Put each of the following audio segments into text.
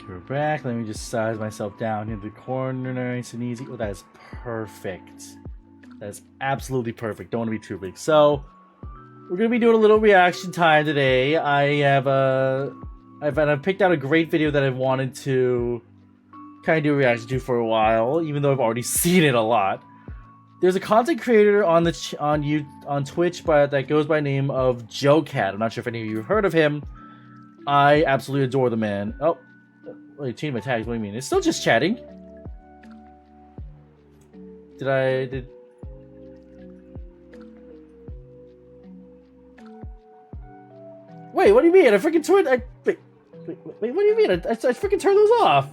We're back. Let me just size myself down in the corner, nice and easy. Oh, that is perfect. That is absolutely perfect. Don't want to be too big. So, we're gonna be doing a little reaction time today. I've picked out a great video that I've wanted to kind of do a reaction to for a while, even though I've already seen it a lot. There's a content creator on Twitch that goes by the name of Jocat. I'm not sure if any of you have heard of him. I absolutely adore the man. Oh, wait, change my tags. What do you mean? It's still just chatting. Did? Wait, what do you mean? I freaking turned. Wait, what do you mean? I freaking turned those off.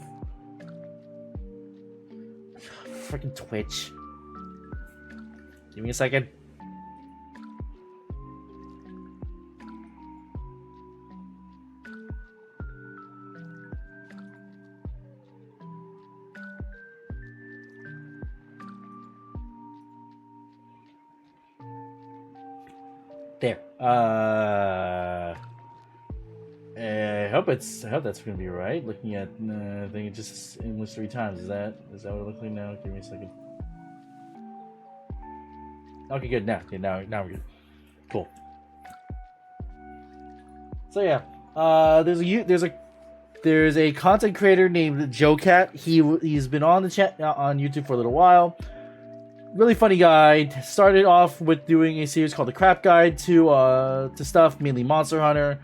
Freaking Twitch. Give me a second. There. I hope that's gonna be right. Looking at I think it just English 3 times. Is that what it looks like now? Give me a second. Okay, good. Now we're good. Cool. So yeah, there's a content creator named Jocat. He's been on the chat on YouTube for a little while. Really funny guy. Started off with doing a series called the Crap Guide to stuff, mainly Monster Hunter,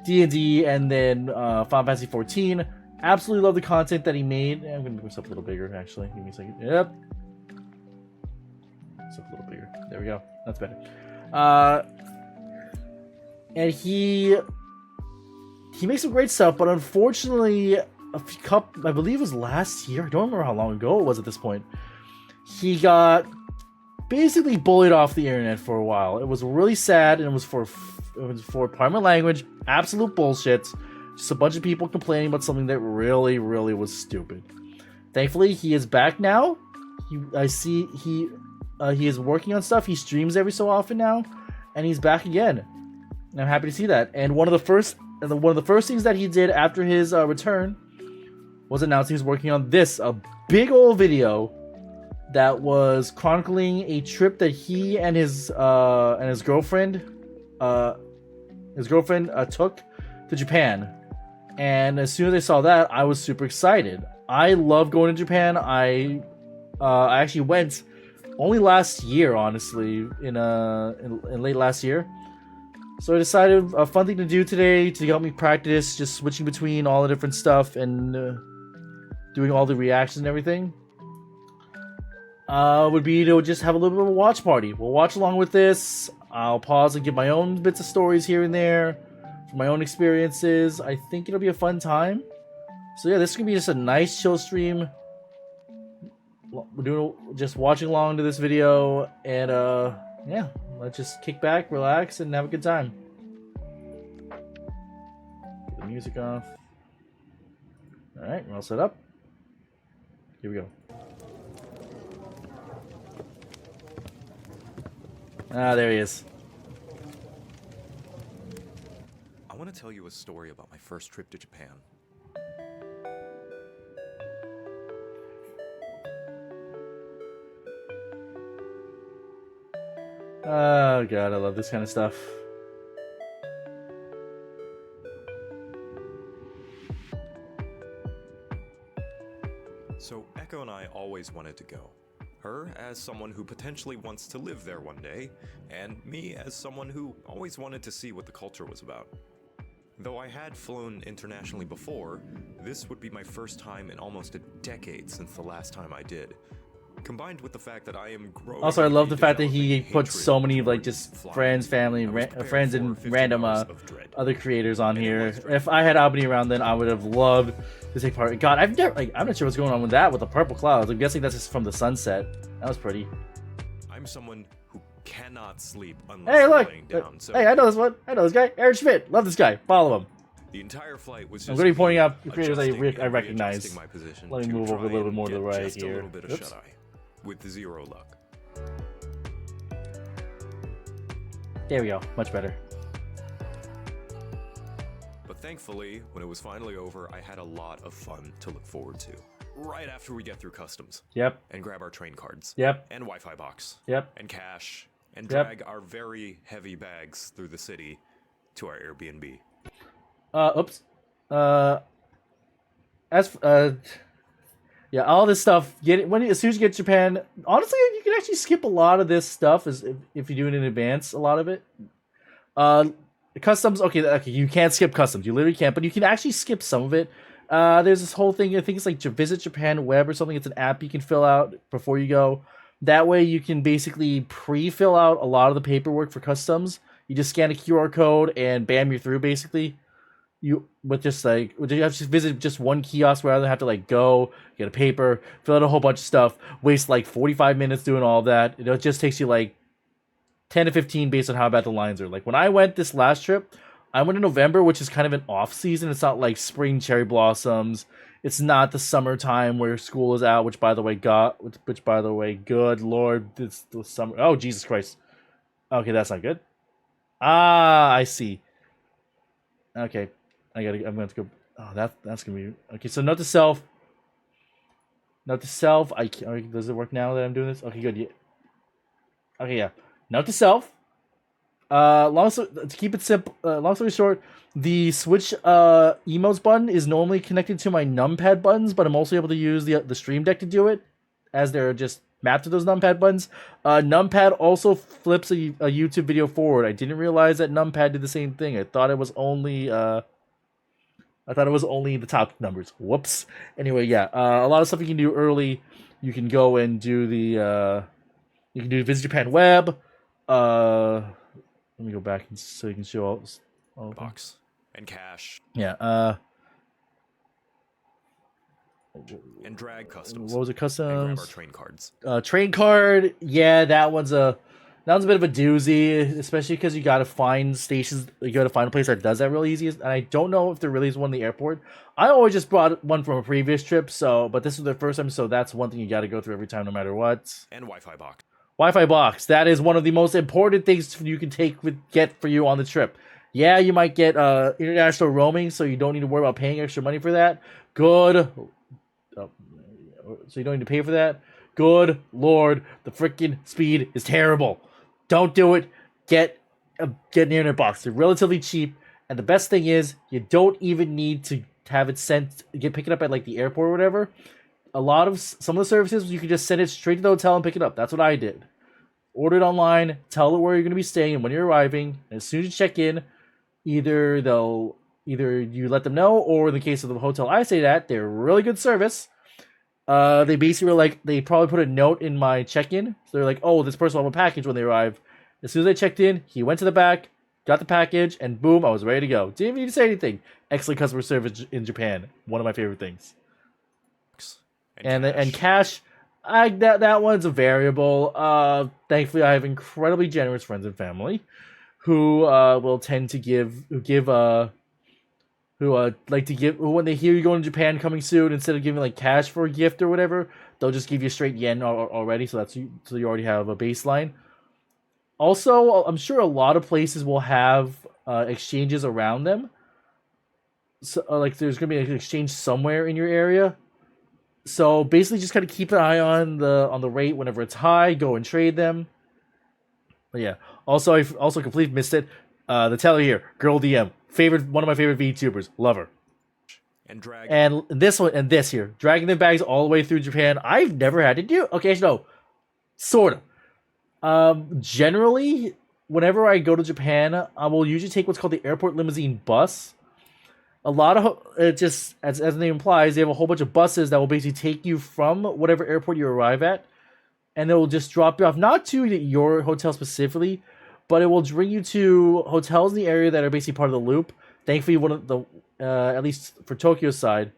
D&D, and then Final Fantasy 14. Absolutely love the content that he made. I'm gonna make this up a little bigger, actually. Give me a second. Yep. It's up a little bigger. There we go. That's better. And he makes some great stuff, but unfortunately, I believe it was last year. I don't remember how long ago it was at this point. He got basically bullied off the internet for a while. It was really sad, and it was for pardon my language, absolute bullshit. Just a bunch of people complaining about something that really, really was stupid. Thankfully, he is back now. He is working on stuff. He streams every so often now, and he's back again. And I'm happy to see that. And one of the first things that he did after his return was announce he was working on a big old video that was chronicling a trip that he and his girlfriend took to Japan. And as soon as I saw that, I was super excited. I love going to Japan. I actually went only last year, honestly, in late last year. So I decided a fun thing to do today to help me practice, just switching between all the different stuff and doing all the reactions and everything. Would be to just have a little bit of a watch party. We'll watch along with this. I'll pause and give my own bits of stories here and there from my own experiences. I think it'll be a fun time. So yeah, this is gonna be just a nice chill stream. We're just watching along to this video, and yeah, let's just kick back, relax, and have a good time. Get the music off. All right, we're all set up. Here we go. Ah, there he is. I want to tell you a story about my first trip to Japan. Oh god, I love this kind of stuff. So Echo and I always wanted to go. Her as someone who potentially wants to live there one day, and me as someone who always wanted to see what the culture was about. Though I had flown internationally before, this would be my first time in almost a decade since the last time I did. Combined with the fact that I am growing. Also, I love the fact that he puts so many just friends, family, friends, and random other creators on here. If I had Albany around, then I would have loved to take part. God, I'm not sure what's going on with that with the purple clouds. I'm guessing that's just from the sunset. That was pretty. I'm someone who cannot sleep unless hey, look! laying down. So hey, I know this one. I know this guy, Aaron Schmidt. Love this guy. Follow him. The entire flight was. I'm going to be pointing out the creators I recognize. Let me move over a little bit more to the right here. Oops. With zero luck. There we go. Much better. Thankfully, when it was finally over, I had a lot of fun to look forward to. Right after we get through customs. Yep. And grab our train cards. Yep. And Wi-Fi box. Yep. And cash. And Yep. drag our very heavy bags through the city to our Airbnb. Oops. Yeah, all this stuff. As soon as you get to Japan, honestly, you can actually skip a lot of this stuff if you do it in advance. A lot of it. Customs. Okay, you can't skip customs. You literally can't, but you can actually skip some of it. There's this whole thing. I think it's like Visit Japan Web or something. It's an app you can fill out before you go. That way, you can basically pre-fill out a lot of the paperwork for customs. You just scan a QR code and bam, you're through. Basically, you have to visit just one kiosk rather than have to like go get a paper, fill out a whole bunch of stuff, waste like 45 minutes doing all of that. It just takes you like 10 to 15 based on how bad the lines are. Like when I went this last trip, I went in November, which is kind of an off season. It's not like spring cherry blossoms. It's not the summertime where school is out, which by the way, good Lord, it's the summer. Oh, Jesus Christ. Okay, that's not good. I see. Okay. I'm going to have to go. Oh, that's going to be okay. So note to self. Does it work now that I'm doing this? Okay, good. Yeah. Okay, yeah. Note to self. To keep it simple, long story short, the Switch emotes button is normally connected to my numpad buttons, but I'm also able to use the Stream Deck to do it, as they're just mapped to those numpad buttons. Numpad also flips a YouTube video forward. I didn't realize that numpad did the same thing. I thought it was only the top numbers. Whoops. Anyway, yeah, a lot of stuff you can do early. You can go and do you can do Visit Japan Web. Let me go back so you can show all box and cash. Yeah. And drag customs. What was it? Customs. And grab our train cards. Train card. Yeah, that one's a bit of a doozy, especially because you got to find stations. You got to find a place that does that really easy. And I don't know if there really is one in the airport. I always just brought one from a previous trip, but this was the first time, so that's one thing you got to go through every time, no matter what. And Wi-Fi box. Wi-Fi box. That is one of the most important things you can get for you on the trip. Yeah, you might get international roaming, so you don't need to worry about paying extra money for that. Good. So you don't need to pay for that. Good Lord, the freaking speed is terrible. Don't do it. Get an internet box. They're relatively cheap, and the best thing is you don't even need to have it pick it up at like the airport or whatever. Some of the services, you can just send it straight to the hotel and pick it up. That's what I did. Order it online, tell it where you're going to be staying and when you're arriving. And as soon as you check in, either you let them know, or in the case of the hotel I stayed at, they're really good service. They basically were like, they probably put a note in my check-in. So they're like, oh, this person will have a package when they arrive. As soon as I checked in, he went to the back, got the package, and boom, I was ready to go. Didn't even need to say anything. Excellent customer service in Japan. One of my favorite things. And cash, that one's a when they hear you going to Japan coming soon, instead of giving like cash for a gift or whatever, they'll just give you straight yen already. So you already have a baseline. Also, I'm sure a lot of places will have exchanges around them. So like there's gonna be an exchange somewhere in your area. So basically, just kind of keep an eye on the rate. Whenever it's high, go and trade them. But yeah, also I also completely missed it. The teller here, Girl DM, one of my favorite VTubers, love her. And this here, dragging the bags all the way through Japan. I've never had to do. Okay, no, sort of. Generally, whenever I go to Japan, I will usually take what's called the airport limousine bus. A lot of it just as the name implies, they have a whole bunch of buses that will basically take you from whatever airport you arrive at, and they will just drop you off, not to your hotel specifically, but it will bring you to hotels in the area that are basically part of the loop. Thankfully, one of the at least for Tokyo's side,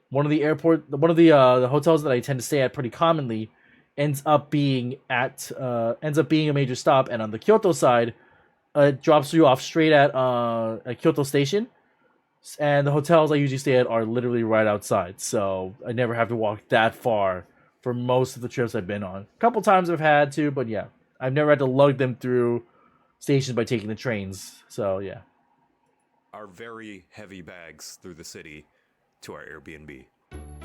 one of the hotels that I tend to stay at pretty commonly ends up being a major stop, and on the Kyoto side, it drops you off straight at Kyoto Station. And the hotels I usually stay at are literally right outside, so I never have to walk that far for most of the trips I've been on. A couple times I've had to, but yeah, I've never had to lug them through stations by taking the trains, so yeah. our very heavy bags through the city to our Airbnb.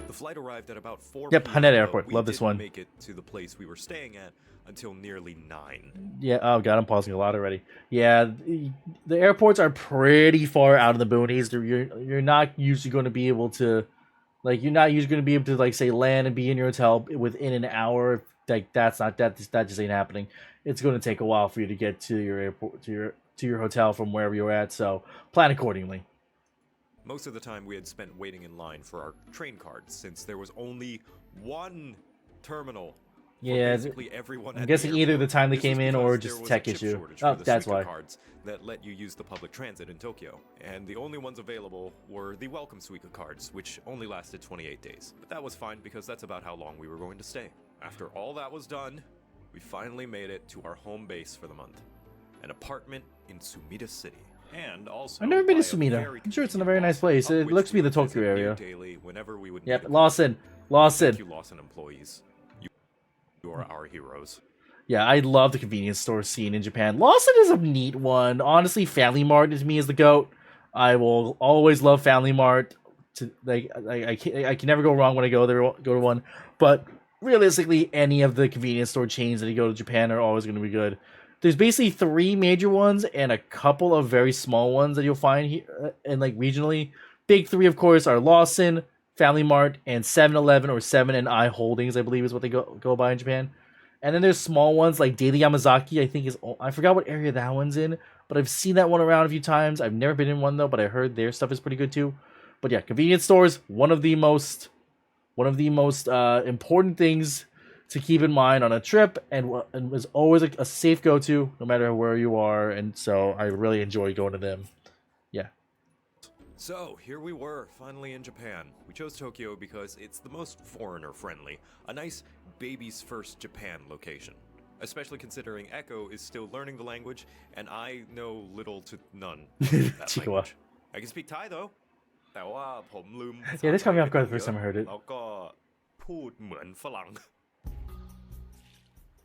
The flight arrived at about 4 Yep, p.m. Haneda but Airport. We Love this didn't one. make it to the place we were staying at until nearly 9. Yeah, oh god, I'm pausing a lot already. Yeah, the airports are pretty far out of the boonies. You're not usually going to be able to, like, you're not usually going to be able to, like, say, land and be in your hotel within an hour. Like, that just ain't happening. It's going to take a while for you to get to your airport, to your hotel from wherever you're at. So plan accordingly. Most of the time we had spent waiting in line for our train cards since there was only one terminal. Yeah, basically everyone I'm at guessing the either the airport. time they This came was in or because just there a was tech chip issue. shortage Oh, for the that's Suica why. cards that let you use the public transit in Tokyo, and the only ones available were the welcome Suica cards, which only lasted 28 days. But that was fine because that's about how long we were going to stay. After all that was done, we finally made it to our home base for the month, an apartment in Sumida City. And also, I've never been to by a Sumida. very I'm sure it's in a convenient very nice Lawson, place. of It which looks to be we the would Tokyo visit area. daily whenever we would Yep, need a Lawson. Thank Lawson. you, Lawson employees. You are our heroes. Yeah, I love the convenience store scene in Japan. Lawson is a neat one. Honestly, Family Mart to me is the goat. I will always love Family Mart. I can never go wrong when I go to one. But realistically, any of the convenience store chains that you go to Japan are always going to be good. There's basically 3 major ones and a couple of very small ones that you'll find here and like regionally. Big 3, of course, are Lawson, Family Mart, and 7-Eleven or 7 and I Holdings, I believe is what they go by in Japan. And then there's small ones like Daily Yamazaki, I think I forgot what area that one's in, but I've seen that one around a few times. I've never been in one though, but I heard their stuff is pretty good too. But yeah, convenience stores, one of the most important things to keep in mind on a trip, and is always a safe go-to no matter where you are. And so I really enjoy going to them. Yeah. So, here we were, finally in Japan. We chose Tokyo because it's the most foreigner-friendly, a nice baby's first Japan location. Especially considering Echo is still learning the language, and I know little to none of that Chikawa. language. I can speak Thai though. แต่ว่าผมลืม Yeah, this caught me off guard the ภาษา first time I heard it. แล้วก็พูดเหมือนฝรั่ง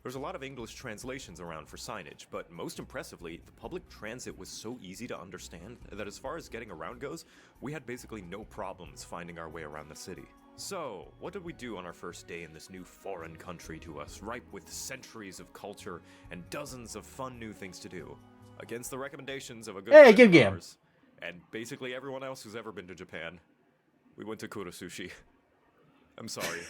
There's a lot of English translations around for signage, but most impressively, the public transit was so easy to understand that as far as getting around goes, we had basically no problems finding our way around the city. So, what did we do on our first day in this new foreign country to us, ripe with centuries of culture and dozens of fun new things to do? Against the recommendations of a good friend Game of Game. ours, and basically everyone else who's ever been to Japan, we went to Kura Sushi. I'm sorry.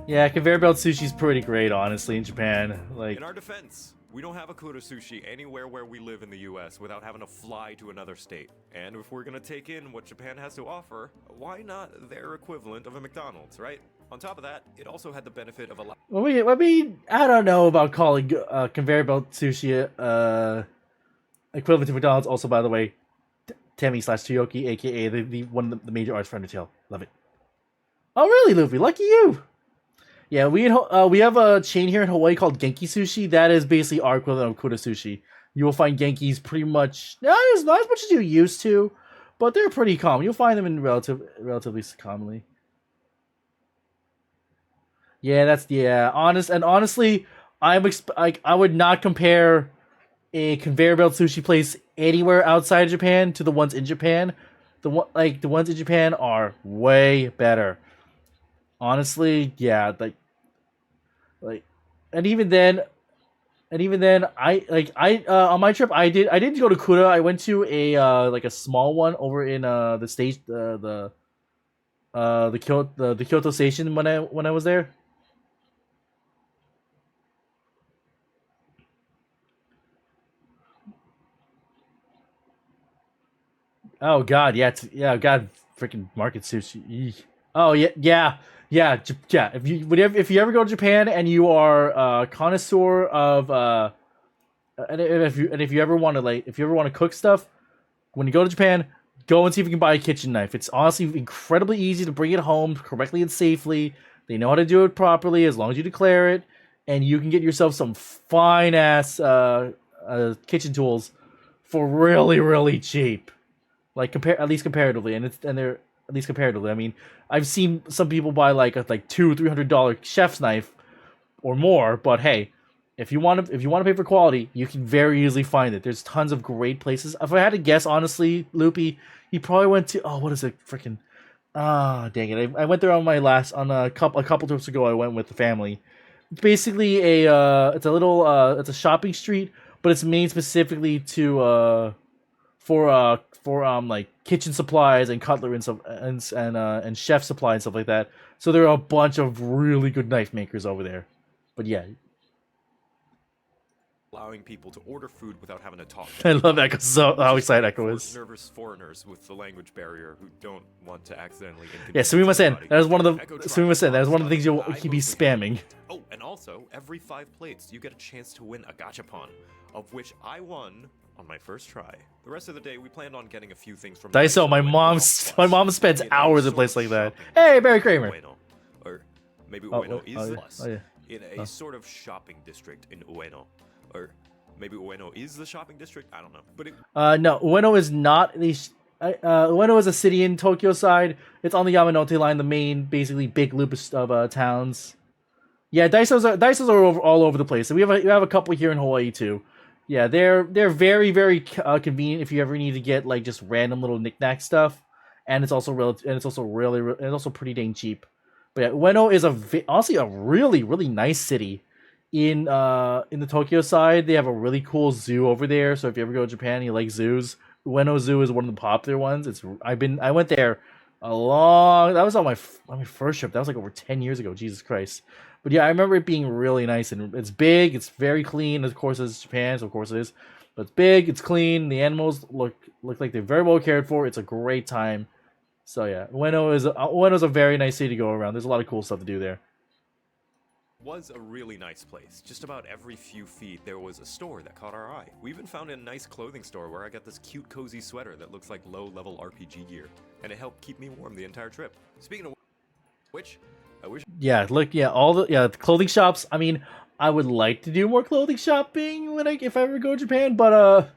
Yeah, conveyor belt sushi's pretty great, honestly, in Japan. Like, In our defense, we don't have a Kura Sushi anywhere where we live in the US without having to fly to another state. And if we're gonna take in what Japan has to offer, why not their equivalent of a McDonald's, right? On top of that, it also had the benefit of a lot. I mean, I don't know about calling conveyor belt sushi equivalent to McDonald's. Also, by the way, Temi/Toyoki, aka the one of the major arts for Undertale. Love it. Oh, really, Luffy? Lucky you. Yeah, we have a chain here in Hawaii called Genki Sushi. That is basically our equivalent of Kura Sushi. You will find Genkis pretty much not as much as you used to, but they're pretty common. You'll find them in relatively commonly. Yeah, honestly, I would not compare a conveyor belt sushi place anywhere outside of Japan to the ones in Japan. The ones in Japan are way better. Honestly, yeah, and even then, I on my trip I didn't go to Kura. I went to a small one over in the stage the Kyoto station when I was there. Oh God, yeah, God, freaking market sushi. Eek. Oh yeah. If you ever go to Japan and you are a connoisseur of and if you ever want to cook stuff, when you go to Japan, go and see if you can buy a kitchen knife. It's honestly incredibly easy to bring it home correctly and safely. They know how to do it properly as long as you declare it, and you can get yourself some fine ass kitchen tools for really cheap. Like at least comparatively, and they're at least comparatively. I mean, I've seen some people buy like $200-300 chef's knife or more, but hey, if you want to pay for quality, you can very easily find it. There's tons of great places. If I had to guess, honestly, Loopy, he probably went to what is it? Freaking dang it! I went there on my last on a couple trips ago. I went with the family. It's basically it's a little it's a shopping street, but it's made specifically to for like kitchen supplies and cutlery and stuff and chef supply and stuff like that. So there are a bunch of really good knife makers over there. But yeah, allowing people to order food without having to talk. I love Echo so how excited Echo is. Nervous foreigners with the language barrier who don't want to accidentally. Yeah, Sumimasen. That is one of the Sumimasen. That is one of the things you'll be spamming. Oh, and also every 5 plates you get a chance to win a gachapon, of which I won on my first try. The rest of the day we planned on getting a few things from Daiso. My mom spends hours in a place like that. Hey, Barry Kramer. Ueno. Or maybe Ueno is oh, yeah. in a sort of shopping district in Ueno. Or maybe Ueno is the shopping district? I don't know. But no, Ueno is not the Ueno is a city in Tokyo side. It's on the Yamanote line, the main basically big loop of towns. Yeah, Daiso's are all over the place. So we have a couple here in Hawaii too. Yeah, they're very very convenient if you ever need to get like just random little knickknack stuff, and it's also pretty dang cheap. But yeah, Ueno is honestly a really really nice city. In the Tokyo side, they have a really cool zoo over there. So if you ever go to Japan and you like zoos, Ueno Zoo is one of the popular ones. I went there that was on my first trip. That was like over 10 years ago. Jesus Christ. But yeah, I remember it being really nice and it's big. It's very clean. Of course, it's Japan, so of course it is. But it's big. It's clean. The animals look like they're very well cared for. It's a great time. So yeah, Ueno is a very nice city to go around. There's a lot of cool stuff to do there. Was a really nice place. Just about every few feet there was a store that caught our eye. We even found a nice clothing store where I got this cute cozy sweater that looks like low-level RPG gear, and it helped keep me warm the entire trip. Speaking of which, I wish the clothing shops. I mean, I would like to do more clothing shopping if I ever go to Japan, but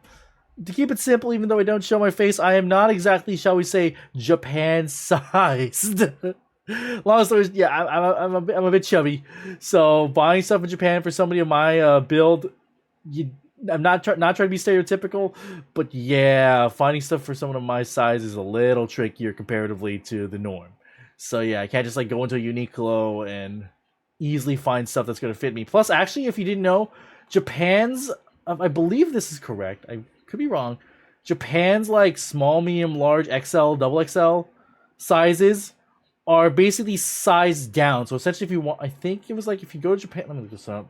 to keep it simple, even though I don't show my face, I am not exactly, shall we say, Japan sized. Long story, yeah, I'm a bit chubby, so buying stuff in Japan for somebody of my build, I'm not trying to be stereotypical, but yeah, finding stuff for someone of my size is a little trickier comparatively to the norm. So yeah, I can't just like go into a Uniqlo and easily find stuff that's gonna fit me. Plus, actually, if you didn't know, Japan's, I believe this is correct. I could be wrong. Japan's like small, medium, large, XL, double XL sizes are basically sized down. So essentially, if you want, I think it was like if you go to Japan, let me look this up.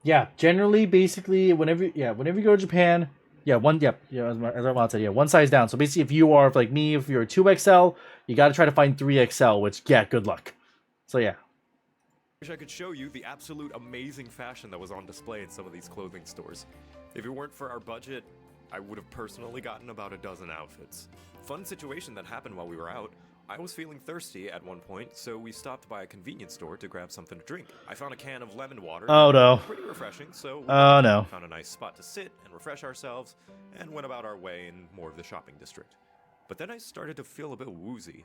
Yeah, generally, basically, whenever you go to Japan, as Armand said, one size down. So basically, if you are like me, if you're a 2XL, you got to try to find 3XL, which, yeah, good luck. So yeah. Wish I could show you the absolute amazing fashion that was on display in some of these clothing stores. If it weren't for our budget, I would have personally gotten about a dozen outfits. Fun situation that happened while we were out. I was feeling thirsty at one point, so we stopped by a convenience store to grab something to drink. I found a can of lemon water. Oh no. Pretty refreshing, so we found a nice spot to sit and refresh ourselves, and went about our way in more of the shopping district. But then I started to feel a bit woozy.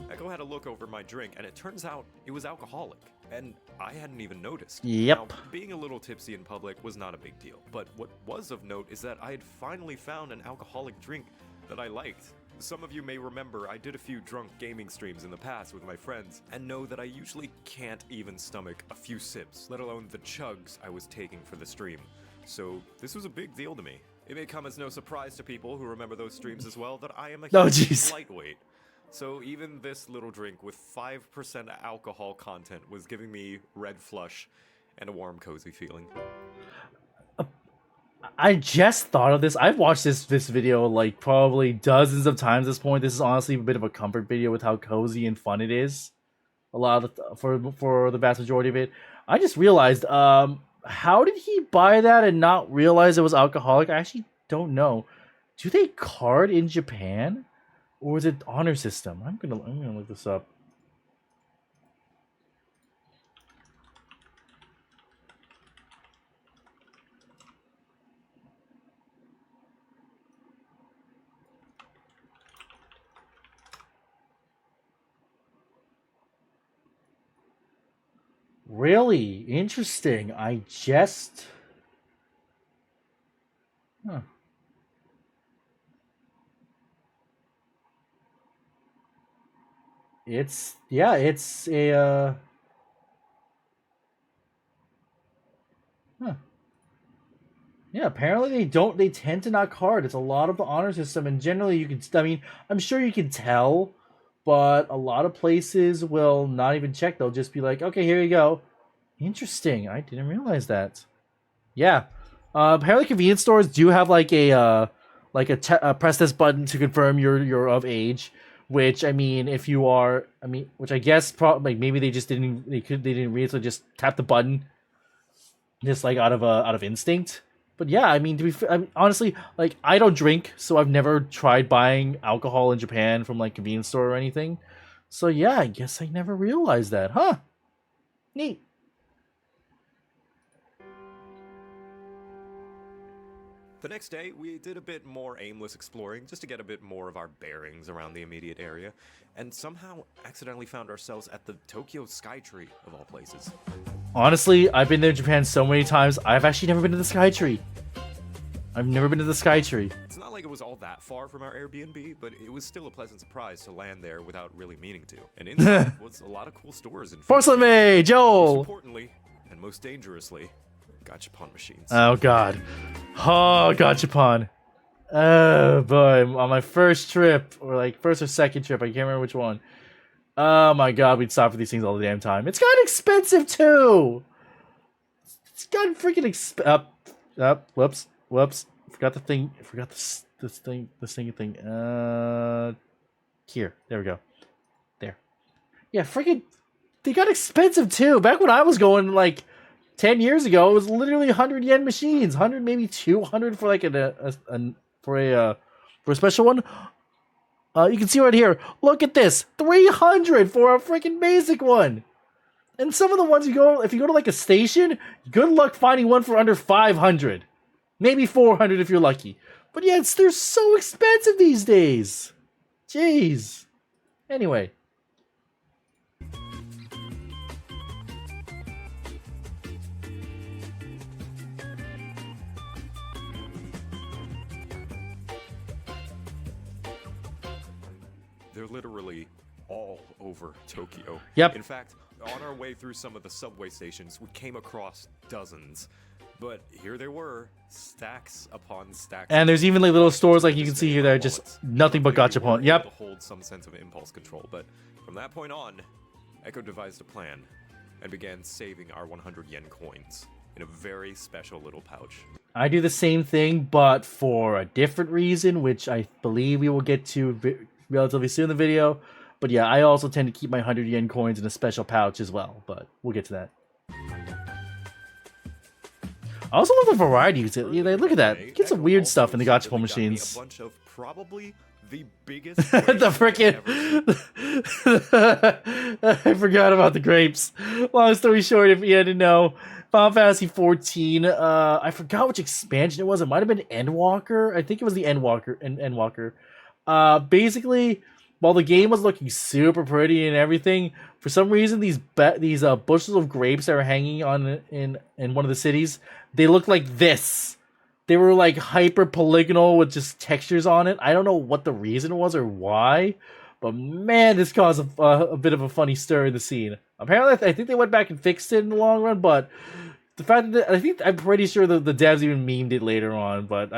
Echo had a look over my drink, and it turns out it was alcoholic, and I hadn't even noticed. Yep. Now, being a little tipsy in public was not a big deal, but what was of note is that I had finally found an alcoholic drink that I liked. Some of you may remember I did a few drunk gaming streams in the past with my friends, and know that I usually can't even stomach a few sips, let alone the chugs I was taking for the stream. So this was a big deal to me. It may come as no surprise to people who remember those streams as well that I am a huge lightweight. So even this little drink with 5% alcohol content was giving me red flush and a warm, cozy feeling. I just thought of this. I've watched this video like probably dozens of times at this point. This is honestly a bit of a comfort video with how cozy and fun it is. A lot of for the vast majority of it. I just realized how did he buy that and not realize it was alcoholic? I actually don't know. Do they card in Japan, or is it honor system? I'm gonna look this up. Really interesting. I just. Huh. It's yeah. It's a. Huh. Yeah, apparently they don't. They tend to not card. It's a lot of the honor system, and generally you can. I mean, I'm sure you can tell, but a lot of places will not even check. They'll just be like, "Okay, here you go." Interesting. I didn't realize that. Yeah. Apparently, convenience stores do have like a press this button to confirm you're of age. Which I mean, if you are, I mean, which I guess probably like maybe they didn't read, so just tap the button just like out of instinct. But yeah, I mean, I mean, honestly, like I don't drink, so I've never tried buying alcohol in Japan from like convenience store or anything. So yeah, I guess I never realized that, huh? Neat. The next day, we did a bit more aimless exploring just to get a bit more of our bearings around the immediate area, and somehow accidentally found ourselves at the Tokyo Skytree, of all places. Honestly, I've been there in Japan so many times. I've actually never been to the Skytree. I've never been to the Skytree. It's not like it was all that far from our Airbnb, but it was still a pleasant surprise to land there without really meaning to. And inside was a lot of cool stores and Porcelain May, most Joel. importantly, and most dangerously, gachapon machines. Oh god. Oh, gachapon. Oh boy, on my first trip, or like first or second trip, I can't remember which one. Oh my god, we'd stop for these things all the damn time. It's gotten expensive too. It's gotten freaking up. Whoops. Forgot the thing. Forgot this thing. Here. There we go. There. Yeah, freaking. They got expensive too. Back when I was going, like 10 years ago, it was literally 100 yen machines, 100 maybe 200 for like for a special one. You can see right here. Look at this, 300 for a freaking basic one. And some of the ones if you go to like a station, good luck finding one for under 500, maybe 400 if you're lucky. But yeah, they're so expensive these days. Jeez. Anyway. They're literally all over Tokyo. Yep. In fact, on our way through some of the subway stations, we came across dozens. But here they were, stacks upon stacks. And there's even like little stores like you can see here that are just nothing but gachapon. Yep. To hold some sense of impulse control, but from that point on, Echo devised a plan and began saving our 100 yen coins in a very special little pouch. I do the same thing, but for a different reason, which I believe we will get to relatively soon in the video. But yeah, I also tend to keep my 100 yen coins in a special pouch as well, but we'll get to that. I also love the variety. Look at that. Get some weird stuff in the gachapon machines. A bunch of probably the biggest the frickin' I forgot about the grapes. Long story short, if you didn't know, Final Fantasy 14. I forgot which expansion it was. It might have been Endwalker. I think it was the Endwalker. Basically, while the game was looking super pretty and everything, for some reason these bushels of grapes that were hanging on in one of the cities, they looked like this. They were like hyper polygonal with just textures on it. I don't know what the reason was or why, but man, this caused a bit of a funny stir in the scene. Apparently, I think they went back and fixed it in the long run, but the fact that I'm pretty sure the devs even memed it later on. But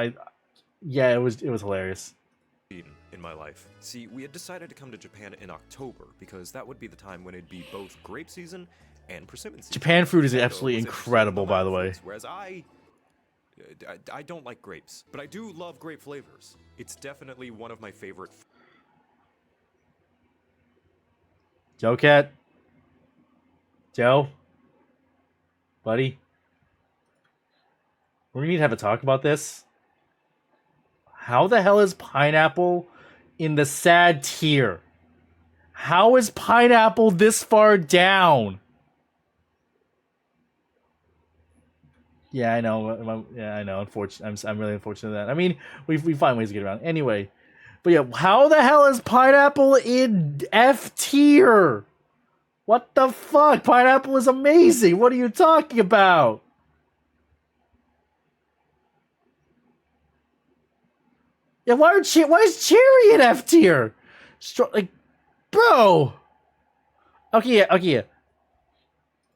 yeah, it was hilarious. In my life. See, we had decided to come to Japan in October because that would be the time when it'd be both grape season and persimmon season. Japan fruit is absolutely incredible, by the way. Whereas I don't like grapes, but I do love grape flavors. It's definitely one of my favorite. Jocat? Joe? Buddy? We're gonna need to have a talk about this. How the hell is pineapple in the sad tier? How is pineapple this far down? Yeah, I know. Yeah, I know. Unfortunately, I'm really unfortunate that. I mean, we find ways to get around. Anyway, but yeah, how the hell is pineapple in F tier? What the fuck? Pineapple is amazing. What are you talking about? Yeah, why is cherry in F tier? Like, bro. Okay, yeah.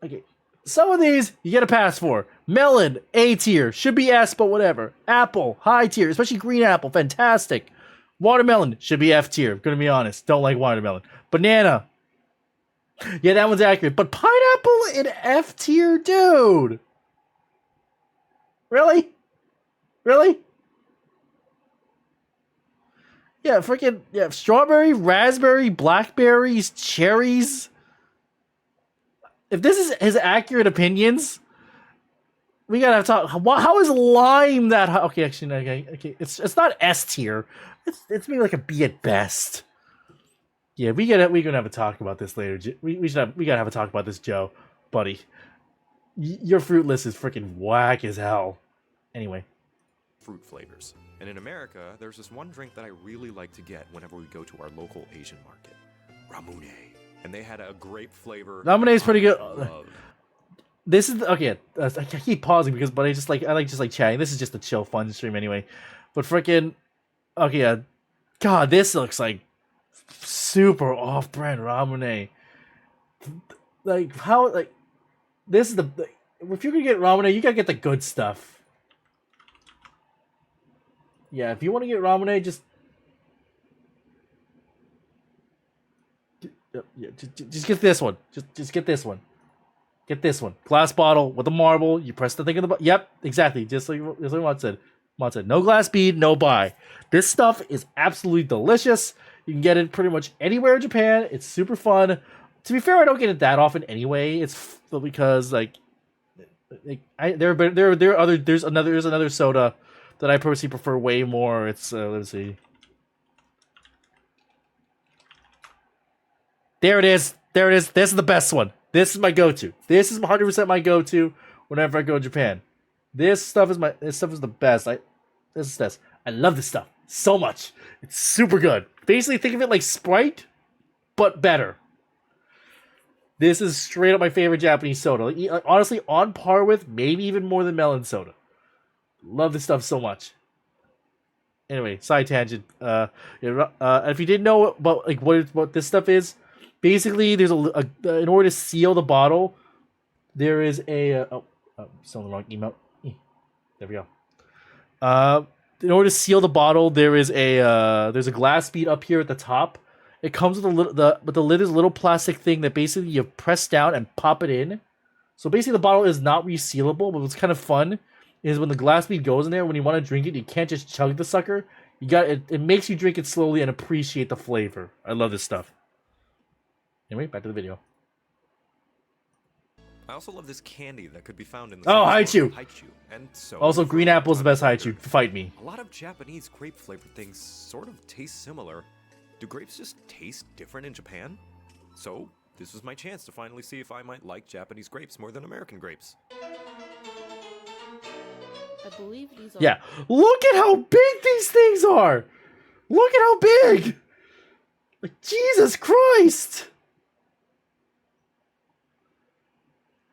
Okay. Some of these you get a pass for. Melon, A tier. Should be S, but whatever. Apple, high tier, especially green apple, fantastic. Watermelon should be F tier, gonna be honest. Don't like watermelon. Banana. Yeah, that one's accurate. But pineapple in F tier, dude. Really? Really? Yeah, freaking yeah, strawberry, raspberry, blackberries, cherries. If this is his accurate opinions, we gotta have talk. How is lime that? Okay, actually, okay. It's not S tier. It's maybe like a B at best. Yeah, we gonna have a talk about this later. We gotta have a talk about this, Joe, buddy. Your fruit list is freaking whack as hell. Anyway, fruit flavors. And in America, there's this one drink that I really like to get whenever we go to our local Asian market, Ramune. And they had a grape flavor. Ramune is pretty good. This is okay. I keep pausing because, but I like just like chatting. This is just a chill, fun stream anyway. But freaking, okay, yeah. God, this looks like super off-brand Ramune. Like how like this is if you're gonna get Ramune, you gotta get the good stuff. Yeah, if you want to get Ramune, just get this one. Just get this one. Get this one. Glass bottle with a marble. You press the thing in the yep, exactly. Just like Mod said. Mod said, no glass bead, no buy. This stuff is absolutely delicious. You can get it pretty much anywhere in Japan. It's super fun. To be fair, I don't get it that often anyway. It's because there's another soda that I personally prefer way more. It's let's see. There it is. This is the best one. This is my go-to. This is 100% my go-to whenever I go to Japan. This stuff is the best. I love this stuff so much. It's super good. Basically, think of it like Sprite, but better. This is straight up my favorite Japanese soda. Like, honestly, on par with, maybe even more than melon soda. Love this stuff so much. Anyway, side tangent. If you didn't know about like what this stuff is, basically there's in order to seal the bottle, there is a still in the wrong emote. There we go. In order to seal the bottle, there's a glass bead up here at the top. It comes with but the lid is a little plastic thing that basically you press down and pop it in. So basically the bottle is not resealable, but what's kind of fun is when the glass bead goes in there, when you want to drink it, you can't just chug the sucker. You got it. It makes you drink it slowly and appreciate the flavor. I love this stuff. Anyway, back to the video. I also love this candy that could be found in the Haichu. And so also, green apple is the best Haichu. Fight me. A lot of Japanese grape flavored things sort of taste similar. Do grapes just taste different in Japan? So this was my chance to finally see if I might like Japanese grapes more than American grapes. I believe these are... Yeah, look at how big these things are. Look at how big. Like, Jesus Christ.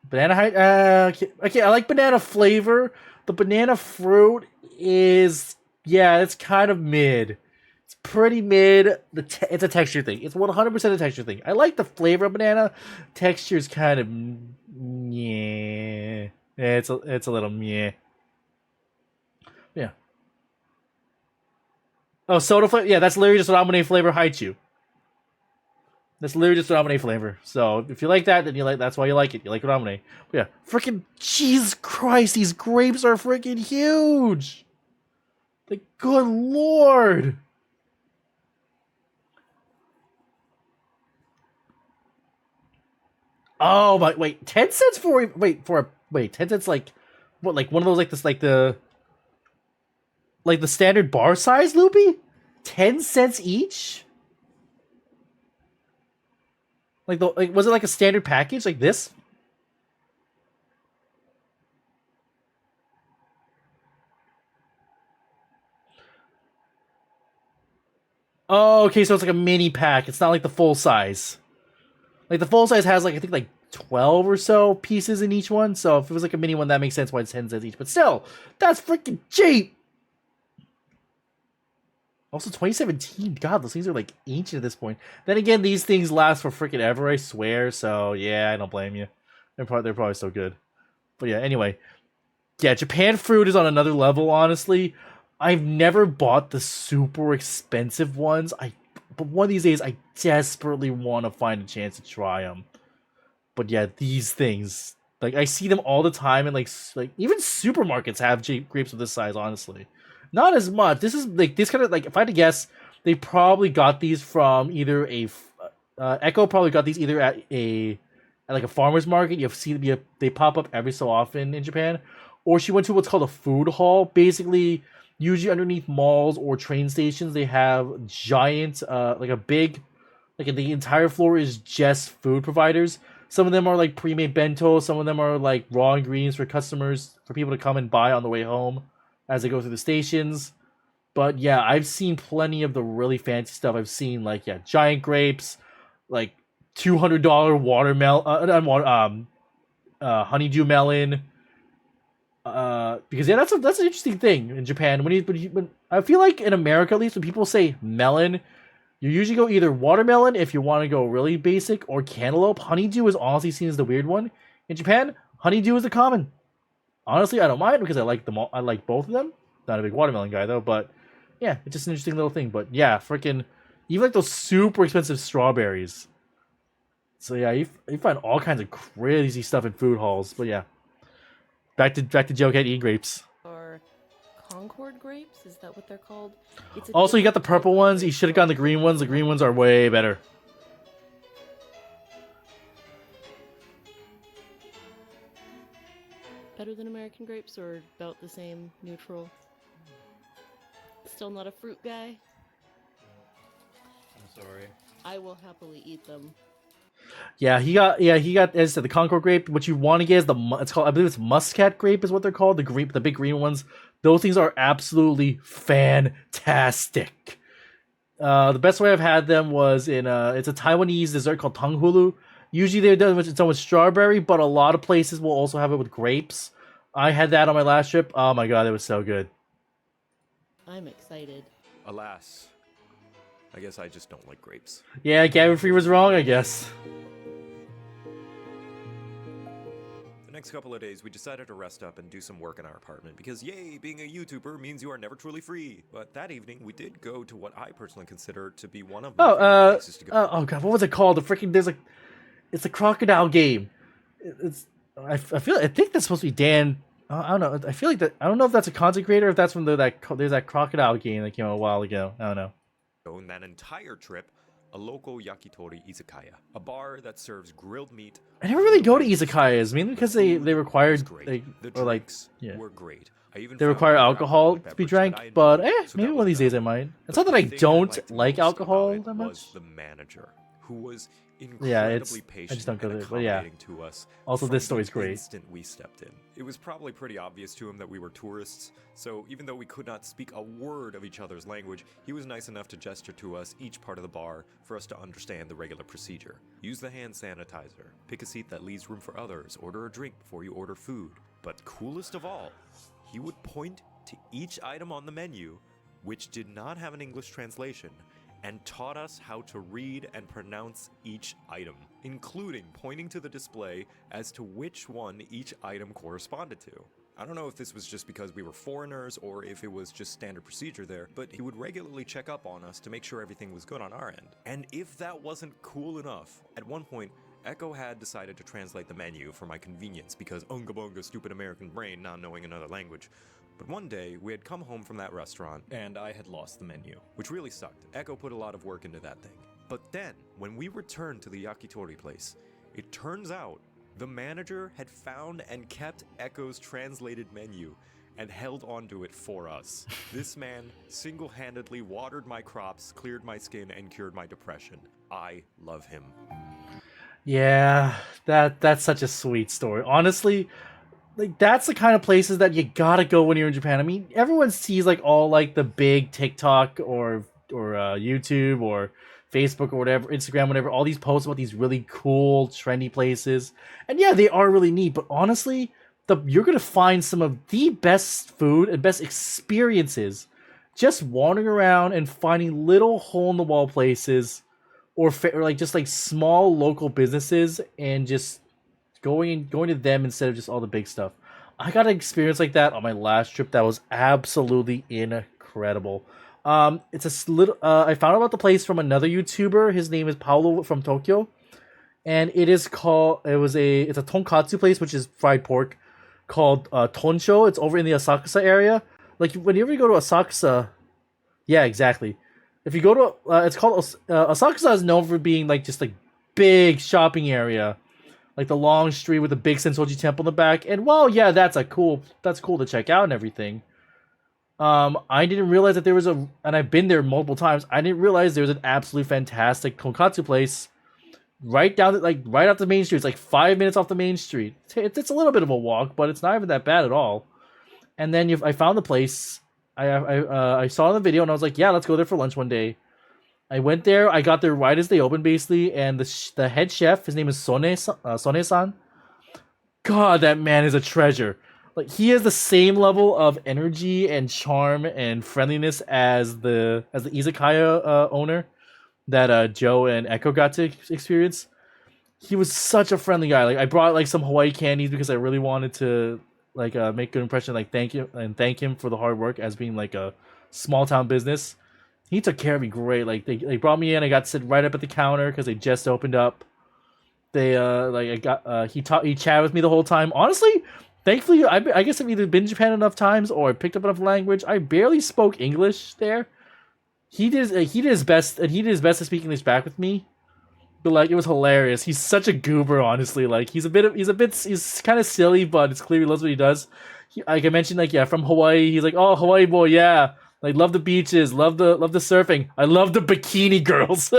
Banana okay, I like banana flavor. The banana fruit is, yeah, it's kind of mid. It's pretty mid. It's a texture thing. It's 100% a texture thing. I like the flavor of banana. Texture is kind of, yeah. It's a little meh. Yeah. Oh, soda flavor. Yeah, that's literally just Ramune flavor Haichu. That's literally just Ramune flavor. So if you like that, then that's why you like it. You like Ramune. But yeah, freaking Jesus Christ, these grapes are freaking huge. Like, good lord. Oh my, wait, 10 cents for 10 cents like what, like one of those like this like the standard bar size loopy, 10 cents each. Like was it like a standard package like this? Oh, okay, so it's like a mini pack. It's not like the full size. Like the full size has like I think like 12 or so pieces in each one. So if it was like a mini one, that makes sense why it's 10 cents each. But still, that's freaking cheap. Also, 2017. God, those things are like ancient at this point. Then again, these things last for freaking ever, I swear. So yeah, I don't blame you. They're probably so good. But yeah, anyway, yeah, Japan fruit is on another level. Honestly, I've never bought the super expensive ones. But one of these days, I desperately want to find a chance to try them. But yeah, these things, like I see them all the time, and like even supermarkets have grapes of this size. Honestly, not as much. This is like this kind of like if I had to guess, they probably got these from either Echo probably got these either at like a farmer's market. You've seen they pop up every so often in Japan, or she went to what's called a food hall. Basically, usually underneath malls or train stations, they have giant like a big like the entire floor is just food providers. Some of them are like pre-made bento. Some of them are like raw ingredients for customers for people to come and buy on the way home as they go through the stations. But yeah, I've seen plenty of the really fancy stuff. I've seen like yeah, giant grapes, like $200 watermelon, honeydew melon. Because yeah, that's an interesting thing in Japan. When I feel like in America at least when people say melon, you usually go either watermelon if you want to go really basic, or cantaloupe. Honeydew is honestly seen as the weird one. In Japan, honeydew is the common. Honestly, I don't mind because I like them all. I like both of them. Not a big watermelon guy though, but yeah, it's just an interesting little thing. But yeah, freaking even like those super expensive strawberries. So yeah, you find all kinds of crazy stuff in food halls. But yeah, back to Jocat eating grapes. Are Concord grapes? Is that what they're called? Also, you got the purple ones. You should have gotten the green ones. The green ones are way better. Better than American grapes, or about the same, neutral? Still not a fruit guy? I'm sorry. I will happily eat them. Yeah, he got as I said the Concord grape. What you want to get is it's called I believe it's Muscat grape is what they're called. The big green ones. Those things are absolutely fantastic. The best way I've had them was in it's a Taiwanese dessert called tanghulu. Usually they're done with strawberry, but a lot of places will also have it with grapes. I had that on my last trip. Oh my god, it was so good. I'm excited. Alas, I guess I just don't like grapes. Yeah, Gavin Free was wrong, I guess. The next couple of days, we decided to rest up and do some work in our apartment because, yay, being a YouTuber means you are never truly free. But that evening, we did go to what I personally consider to be one of my favorite places to go. Oh god, what was it called? It's a crocodile game. I think that's supposed to be Dan. I don't know. I feel like that. I don't know if that's a content creator. If that's from there's that crocodile game that came out a while ago. I don't know. In that entire trip, a local yakitori izakaya, a bar that serves grilled meat. I never really go to izakayas, mainly because they required the drinks were great. They require alcohol to be drank, but maybe one of these days I might. It's not that I don't like alcohol that much. The manager, who was incredibly patient I just don't go and there, but yeah. accommodating to us. Also, from this story's the great. instant we stepped in. It was probably pretty obvious to him that we were tourists, so even though we could not speak a word of each other's language, he was nice enough to gesture to us each part of the bar for us to understand the regular procedure. Use the hand sanitizer, pick a seat that leaves room for others, order a drink before you order food. But coolest of all, he would point to each item on the menu, which did not have an English translation, and taught us how to read and pronounce each item, including pointing to the display as to which one each item corresponded to. I don't know if this was just because we were foreigners or if it was just standard procedure there, but he would regularly check up on us to make sure everything was good on our end. And if that wasn't cool enough, at one point, Echo had decided to translate the menu for my convenience because unga bunga stupid American brain not knowing another language. But one day, we had come home from that restaurant, and I had lost the menu, which really sucked. Echo put a lot of work into that thing. But then, when we returned to the yakitori place, it turns out The manager had found and kept Echo's translated menu and held onto it for us. This man single-handedly watered my crops, cleared my skin, and cured my depression. I love him. Yeah, that's such a sweet story. Honestly, like that's the kind of places that you gotta go when you're in Japan. I mean, everyone sees like all like the big TikTok or YouTube or Facebook or whatever, Instagram, whatever, all these posts about these really cool, trendy places. And yeah, they are really neat, but honestly, you're gonna find some of the best food and best experiences just wandering around and finding little hole in the wall places or like just like small local businesses and just going to them instead of just all the big stuff. I got an experience like that on my last trip that was absolutely incredible. It's a little. I found out about the place from another YouTuber. His name is Paulo from Tokyo, and it's a tonkatsu place, which is fried pork, called Tonsho. It's over in the Asakusa area. Like whenever you go to Asakusa, yeah, exactly. If you go to, it's called Asakusa is known for being like just like big shopping area, like the long street with the big Sensoji temple in the back. And well, yeah, that's cool to check out and everything. I didn't realize that there was and I've been there multiple times. I didn't realize there was an absolutely fantastic tonkatsu place right off the main street. It's like 5 minutes off the main street. It's a little bit of a walk, but it's not even that bad at all. And then I found the place. I saw the video and I was like, yeah, let's go there for lunch one day. I went there. I got there right as they opened, basically, and the head chef, his name is Sone-san. God, that man is a treasure. Like he has the same level of energy and charm and friendliness as the izakaya owner that Joe and Echo got to experience. He was such a friendly guy. Like I brought like some Hawaii candies because I really wanted to like make good impression, like thank him for the hard work as being like a small town business. He took care of me great. Like they brought me in. I got to sit right up at the counter because they just opened up. They he chatted with me the whole time. Honestly, thankfully, I guess I've either been to Japan enough times or picked up enough language. I barely spoke English there. He did his best to speak English back with me. But like it was hilarious. He's such a goober, honestly. Like he's kind of silly, but it's clear he loves what he does. Like I mentioned, like yeah, from Hawaii. He's like, oh, Hawaii boy, yeah. Like love the beaches, love the surfing. I love the bikini girls.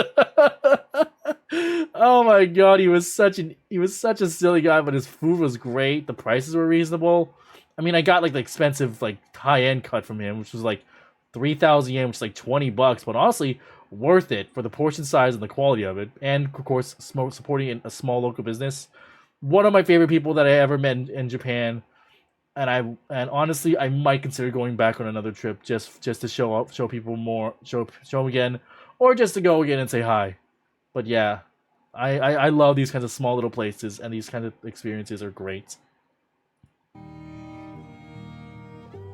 Oh my god, he was such a silly guy, but his food was great. The prices were reasonable. I mean, I got like the expensive like high end cut from him, which was like 3,000 yen, which is like $20. But honestly, worth it for the portion size and the quality of it, and of course, supporting a small local business. One of my favorite people that I ever met in Japan. And honestly, I might consider going back on another trip just to show people more, show them again, or just to go again and say hi. But yeah, I love these kinds of small little places, and these kind of experiences are great.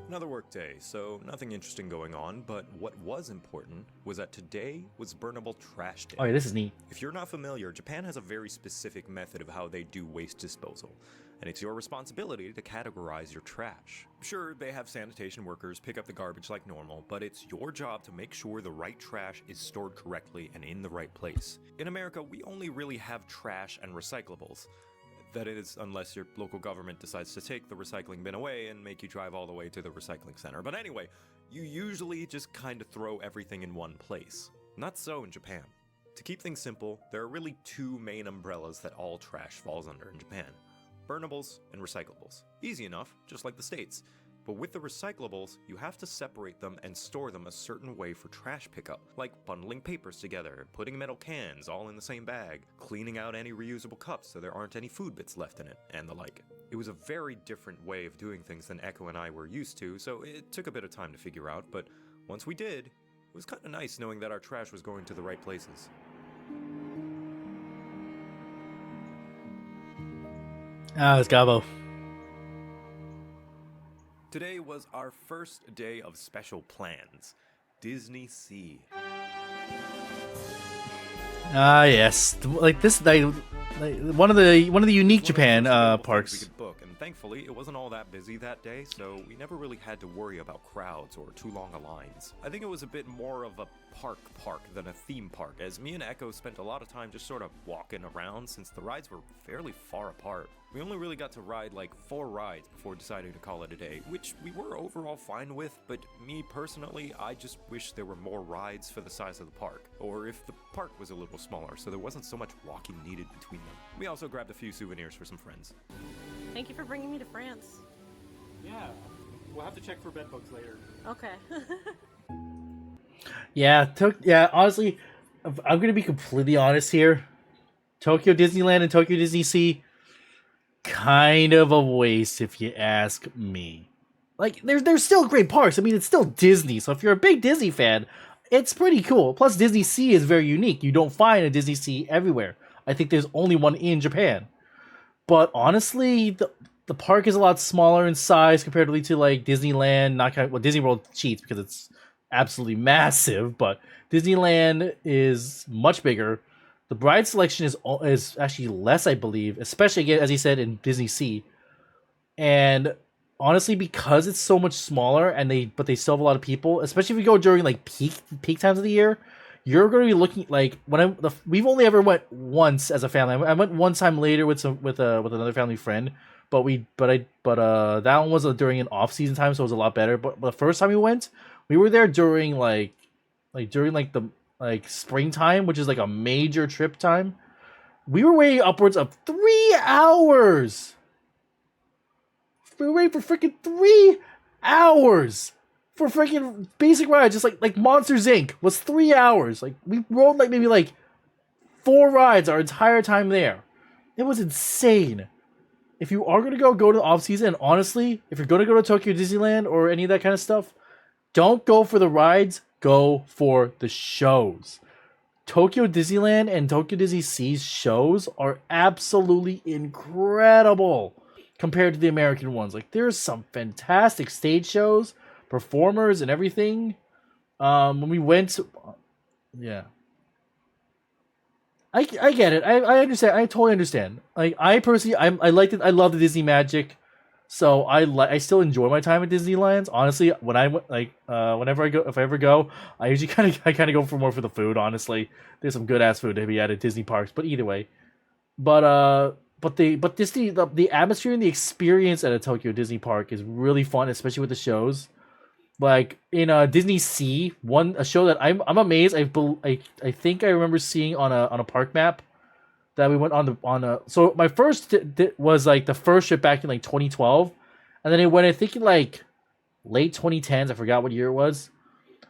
Another work day, so nothing interesting going on, but what was important was that today was Burnable Trash Day. Oh yeah, this is neat. If you're not familiar, Japan has a very specific method of how they do waste disposal, and it's your responsibility to categorize your trash. Sure, they have sanitation workers pick up the garbage like normal, but it's your job to make sure the right trash is stored correctly and in the right place. In America, we only really have trash and recyclables. That is, unless your local government decides to take the recycling bin away and make you drive all the way to the recycling center. But anyway, you usually just kind of throw everything in one place. Not so in Japan. To keep things simple, there are really two main umbrellas that all trash falls under in Japan. Burnables and recyclables. Easy enough, just like the States. But with the recyclables, you have to separate them and store them a certain way for trash pickup, like bundling papers together, putting metal cans all in the same bag, cleaning out any reusable cups so there aren't any food bits left in it, and the like. It was a very different way of doing things than Echo and I were used to, so it took a bit of time to figure out, but once we did, it was kind of nice knowing that our trash was going to the right places. Let's go. Today was our first day of special plans. Disney Sea. Yes, like this, like one of the unique Japan parks. We could book, and Thankfully, it wasn't all that busy that day, so we never really had to worry about crowds or too long a lines. I think it was a bit more of a park than a theme park, as me and Echo spent a lot of time just sort of walking around since the rides were fairly far apart. We only really got to ride like 4 rides before deciding to call it a day, which we were overall fine with, but me personally, I just wish there were more rides for the size of the park, or if the park was a little smaller so there wasn't so much walking needed between them. We also grabbed a few souvenirs for some friends. Thank you for bringing me to France. Yeah, we'll have to check for bed bugs later. Okay. Yeah, honestly, I'm gonna be completely honest here. Tokyo Disneyland and Tokyo Disney Sea, kind of a waste if you ask me. Like, they're still great parks. I mean, it's still Disney, so if you're a big Disney fan, it's pretty cool. Plus, Disney Sea is very unique. You don't find a Disney Sea everywhere. I think there's only one in Japan. But honestly, the park is a lot smaller in size comparatively to like Disneyland. Well, Disney World cheats because it's absolutely massive, but Disneyland is much bigger. The ride selection is actually less, I believe, especially again, as he said, in Disney Sea. And honestly, because it's so much smaller and they still have a lot of people, especially if you go during like peak times of the year, you're going to be looking like we've only ever went once as a family. I went one time later with another family friend, but that one was during an off season time, so it was a lot better. But the first time we were there during the springtime, which is like a major trip time. We were waiting upwards of 3 hours. We were waiting for freaking 3 hours for freaking basic rides, just like Monsters Inc. was 3 hours. Like, we rode like maybe like 4 rides our entire time there. It was insane. If you are gonna go to the off season, and honestly, if you're gonna go to Tokyo Disneyland or any of that kind of stuff, don't go for the rides. Go for the shows. Tokyo Disneyland and Tokyo Disney Sea's shows are absolutely incredible compared to the American ones. Like, there's some fantastic stage shows, performers, and everything. When we went, yeah, I get it. I understand. I totally understand. Like, I personally, I liked it. I love the Disney magic, so I still enjoy my time at Disneyland. Honestly, when whenever I go, if I ever go, I usually kind of go for more for the food. Honestly, there's some good ass food to be at Disney parks. But either way, the atmosphere and the experience at a Tokyo Disney park is really fun, especially with the shows. Like in Disney Sea, a show that I'm amazed. I think I remember seeing on a park map that we went on. So my first was like the first trip back in like 2012, and then it went, I think, in like late 2010s. I forgot what year it was.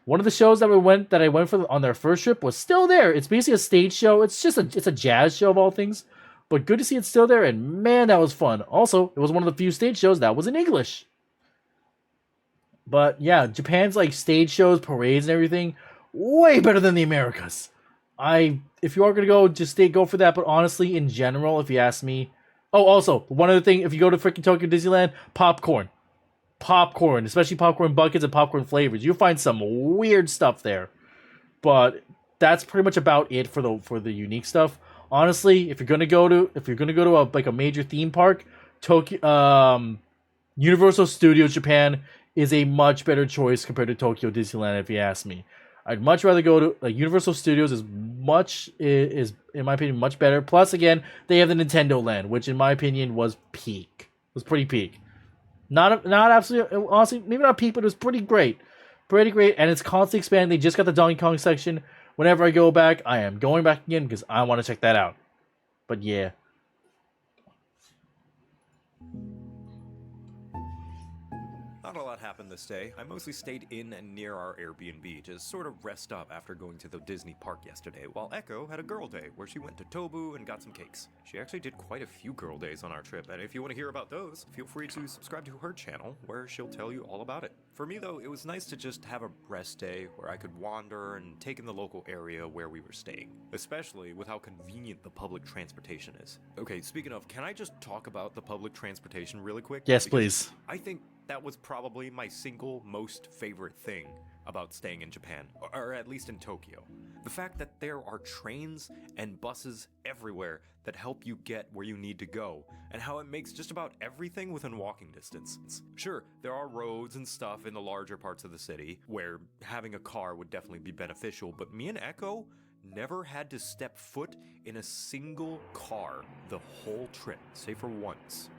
One of the shows that I went for on their first trip was still there. It's basically a stage show. It's a jazz show of all things, but good to see it's still there. And man, that was fun. Also, it was one of the few stage shows that was in English. But yeah, Japan's like stage shows, parades, and everything, way better than the Americas. If you are gonna go, just go for that. But honestly, in general, if you ask me, also one other thing, if you go to freaking Tokyo Disneyland, popcorn, especially popcorn buckets and popcorn flavors, you'll find some weird stuff there. But that's pretty much about it for the unique stuff. Honestly, if you're gonna go to a major theme park, Universal Studios Japan is a much better choice compared to Tokyo Disneyland, if you ask me. I'd much rather go to Universal Studios. Is in my opinion much better. Plus, again, they have the Nintendo Land, which in my opinion was peak. It was pretty peak. Not absolutely, honestly, maybe not peak, but it was pretty great, and it's constantly expanding. They just got the Donkey Kong section. Whenever I go back, I am going back again because I want to check that out. But yeah. Not a lot happened this day. I mostly stayed in and near our Airbnb to sort of rest up after going to the Disney park yesterday, while Echo had a girl day where she went to Tobu and got some cakes. She actually did quite a few girl days on our trip, and if you want to hear about those, feel free to subscribe to her channel where she'll tell you all about it. For me though, it was nice to just have a rest day where I could wander and take in the local area where we were staying, especially with how convenient the public transportation is. Okay, speaking of, can I just talk about the public transportation really quick? Yes, Because please. I think that was probably my single most favorite thing about staying in Japan, or at least in Tokyo. The fact that there are trains and buses everywhere that help you get where you need to go, and how it makes just about everything within walking distance. Sure, there are roads and stuff in the larger parts of the city where having a car would definitely be beneficial, but me and Echo never had to step foot in a single car the whole trip, save for once.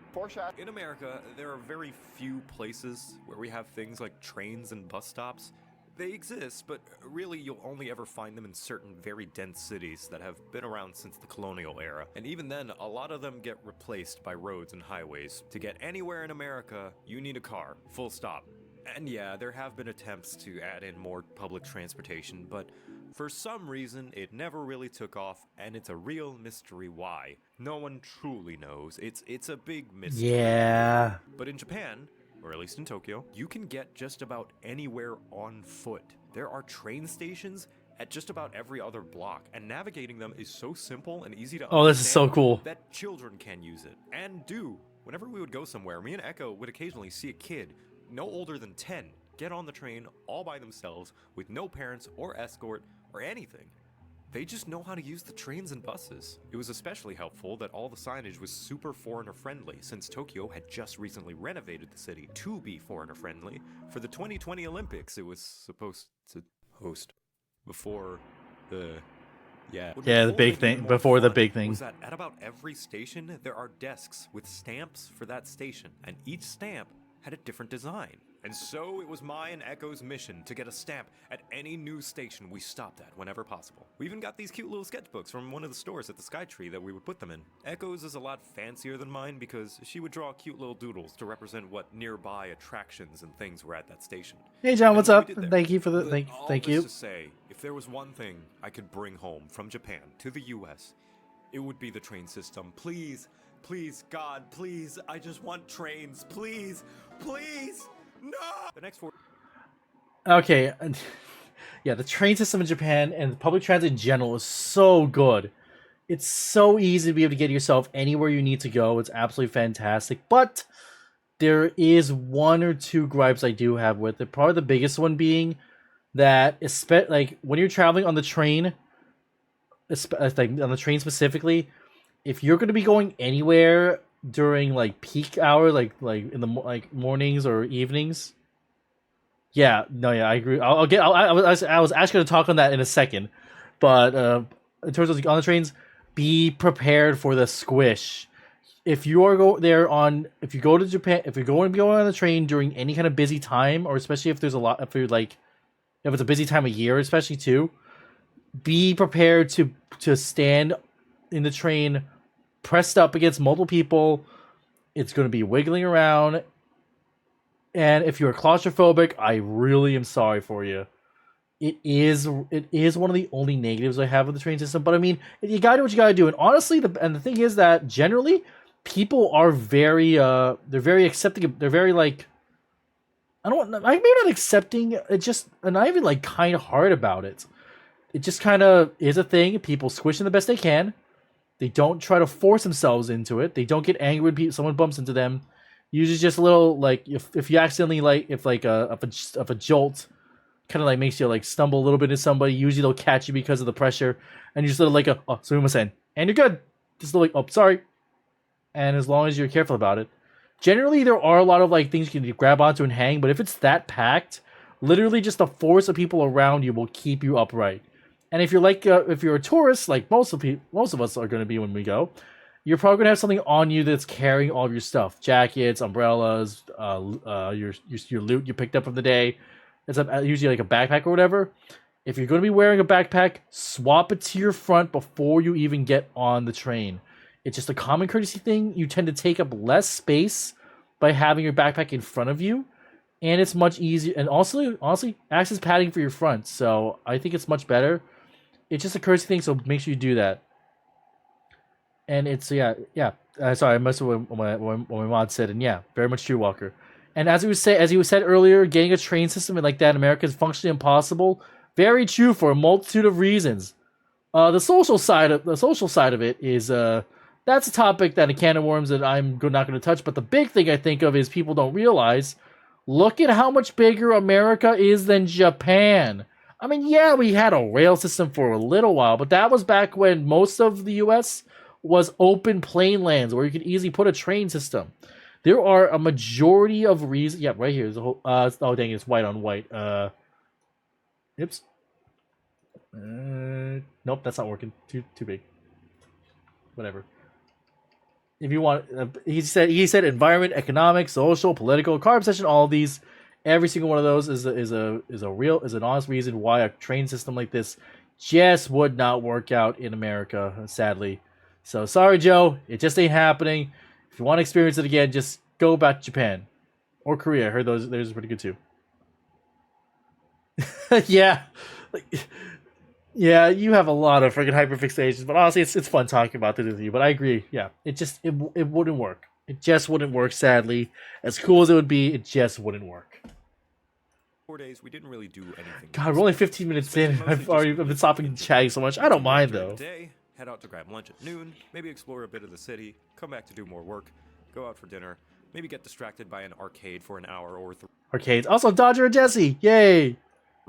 In America, there are very few places where we have things like trains and bus stops. They exist, but really you'll only ever find them in certain very dense cities that have been around since the colonial era. And even then, a lot of them get replaced by roads and highways. To get anywhere in America, you need a car, full stop. And yeah, there have been attempts to add in more public transportation, but for some reason, it never really took off, and it's a real mystery why. No one truly knows. It's a big mystery. Yeah. But in Japan, or at least in Tokyo, you can get just about anywhere on foot. There are train stations at just about every other block, and navigating them is so simple and easy to Oh, this is so understand cool. that children can use it, and do. Whenever we would go somewhere, me and Echo would occasionally see a kid, no older than 10, get on the train all by themselves with no parents or escort or anything. They just know how to use the trains and buses. It was especially helpful that all the signage was super foreigner-friendly, since Tokyo had just recently renovated the city to be foreigner-friendly for the 2020 Olympics it was supposed to host. Before the... Yeah, The big thing. Before the big thing. Was that at about every station, there are desks with stamps for that station, and each stamp had a different design. And so it was my and Echo's mission to get a stamp at any new station we stopped at whenever possible. We even got these cute little sketchbooks from one of the stores at the Skytree that we would put them in. Echo's is a lot fancier than mine because she would draw cute little doodles to represent what nearby attractions and things were at that station. Hey John, what's up? We did there. Thank you for the But thank all you. this to say, if there was one thing I could bring home from Japan to the US, it would be the train system. Please, please, God, please, I just want trains. Please, please. No! The next four. Okay, yeah, the train system in Japan and public transit in general is so good. It's so easy to be able to get yourself anywhere you need to go. It's absolutely fantastic. But there is one or two gripes I do have with it. Probably the biggest one being that, like when you're traveling on the train, like on the train specifically, if you're going to be going anywhere during like peak hour, like in the mornings or evenings. Yeah, I agree. I was actually going to talk on that in a second, but in terms of on the trains, be prepared for the squish. If you are if you go to Japan, if you're going to be going on the train during any kind of busy time, or especially if there's a lot, if it's a busy time of year, especially too, be prepared to stand in the train pressed up against multiple people. It's going to be wiggling around, and if you're claustrophobic, I really am sorry for you. It is one of the only negatives I have with the train system, but I mean, you gotta do what you gotta do. And honestly, the thing is that generally people are very they're very accepting. They're very like, maybe not accepting. It's just, and not even like kind of hard about it. It just kind of is a thing. People squishing the best they can. They don't try to force themselves into it. They don't get angry when someone bumps into them. Usually just a little, like, if you accidentally, like, if a jolt kind of like makes you like stumble a little bit into somebody, usually they'll catch you because of the pressure, and you just little like sumimasen, and you're good. Just like, oh, sorry. And as long as you're careful about it. Generally, there are a lot of like things you can grab onto and hang, but if it's that packed, literally just the force of people around you will keep you upright. And if you're like, if you're a tourist, like most of us are going to be when we go, you're probably going to have something on you that's carrying all of your stuff: jackets, umbrellas, your loot you picked up from the day. It's usually like a backpack or whatever. If you're going to be wearing a backpack, swap it to your front before you even get on the train. It's just a common courtesy thing. You tend to take up less space by having your backpack in front of you, and it's much easier. And also, honestly, acts as padding for your front, so I think it's much better. It's just a courtesy thing, so make sure you do that. And it's sorry, I missed what my mod said, and yeah, very much true, Walker. And as you said earlier, getting a train system like that in America is functionally impossible. Very true for a multitude of reasons. The social side of it is that's a topic that a can of worms that I'm not going to touch. But the big thing I think of is people don't realize Look at how much bigger America is than Japan. I mean, yeah, we had a rail system for a little while, but that was back when most of the US was open plain lands where you could easily put a train system. There are a majority of reasons. Yeah, right here is a whole. Oh, dang, it's white on white. Oops. Nope, that's not working. Too big. Whatever. If you want, he said environment, economic, social, political, car obsession, all of these. Every single one of those is an honest reason why a train system like this just would not work out in America, sadly. So sorry, Joe, it just ain't happening. If you want to experience it again, just go back to Japan or Korea. I heard those are pretty good too. Yeah, yeah, you have a lot of freaking hyperfixations, but honestly, it's fun talking about this with you. But I agree, yeah, it wouldn't work. It just wouldn't work. Sadly, as cool as it would be, it just wouldn't work. 4 days, we didn't really do anything. God, we're only 15 minutes in. I've been stopping and chatting so much. I don't mind though. Day, head out to grab lunch at noon, maybe explore a bit of the city, come back to do more work, go out for dinner, maybe get distracted by an arcade for an hour or Arcades. Also, Dodger and Jesse. Yay!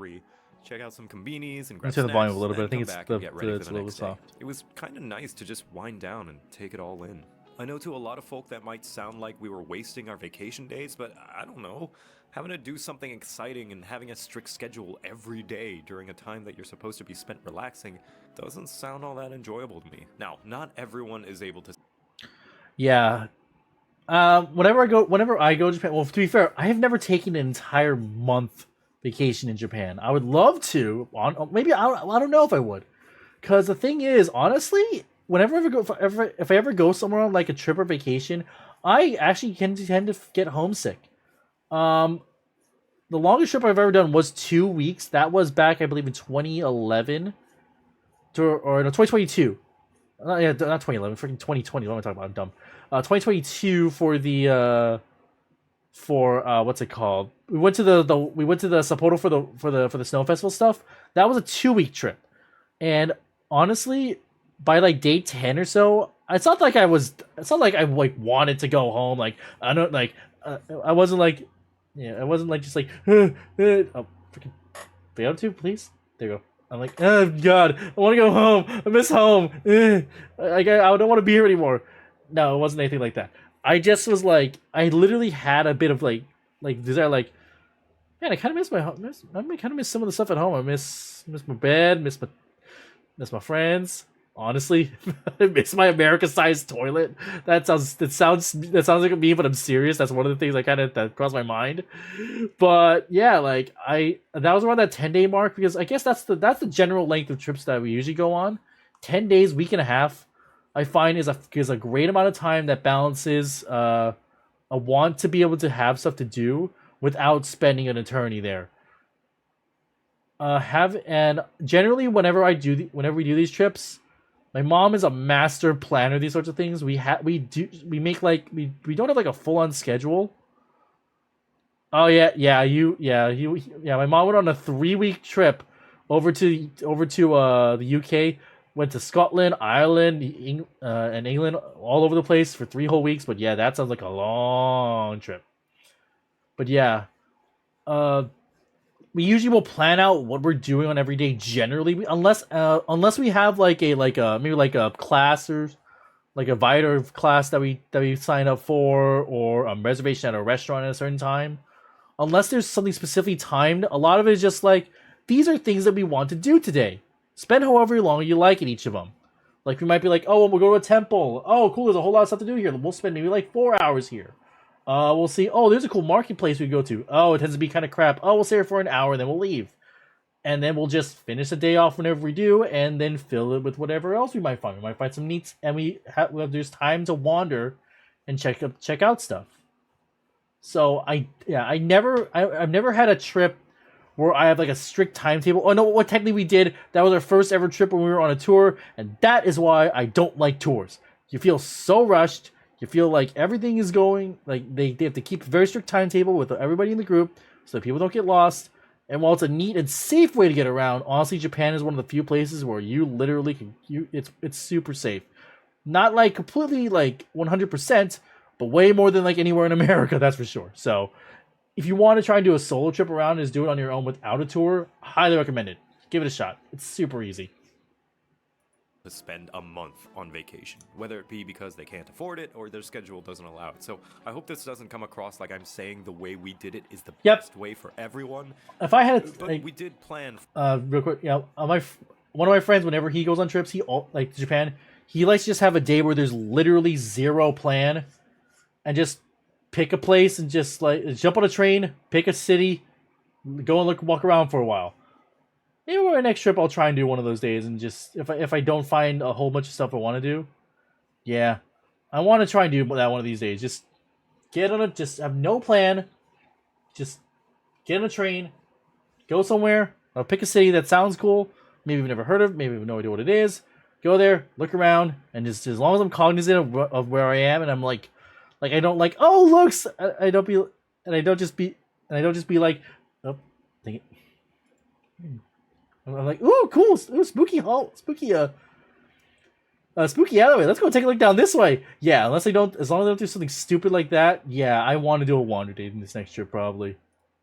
three. Check out some convenies and grab Turn the snacks, volume a little bit. I and think come it's back and get ready for it's a the little next day. soft. It was kind of nice to just wind down and take it all in. I know to a lot of folk that might sound like we were wasting our vacation days, but I don't know. Having to do something exciting and having a strict schedule every day during a time that you're supposed to be spent relaxing doesn't sound all that enjoyable to me. Now, not everyone is able to. Yeah. Whenever I go to Japan, well, to be fair, I have never taken an entire month vacation in Japan. I would love to. Maybe I don't know if I would, because the thing is, honestly, whenever if I ever go somewhere on like a trip or vacation, I actually tend to get homesick. The longest trip I've ever done was 2 weeks. That was back, I believe, in 2011 or no, 2022. Yeah, not 2011, freaking 2020. What am I talking about? I'm dumb. 2022 for the what's it called? We went to the Sapporo for the snow festival stuff. That was a 2 week trip, and honestly, by like day 10 or so, it's not like I like wanted to go home. Like I don't like I wasn't like, yeah, I wasn't like just like oh freaking stay up to please. There you go. I'm like, oh god, I want to go home. I miss home. I don't want to be here anymore. No, it wasn't anything like that. I just was like, I literally had a bit of like desire, like, man, I kind of miss my home. I kind of miss some of the stuff at home. I miss my bed, miss my friends. Honestly, I miss my America-sized toilet. That sounds like a meme, but I'm serious. That's one of the things that crossed my mind. But yeah, like that was around that 10-day mark, because I guess that's the general length of trips that we usually go on. 10 days, week and a half, I find is a great amount of time that balances a want to be able to have stuff to do without spending an eternity there. And generally whenever we do these trips, my mom is a master planner of these sorts of things. We don't have like a full on schedule. Oh yeah. My mom went on a 3-week trip over to the UK. Went to Scotland, Ireland, and England, all over the place for 3 whole weeks. But yeah, that sounds like a long trip. But yeah, we usually will plan out what we're doing on every day. Generally, unless we have maybe a class or like a Vita class that we sign up for, or a reservation at a restaurant at a certain time. Unless there's something specifically timed, a lot of it is just like, these are things that we want to do today. Spend however long you like in each of them. Like we might be like, oh, we'll go to a temple. Oh, cool, there's a whole lot of stuff to do here. We'll spend maybe like 4 hours here. We'll see. Oh, there's a cool marketplace we go to. Oh, it tends to be kind of crap. Oh, we'll stay here for an hour and then we'll leave. And then we'll just finish the day off whenever we do, and then fill it with whatever else we might find. We might find some neats, and there's time to wander and check out stuff. So I've never had a trip where I have like a strict timetable. Oh no, what technically we did, that was our first ever trip when we were on a tour, and that is why I don't like tours. You feel so rushed. You feel like everything is going, like they have to keep a very strict timetable with everybody in the group so that people don't get lost. And while it's a neat and safe way to get around, honestly, Japan is one of the few places where you literally it's super safe. Not like completely like 100%, but way more than like anywhere in America, that's for sure. So if you want to try and do a solo trip around and just do it on your own without a tour, highly recommend it. Give it a shot. It's super easy. To spend a month on vacation, whether it be because they can't afford it or their schedule doesn't allow it. So I hope this doesn't come across like I'm saying the way we did it is the best way for everyone. If I had, but we did plan. Real quick, one of my friends, whenever he goes on trips, like to Japan, he likes to just have a day where there's literally zero plan, and just pick a place and just like jump on a train, pick a city, go and walk around for a while. Maybe my next trip I'll try and do one of those days, and just if I don't find a whole bunch of stuff I want to do, yeah, I want to try and do that one of these days. Just just have no plan, just get on a train, go somewhere, or pick a city that sounds cool. Maybe you've never heard of, maybe you have no idea what it is. Go there, look around, and just as long as I'm cognizant of where I am, and I'm like I don't like, oh looks, I don't just be like, oh, dang it. I'm like, ooh, cool, ooh, spooky alleyway. Let's go take a look down this way. Yeah, as long as I don't do something stupid like that, yeah, I want to do a wander date in this next trip probably.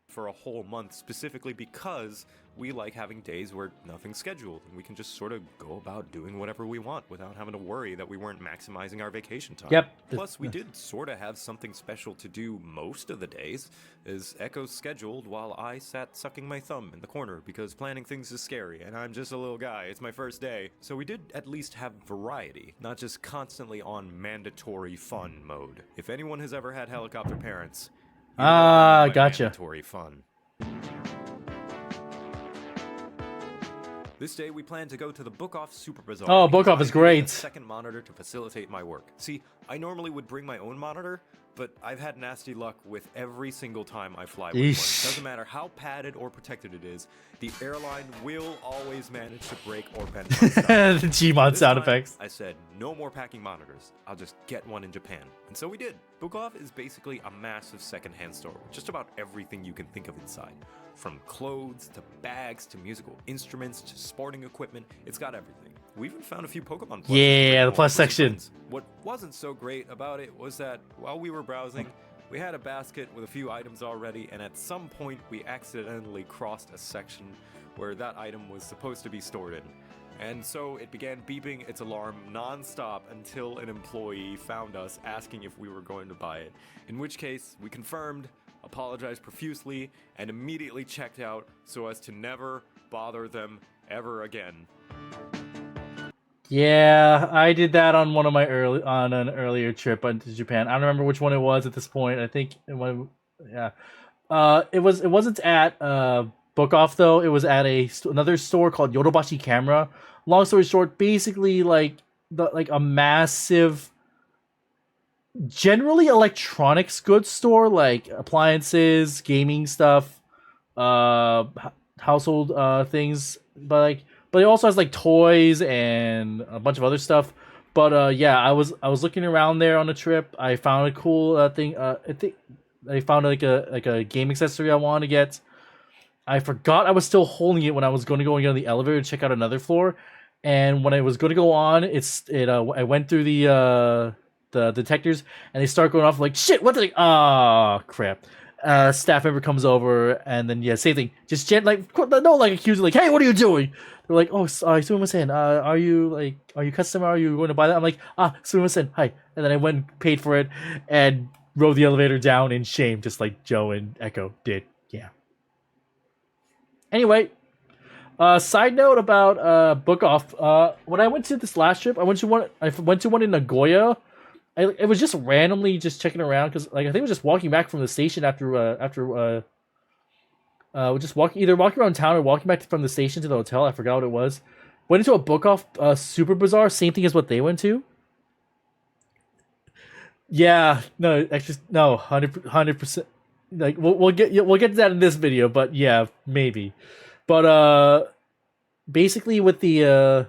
For a whole month, specifically because we like having days where nothing's scheduled and we can just sort of go about doing whatever we want without having to worry that we weren't maximizing our vacation time. Yep. Plus, we did sort of have something special to do most of the days, as Echo scheduled while I sat sucking my thumb in the corner because planning things is scary and I'm just a little guy. It's my first day. So we did at least have variety, not just constantly on mandatory fun mode. If anyone has ever had helicopter parents, gotcha. Mandatory fun. This day we plan to go to the Book Off Super Bazaar. Oh, Book Off is great. A second monitor to facilitate my work. See, I normally would bring my own monitor, but I've had nasty luck with every single time I fly with one. Doesn't matter how padded or protected it is, the airline will always manage to break or bend my stuff. The Gmod sound effects. I said, no more packing monitors. I'll just get one in Japan. And so we did. Book Off is basically a massive secondhand store with just about everything you can think of inside. From clothes to bags to musical instruments to sporting equipment, it's got everything. We even found a few Pokemon plushes. Yeah, the plus section. What wasn't so great about it was that while we were browsing, we had a basket with a few items already, and at some point we accidentally crossed a section where that item was supposed to be stored in. And so it began beeping its alarm non-stop until an employee found us asking if we were going to buy it. In which case, we confirmed, apologized profusely, and immediately checked out so as to never bother them ever again. Yeah, I did that on an earlier trip to Japan. I don't remember which one it was at this point. I think it wasn't at Book Off though. It was at another store called Yodobashi Camera. Long story short, basically like a massive, generally electronics goods store, like appliances, gaming stuff, household things, but it also has like toys and a bunch of other stuff. But yeah, I was looking around there on a trip. I found a cool thing. I think I found like a game accessory I wanted to get. I forgot I was still holding it when I was going to go and get on the elevator to check out another floor. And when I was going to go on, I went through the detectors, and they start going off like, shit, what the, crap. Staff member comes over, and then, yeah, same thing. Just accusing, like, hey, what are you doing? They're like, oh, sorry, sumimasen, are you customer? Are you going to buy that? I'm like, sumimasen, hi. And then I went and paid for it, and rode the elevator down in shame, just like Joe and Echo did. Yeah. Anyway, side note about Book Off. When I went to this last trip, I went to one in Nagoya. It was just randomly just checking around because I think I was just walking back from the station after just walking around town or walking back from the station to the hotel. I forgot what it was. Went into a Book Off Super Bazaar, same thing as what they went to. Yeah, no, actually, no, 100%. Like we'll get to that in this video, but yeah, maybe. But basically with the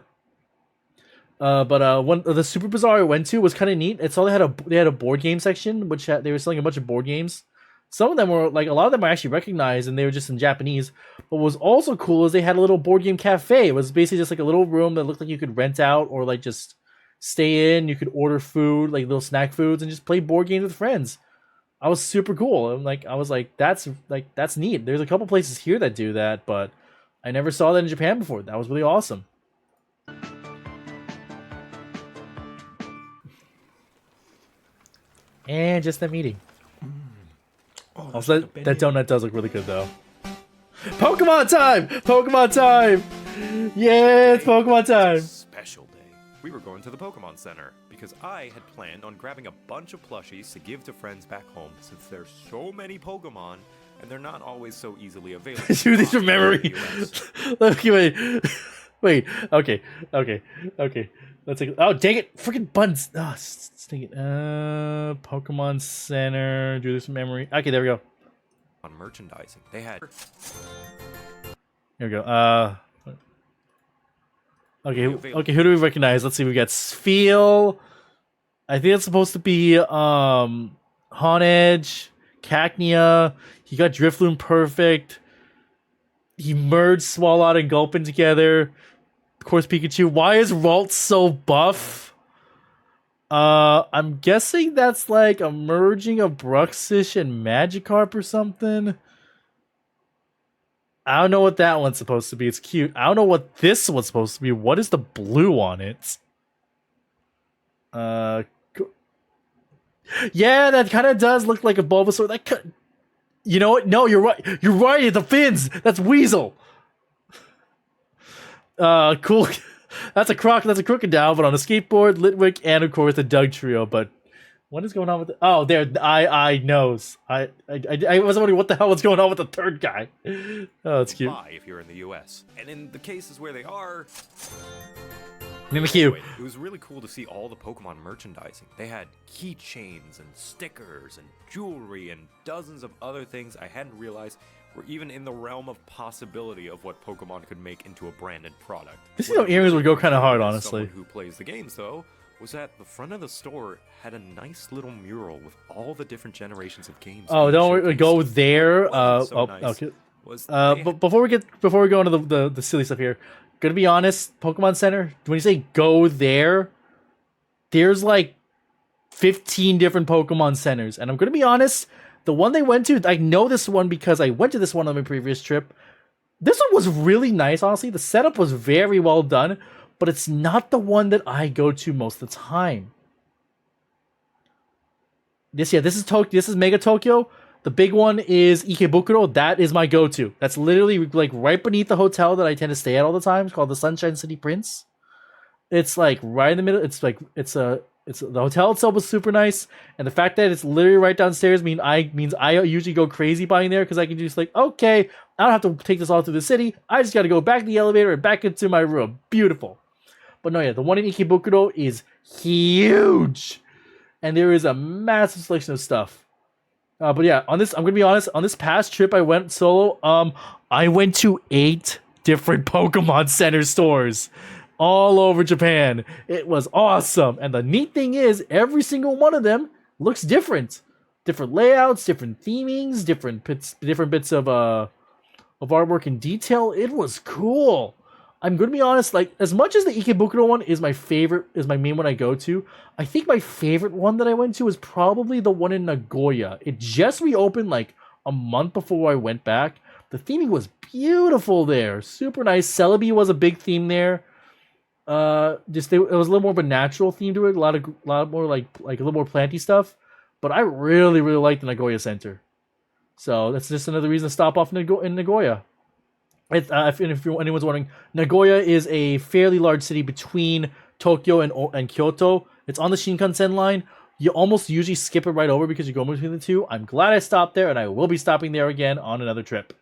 one the Super Bazaar I went to was kind of neat. It's all they had a board game section, which they were selling a bunch of board games. Some of them were like, a lot of them are actually recognized, and they were just in Japanese. But what was also cool is they had a little board game cafe. It was basically just like a little room that looked like you could rent out or like just stay in. You could order food, like little snack foods, and just play board games with friends. I was super cool. I was like, that's neat. There's a couple places here that do that, but I never saw that in Japan before. That was really awesome. And just that meeting. Oh, Also, that donut does look really good though. Pokemon time! Pokemon time! Yeah, it's Pokemon time! Special day. We were going to the Pokemon Center because I had planned on grabbing a bunch of plushies to give to friends back home since there's so many Pokemon and they're not always so easily available. Do these from memory. Okay, wait. Okay. Let's take. Oh, dang it! Freaking buttons. Oh, dang it. Pokemon Center. Do this from memory. Okay, there we go. On merchandising, they had. Here we go. Okay. Who do we recognize? Let's see. We got Spheal. I think it's supposed to be Honedge, Cacnea. He got Drifloon perfect. He merged Swalot and Gulpin together. Of course, Pikachu. Why is Ralt so buff? I'm guessing that's like a merging of Bruxish and Magikarp or something. I don't know what that one's supposed to be. It's cute. I don't know what this one's supposed to be. What is the blue on it? Yeah, that kind of does look like a Bulbasaur. You know what? No, you're right. You're right. The fins. That's Weasel. Cool. That's a crocodile, but on a skateboard, Litwick, and of course the Doug trio. But what is going on with oh, there, I knows. I was wondering what the hell was going on with the third guy. Oh, that's cute. Buy if you're in the U.S. And in the cases where they are. Mimikyu. Anyway, it was really cool to see all the Pokemon merchandising. They had keychains and stickers and jewelry and dozens of other things I hadn't realized were even in the realm of possibility of what Pokemon could make into a branded product. This earrings would go kind of hard, honestly. Someone who plays the games, though, was that the front of the store had a nice little mural with all the different generations of games. Oh, don't worry, go there. Nice Okay. But before we go into the silly stuff here, gonna be honest, Pokemon Center. When you say go there, there's like 15 different Pokemon centers, and I'm gonna be honest. The one they went to, I know this one because I went to this one on my previous trip. This one was really nice, honestly. The setup was very well done, but it's not the one that I go to most of the time. This is Tokyo. This is Mega Tokyo. The big one is Ikebukuro. That is my go-to. That's literally like right beneath the hotel that I tend to stay at all the time. It's called the Sunshine City Prince. It's like right in the middle. It's the hotel itself was super nice, and the fact that it's literally right downstairs means I usually go crazy buying there because I can just like, okay, I don't have to take this all through the city. I just got to go back to the elevator and back into my room. Beautiful. But no, yeah, the one in Ikebukuro is huge, and there is a massive selection of stuff. But yeah, I'm gonna be honest. On this past trip, I went solo. I went to 8 different Pokemon Center stores all over Japan. It was awesome. And the neat thing is, every single one of them looks different. Different layouts, different themings, different bits of artwork and detail. It was cool. I'm gonna be honest, like, as much as the Ikebukuro one is my main one I go to, I think my favorite one that I went to is probably the one in Nagoya. It just reopened like a month before I went back. The theming was beautiful there. Super nice. Celebi was a big theme there. It was a little more of a natural theme to it, a lot more like a little more planty stuff. But I really liked the Nagoya Center, so that's just another reason to stop off in Nagoya. If anyone's wondering, Nagoya is a fairly large city between Tokyo and Kyoto. It's on the Shinkansen line. You almost usually skip it right over because you go between the two. I'm glad I stopped there, and I will be stopping there again on another trip.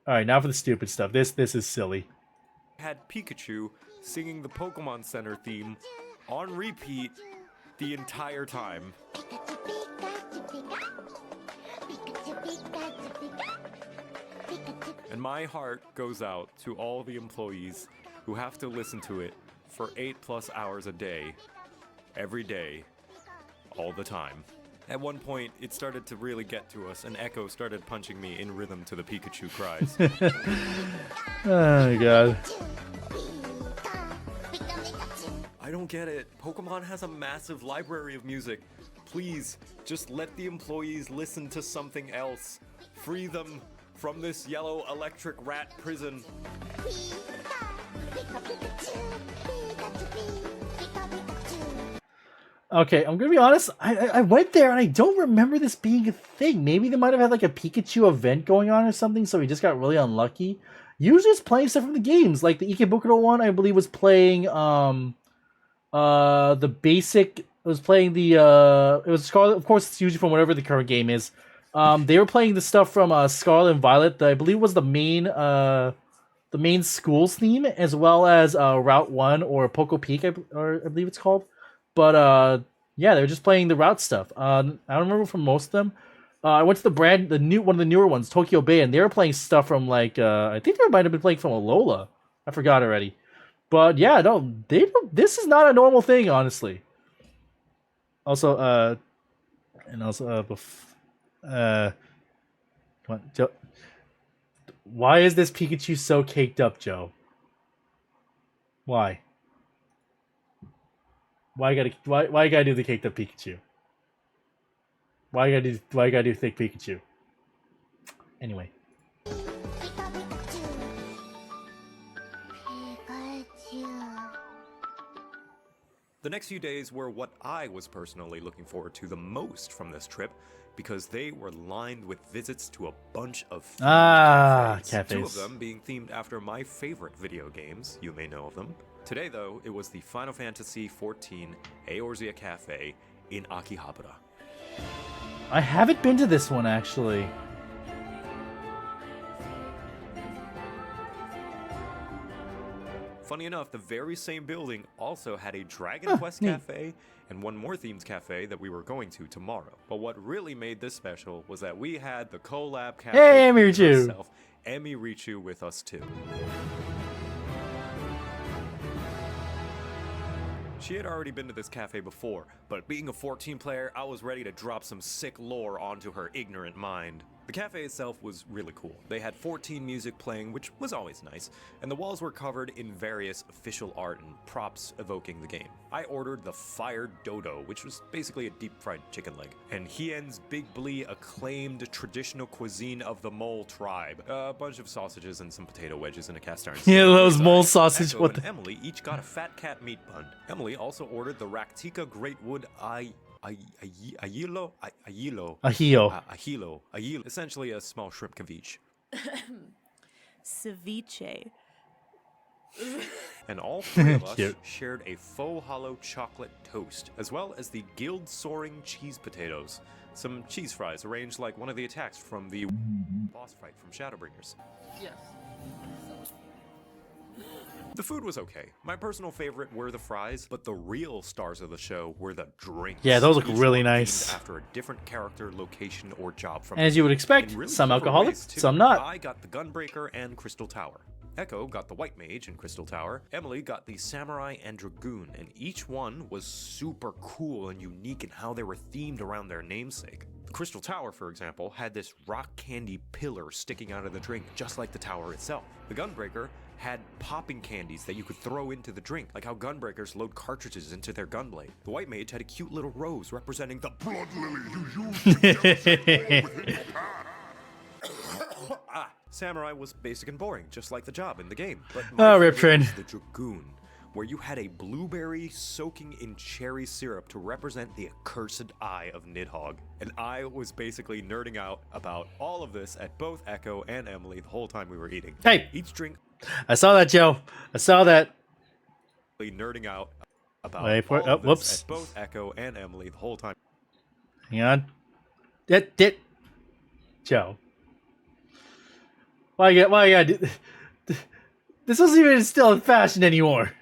All right, now for the stupid stuff. This is silly. Had Pikachu singing the Pokemon Center theme on repeat the entire time. And my heart goes out to all the employees who have to listen to it for 8+ hours a day, every day, all the time. At one point, it started to really get to us, and Echo started punching me in rhythm to the Pikachu cries. Oh my god. I don't get it. Pokemon has a massive library of music. Please, just let the employees listen to something else. Free them from this yellow electric rat prison. Okay, I'm gonna be honest. I went there and I don't remember this being a thing. Maybe they might have had like a Pikachu event going on or something, so we just got really unlucky. Usually, it's playing stuff from the games. Like the Ikebukuro one, I believe was playing the basic. It was playing the it was Scarlet. Of course, it's usually from whatever the current game is. They were playing the stuff from Scarlet and Violet. That I believe was the main school's theme, as well as Route 1 or Poco Peak, I believe it's called. But yeah, they were just playing the route stuff. I don't remember from most of them. I went to one of the newer ones, Tokyo Bay, and they were playing stuff from like I think they might have been playing from Alola. I forgot already. But yeah, no, they don't. This is not a normal thing, honestly. Also, what, Joe? Why is this Pikachu so caked up, Joe? Why? Why you gotta do the caked up Pikachu? Why you gotta do thick Pikachu? Anyway. The next few days were what I was personally looking forward to the most from this trip, because they were lined with visits to a bunch of themed cafes. Two of them being themed after my favorite video games. You may know of them. Today, though, it was the Final Fantasy XIV Eorzea Cafe in Akihabara. I haven't been to this one, actually. Funny enough, the very same building also had a Dragon Quest cafe and one more themed cafe that we were going to tomorrow. But what really made this special was that we had the collab cafe herself, Emi Richu, with us too. She had already been to this cafe before, but being a 14 player, I was ready to drop some sick lore onto her ignorant mind. The cafe itself was really cool. They had 14 music playing, which was always nice, and the walls were covered in various official art and props evoking the game. I ordered the Fired Dodo, which was basically a deep-fried chicken leg, and Hien's Big Blee acclaimed traditional cuisine of the Mole tribe. A bunch of sausages and some potato wedges in a cast iron. Yeah, those mole sausage. Echo and Emily each got a fat cat meat bun. Emily also ordered the Raktika Greatwood Ahilo, essentially a small shrimp ceviche. Ceviche. And all three of us shared a faux hollow chocolate toast, as well as the guild soaring cheese potatoes. Some cheese fries arranged like one of the attacks from the boss fight from Shadowbringers. Yes. The food was okay. My personal favorite were the fries, but the real stars of the show were the drinks. Yeah, those look Each really one nice. themed after a different character, location, or job from As you would expect, really some clever alcoholic, ways, too. some not. I got the Gunbreaker and Crystal Tower. Echo got the White Mage and Crystal Tower. Emily got the Samurai and Dragoon, and each one was super cool and unique in how they were themed around their namesake. The Crystal Tower, for example, had this rock candy pillar sticking out of the drink, just like the tower itself. The Gunbreaker had popping candies that you could throw into the drink, like how Gunbreakers load cartridges into their gunblade. The White Mage had a cute little rose representing the blood lily you used to within your past. Samurai was basic and boring, just like the job in the game. But my favorite was the Dragoon, where you had a blueberry soaking in cherry syrup to represent the accursed eye of Nidhogg. And I was basically nerding out about all of this at both Echo and Emily the whole time we were eating. Hey! Each drink... I saw that, Joe. I saw that. Nerding out about all of this whoops. at both Echo and Emily the whole time. Hang on. Joe. Why you got this wasn't even still in fashion anymore.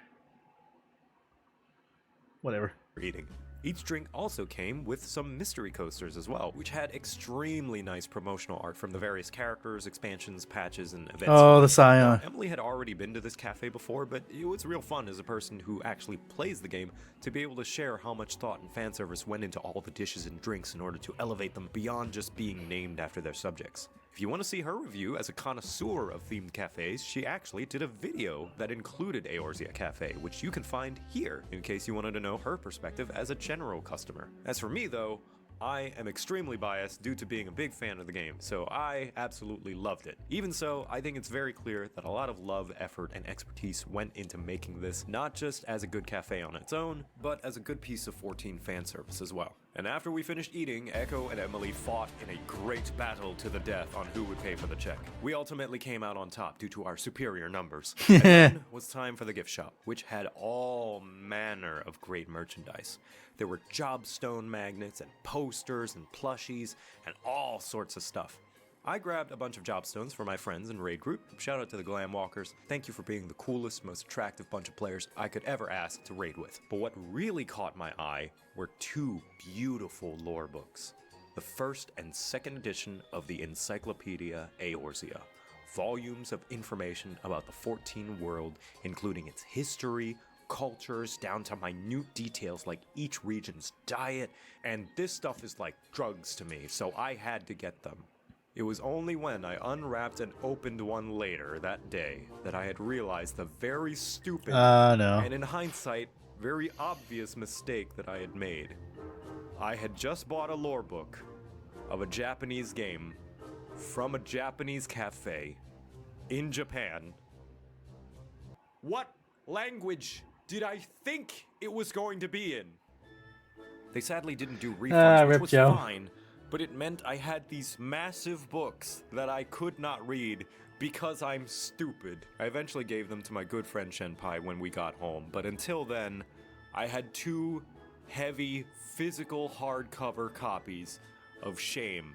Whatever. Eating. Each drink also came with some mystery coasters as well, which had extremely nice promotional art from the various characters, expansions, patches, and events. Oh, the Scion. Emily had already been to this cafe before, but it was real fun as a person who actually plays the game to be able to share how much thought and fan service went into all the dishes and drinks in order to elevate them beyond just being named after their subjects. If you want to see her review as a connoisseur of themed cafes, she actually did a video that included Eorzea Cafe, which you can find here in case you wanted to know her perspective as a general customer. As for me though, I am extremely biased due to being a big fan of the game, so I absolutely loved it. Even so, I think it's very clear that a lot of love, effort, and expertise went into making this, not just as a good cafe on its own, but as a good piece of 14 fan service as well. And after we finished eating, Echo and Emily fought in a great battle to the death on who would pay for the check. We ultimately came out on top due to our superior numbers. And then was time for the gift shop, which had all manner of great merchandise. There were jobstone magnets and posters and plushies and all sorts of stuff. I grabbed a bunch of jobstones for my friends and raid group. Shout out to the Glam Walkers. Thank you for being the coolest, most attractive bunch of players I could ever ask to raid with. But what really caught my eye were two beautiful lore books. The first and second edition of the Encyclopedia Eorzea. Volumes of information about the 14 world, including its history, cultures, down to minute details like each region's diet, and this stuff is like drugs to me, so I had to get them. It was only when I unwrapped and opened one later that day that I had realized the very stupid and in hindsight, very obvious mistake that I had made. I had just bought a lore book of a Japanese game from a Japanese cafe in Japan. What language did I think it was going to be in? They sadly didn't do refunds, which was fine, but it meant I had these massive books that I could not read because I'm stupid. I eventually gave them to my good friend Shenpai when we got home, but until then, I had two heavy, physical hardcover copies of Shame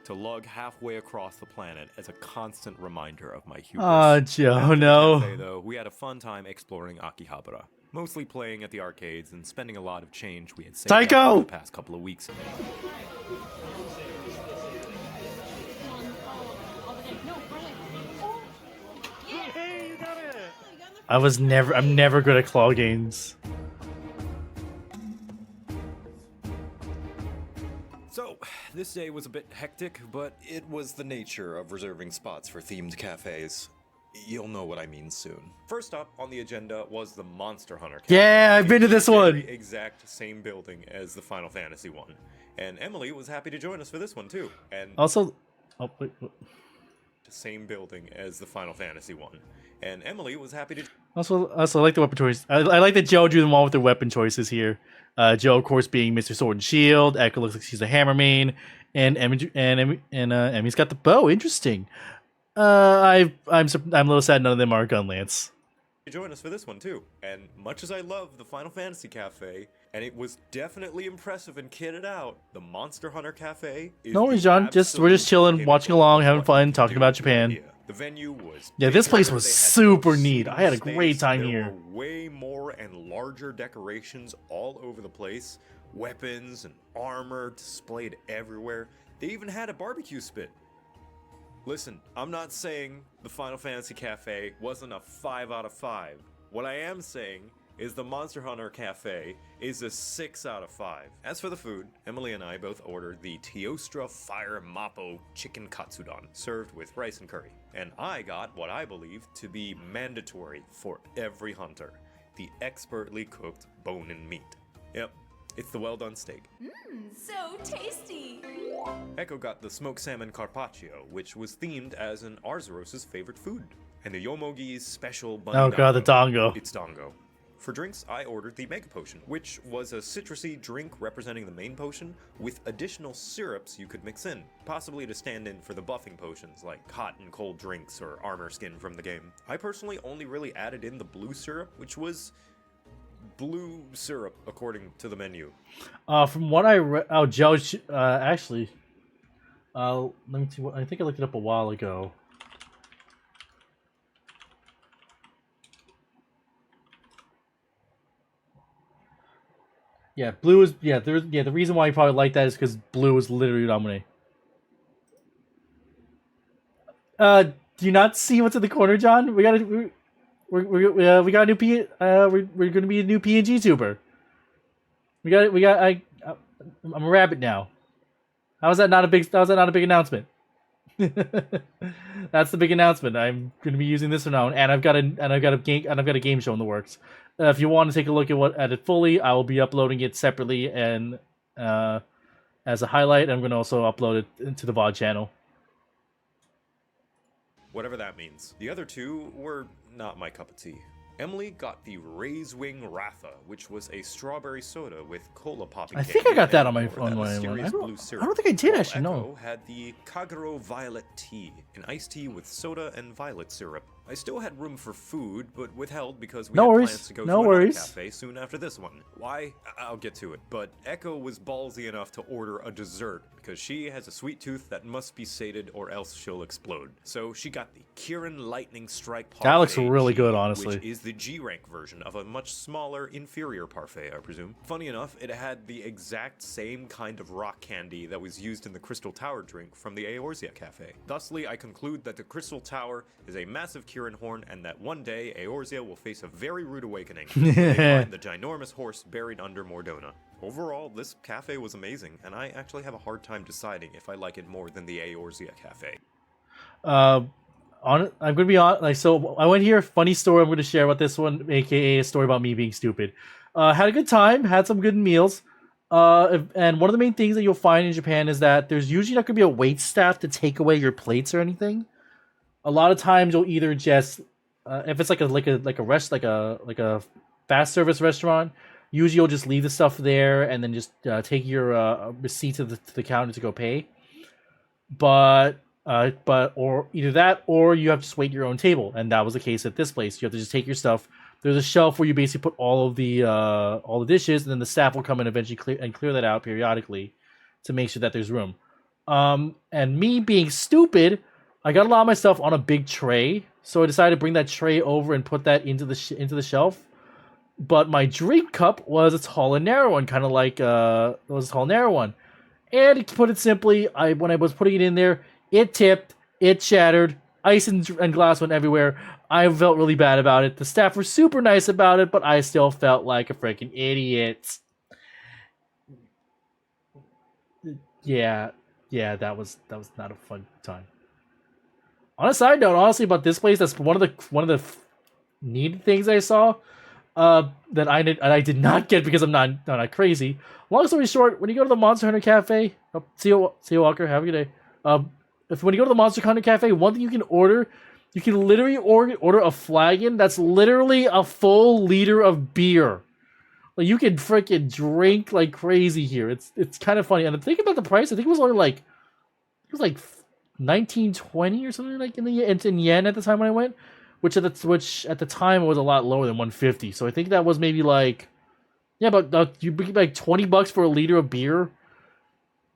to lug halfway across the planet as a constant reminder of my hubris. Oh, Joe, no. Cafe, though, we had a fun time exploring Akihabara, mostly playing at the arcades and spending a lot of change we had saved up for the past couple of weeks. I'm never good at claw games. So, this day was a bit hectic, but it was the nature of reserving spots for themed cafes. You'll know what I mean soon. First up on the agenda was the Monster Hunter Cafe. Yeah, I've been to this one. The exact same building as the Final Fantasy one. And Emily was happy to join us for this one too. And also, wait. Same building as the Final Fantasy one. And Emily was happy to... Also, I like the weapon choice. I like that Joe drew them all with their weapon choices here. Joe, of course, being Mr. Sword and Shield. Echo looks like she's a hammer main, and Emmy's got the bow. Interesting. I'm a little sad none of them are gun lance. Join us for this one too. And much as I love the Final Fantasy Cafe, and it was definitely impressive and kitted out, the Monster Hunter Cafe is no worries, John. We're just chilling, watching along, having fun, talking about Japan. The venue was this place was super neat. I had a great time here. There were way more and larger decorations all over the place. Weapons and armor displayed everywhere. They even had a barbecue spit. Listen, I'm not saying the Final Fantasy Cafe wasn't a 5 out of 5. What I am saying is the Monster Hunter Cafe is a 6 out of 5. As for the food, Emily and I both ordered the Teostra Fire Mappo Chicken Katsudon, served with rice and curry. And I got what I believe to be mandatory for every hunter, the expertly cooked bone and meat. Yep, it's the well-done steak. So tasty! Echo got the smoked salmon carpaccio, which was themed as an Arzuros' favorite food. And the Yomogi's special bunny Oh god, the dango. It's dango. For drinks, I ordered the Mega Potion, which was a citrusy drink representing the main potion with additional syrups you could mix in, possibly to stand in for the buffing potions like hot and cold drinks or armor skin from the game. I personally only really added in the blue syrup, which was blue syrup according to the menu. From what I read, Joe, actually, let me see. I think I looked it up a while ago. Yeah, blue is the reason why you probably like that is because blue is literally dominating. Do you not see what's in the corner, John? We got a new we're gonna be a new PNG tuber. I'm a rabbit now. How's that not a big announcement? That's the big announcement. I'm going to be using this from now on, and I've got a game show in the works. If you want to take a look at it fully, I will be uploading it separately and as a highlight. I'm going to also upload it into the VOD channel. Whatever that means. The other two were not my cup of tea. Emily got the Raise Wing Ratha, which was a strawberry soda with cola popping. I think I got that on my I don't think I did actually. No. Had the Kagero Violet Tea, an iced tea with soda and violet syrup. I still had room for food, but withheld because we had plans to go to another cafe soon after this one. Why? I'll get to it. But Echo was ballsy enough to order a dessert because she has a sweet tooth that must be sated or else she'll explode. So she got the Kirin Lightning Strike Parfait. That looks really good, honestly. Which is the G-rank version of a much smaller, inferior parfait, I presume. Funny enough, it had the exact same kind of rock candy that was used in the Crystal Tower drink from the Eorzea Cafe. Thusly, I conclude that the Crystal Tower is a massive Kirin horn and that one day Eorzea will face a very rude awakening when they find the ginormous horse buried under Mordona. Overall, this cafe was amazing, and I actually have a hard time deciding if I like it more than the Eorzea Cafe. I'm gonna be on. So I went here. Funny story I'm gonna share about this one, aka a story about me being stupid. Had a good time. Had some good meals. And one of the main things that you'll find in Japan is that there's usually not gonna be a wait staff to take away your plates or anything. A lot of times you'll either just if it's like a fast service restaurant, usually you'll just leave the stuff there and then just take your receipt to the counter to go pay. But or either that or you have to just wait your own table, and that was the case at this place. You have to just take your stuff. There's a shelf where you basically put all the dishes, and then the staff will come in eventually clear that out periodically to make sure that there's room. And me being stupid, I got a lot of my stuff on a big tray, so I decided to bring that tray over and put that into the shelf. But my drink cup was a tall and narrow one, kind of like it was a tall and narrow one. And to put it simply, when I was putting it in there, it tipped, it shattered, ice and glass went everywhere. I felt really bad about it. The staff were super nice about it, but I still felt like a freaking idiot. Yeah, that was not a fun time. On a side note, honestly, about this place, that's one of the neat things I saw that I did not get because I'm not crazy. Long story short, when you go to the Monster Hunter Cafe, see you Walker, have a good day. When you go to the Monster Hunter Cafe, one thing you can order, you can literally order a flagon that's literally a full liter of beer. Like, you can freaking drink like crazy here. It's kind of funny. And the thing about the price, I think it was only like 1920 or something like in yen at the time when I went, which at the time was a lot lower than 150. So I think that was maybe like, yeah, but you get like $20 for a liter of beer,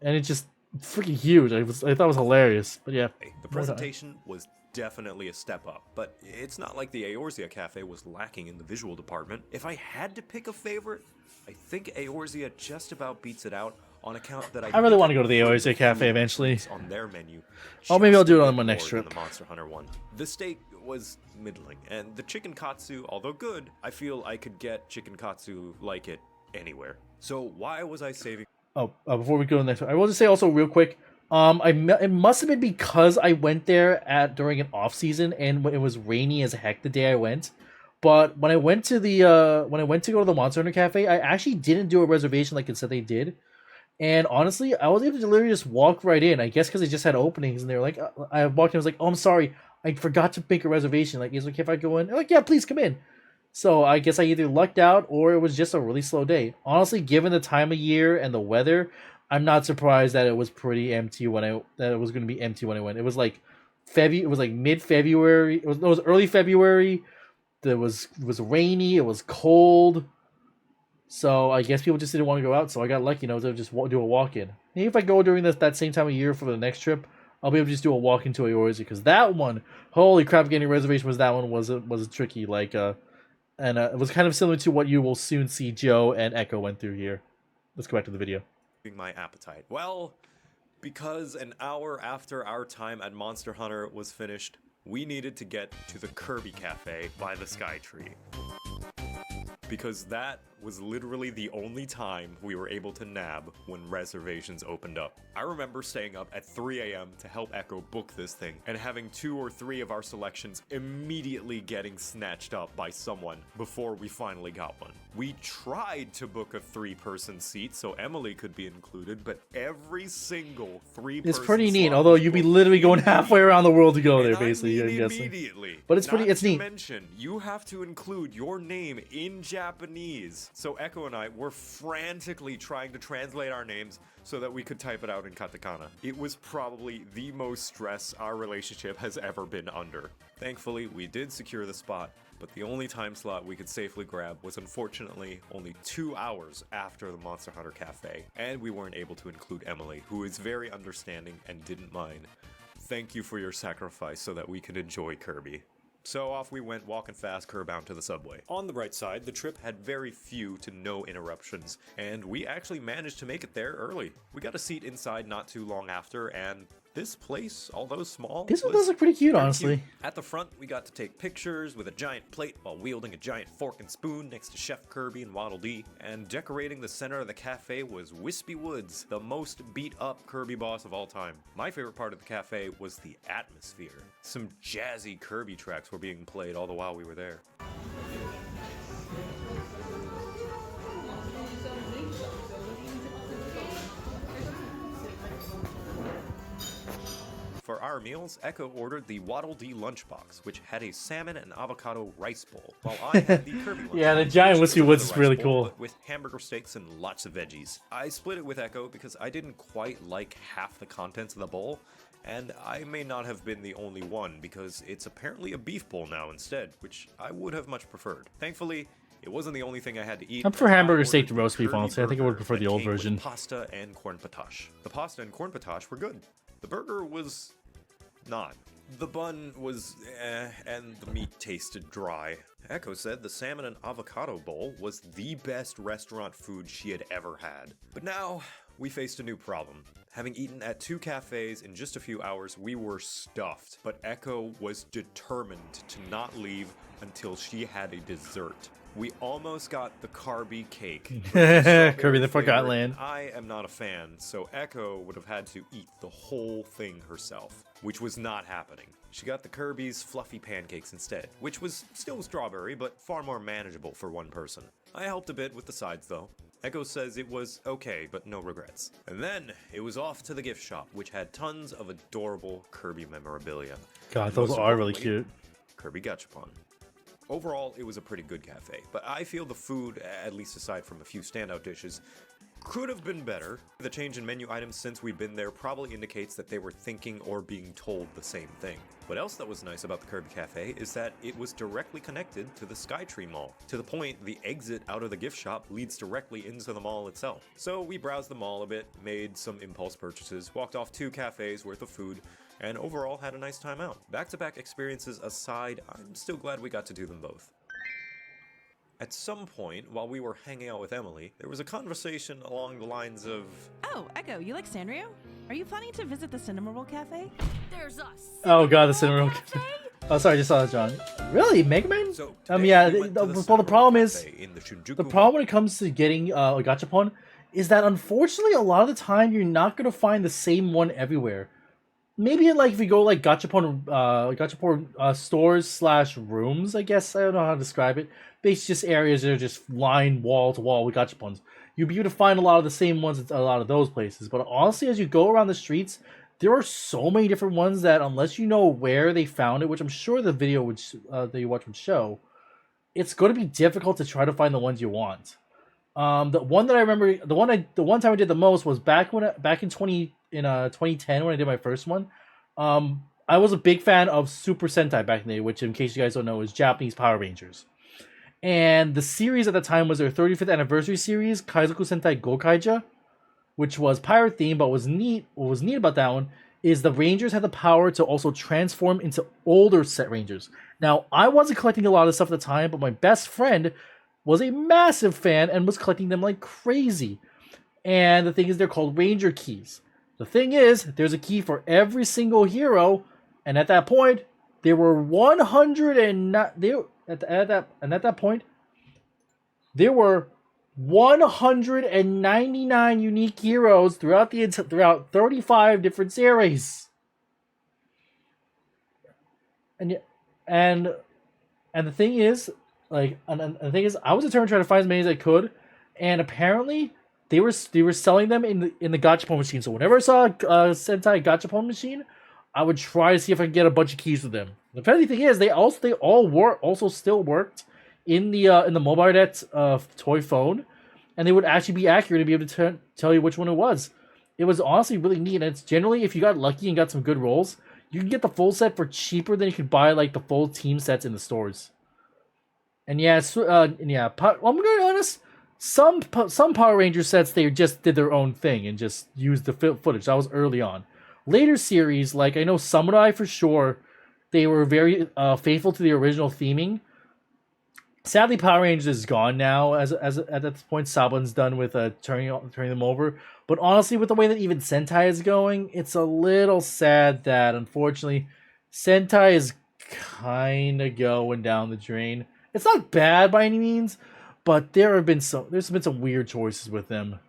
and it's just freaking huge. I thought it was hilarious. But yeah, the presentation was definitely a step up, but it's not like the Eorzea Cafe was lacking in the visual department. If I had to pick a favorite, I think Eorzea just about beats it out on account that I really want to go to the Eorzea Cafe eventually. On their menu. Oh, maybe I'll do it on my next trip. The Monster Hunter one. The steak was middling, and the chicken katsu, although good, I feel I could get chicken katsu like it anywhere. So why was I saving? Before we go to the next one, I will just say also real quick, it must have been because I went there during an off season and it was rainy as heck the day I went. But when I went to go to the Monster Hunter Cafe, I actually didn't do a reservation like it said they did. And honestly, I was able to literally just walk right in. I guess because they just had openings, and they were like, I walked in, I was like, oh, I'm sorry, I forgot to make a reservation. Like, is it okay if I go in? They're like, yeah, please come in. So I guess I either lucked out or it was just a really slow day. Honestly, given the time of year and the weather, I'm not surprised that it was pretty empty that it was going to be empty when I went. It was like it was like mid-February. It was early February. It was rainy. It was cold. So I guess people just didn't want to go out. So I got lucky, to just do a walk-in. Maybe if I go during that same time of year for the next trip, I'll be able to just do a walk-in to Eorzea, because that one, holy crap, getting a reservation was tricky. And it was kind of similar to what you will soon see Joe and Echo went through here. Let's go back to the video. My appetite. Well, because an hour after our time at Monster Hunter was finished, we needed to get to the Kirby Cafe by the Sky Tree. Because that was literally the only time we were able to nab when reservations opened up. I remember staying up at 3 a.m. to help Echo book this thing, and having 2 or 3 of our selections immediately getting snatched up by someone before we finally got one. We tried to book a 3-person seat so Emily could be included, but every single 3-person It's pretty neat, slot although was you'd be booked literally going halfway around the world to go and there, I basically, mean I'm guessing. immediately. But it's pretty, it's Not to neat. mention, you have to include your name in Japanese. So Echo and I were frantically trying to translate our names so that we could type it out in katakana. It was probably the most stress our relationship has ever been under. Thankfully, we did secure the spot, but the only time slot we could safely grab was unfortunately only 2 hours after the Monster Hunter Cafe, and we weren't able to include Emily, who is very understanding and didn't mind. Thank you for your sacrifice so that we could enjoy Kirby. So off we went, walking fast, curb-bound to the subway. On the bright side, the trip had very few to no interruptions, and we actually managed to make it there early. We got a seat inside not too long after, and this place, although small, This one was does look pretty cute, very honestly. cute. At the front, we got to take pictures with a giant plate while wielding a giant fork and spoon next to Chef Kirby and Waddle Dee. And decorating the center of the cafe was Wispy Woods, the most beat-up Kirby boss of all time. My favorite part of the cafe was the atmosphere. Some jazzy Kirby tracks were being played all the while we were there. For our meals, Echo ordered the Waddle Dee lunchbox, which had a salmon and avocado rice bowl, while I had the Kirby lunchbox. Yeah, the giant which Wispy was Woods the is rice really bowl, cool. but with hamburger steaks and lots of veggies. I split it with Echo because I didn't quite like half the contents of the bowl, and I may not have been the only one because it's apparently a beef bowl now instead, which I would have much preferred. Thankfully, it wasn't the only thing I had to eat. I'm for I hamburger ordered steak to the roast beef, Kirby honestly. I think I would burger prefer the that old came with version. Pasta and corn potage. The pasta and corn potage were good. The burger was not. The bun was and the meat tasted dry. Echo said the salmon and avocado bowl was the best restaurant food she had ever had. But now, we faced a new problem. Having eaten at 2 cafes in just a few hours, we were stuffed. But Echo was determined to not leave until she had a dessert. We almost got the Kirby cake. Kirby the Forgotten Land. I am not a fan, so Echo would have had to eat the whole thing herself, which was not happening. She got the Kirby's fluffy pancakes instead, which was still strawberry, but far more manageable for one person. I helped a bit with the sides though. Echo says it was okay, but no regrets. And then it was off to the gift shop, which had tons of adorable Kirby memorabilia. God, And those most are really importantly, cute. Kirby Gachapon. Overall, it was a pretty good cafe, but I feel the food, at least aside from a few standout dishes, could have been better. The change in menu items since we've been there probably indicates that they were thinking or being told the same thing. What else that was nice about the Kirby Cafe is that it was directly connected to the Skytree Mall, to the point the exit out of the gift shop leads directly into the mall itself. So we browsed the mall a bit, made some impulse purchases, walked off 2 cafes worth of food, and overall had a nice time out. Back-to-back experiences aside, I'm still glad we got to do them both. At some point, while we were hanging out with Emily, there was a conversation along the lines of, Oh, Echo, you like Sanrio? Are you planning to visit the Cinema Roll Cafe? There's a Oh god, the Cinema cinema Roll room. Cafe? Oh, sorry, I just saw that, John. Really, Mega Man? so Yeah. today we went to Well, the Cinema problem Roll is, Cafe in the Shinjuku the Mall. problem when it comes to getting Gachapon is that unfortunately a lot of the time you're not gonna find the same one everywhere. Maybe like if you go like Gachapon stores slash rooms, I guess I don't know how to describe it. Basically, just areas that are just lined wall to wall with Gachapons. You'll be able to find a lot of the same ones at a lot of those places. But honestly, as you go around the streets, there are so many different ones that unless you know where they found it, which I'm sure the video would that you watch would show, it's going to be difficult to try to find the ones you want. The one that I remember, the one time I did the most was back in 2010 when I did my first one. I was a big fan of Super Sentai back in the day, which, in case you guys don't know, is Japanese Power Rangers. And the series at the time was their 35th anniversary series, Kaizoku Sentai Gokaija, which was pirate themed. But what was neat about that one is the Rangers had the power to also transform into older set Rangers. Now, I wasn't collecting a lot of stuff at the time, but my best friend was a massive fan and was collecting them like crazy. And the thing is, they're called Ranger keys. The thing is, there's a key for every single hero, and at that point, there were 100 and not there at that point, there were 199 unique heroes throughout 35 different series. And the thing is, like, and the thing is, I was determined to try to find as many as I could, and apparently they were selling them in the gachapon machine. So whenever I saw a Sentai gachapon machine, I would try to see if I could get a bunch of keys with them. The funny thing is, they all still worked in the mobile net toy phone, and they would actually be accurate to be able to tell you which one it was. It was honestly really neat, and it's generally, if you got lucky and got some good rolls, you can get the full set for cheaper than you could buy like the full team sets in the stores. And yeah, I'm gonna be honest. Some Power Ranger sets, they just did their own thing and just used the footage. That was early on. Later series, like I know Samurai for sure, they were very faithful to the original theming. Sadly, Power Rangers is gone now. As at this point, Saban's done with turning them over. But honestly, with the way that even Sentai is going, it's a little sad that unfortunately, Sentai is kind of going down the drain. It's not bad by any means, but there's been some weird choices with them.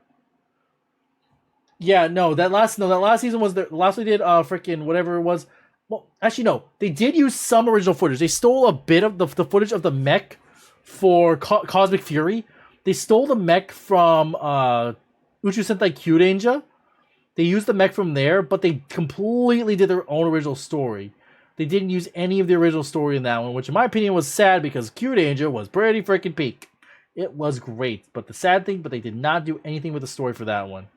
Yeah, that last season was the last we did freaking whatever it was. Well, actually no, they did use some original footage. They stole a bit of the footage of the mech for Cosmic Fury. They stole the mech from Uchu Sentai Kyudanger. They used the mech from there, but they completely did their own original story. They didn't use any of the original story in that one, which in my opinion was sad because Kyudanger was pretty freaking peak. It was great, but they did not do anything with the story for that one.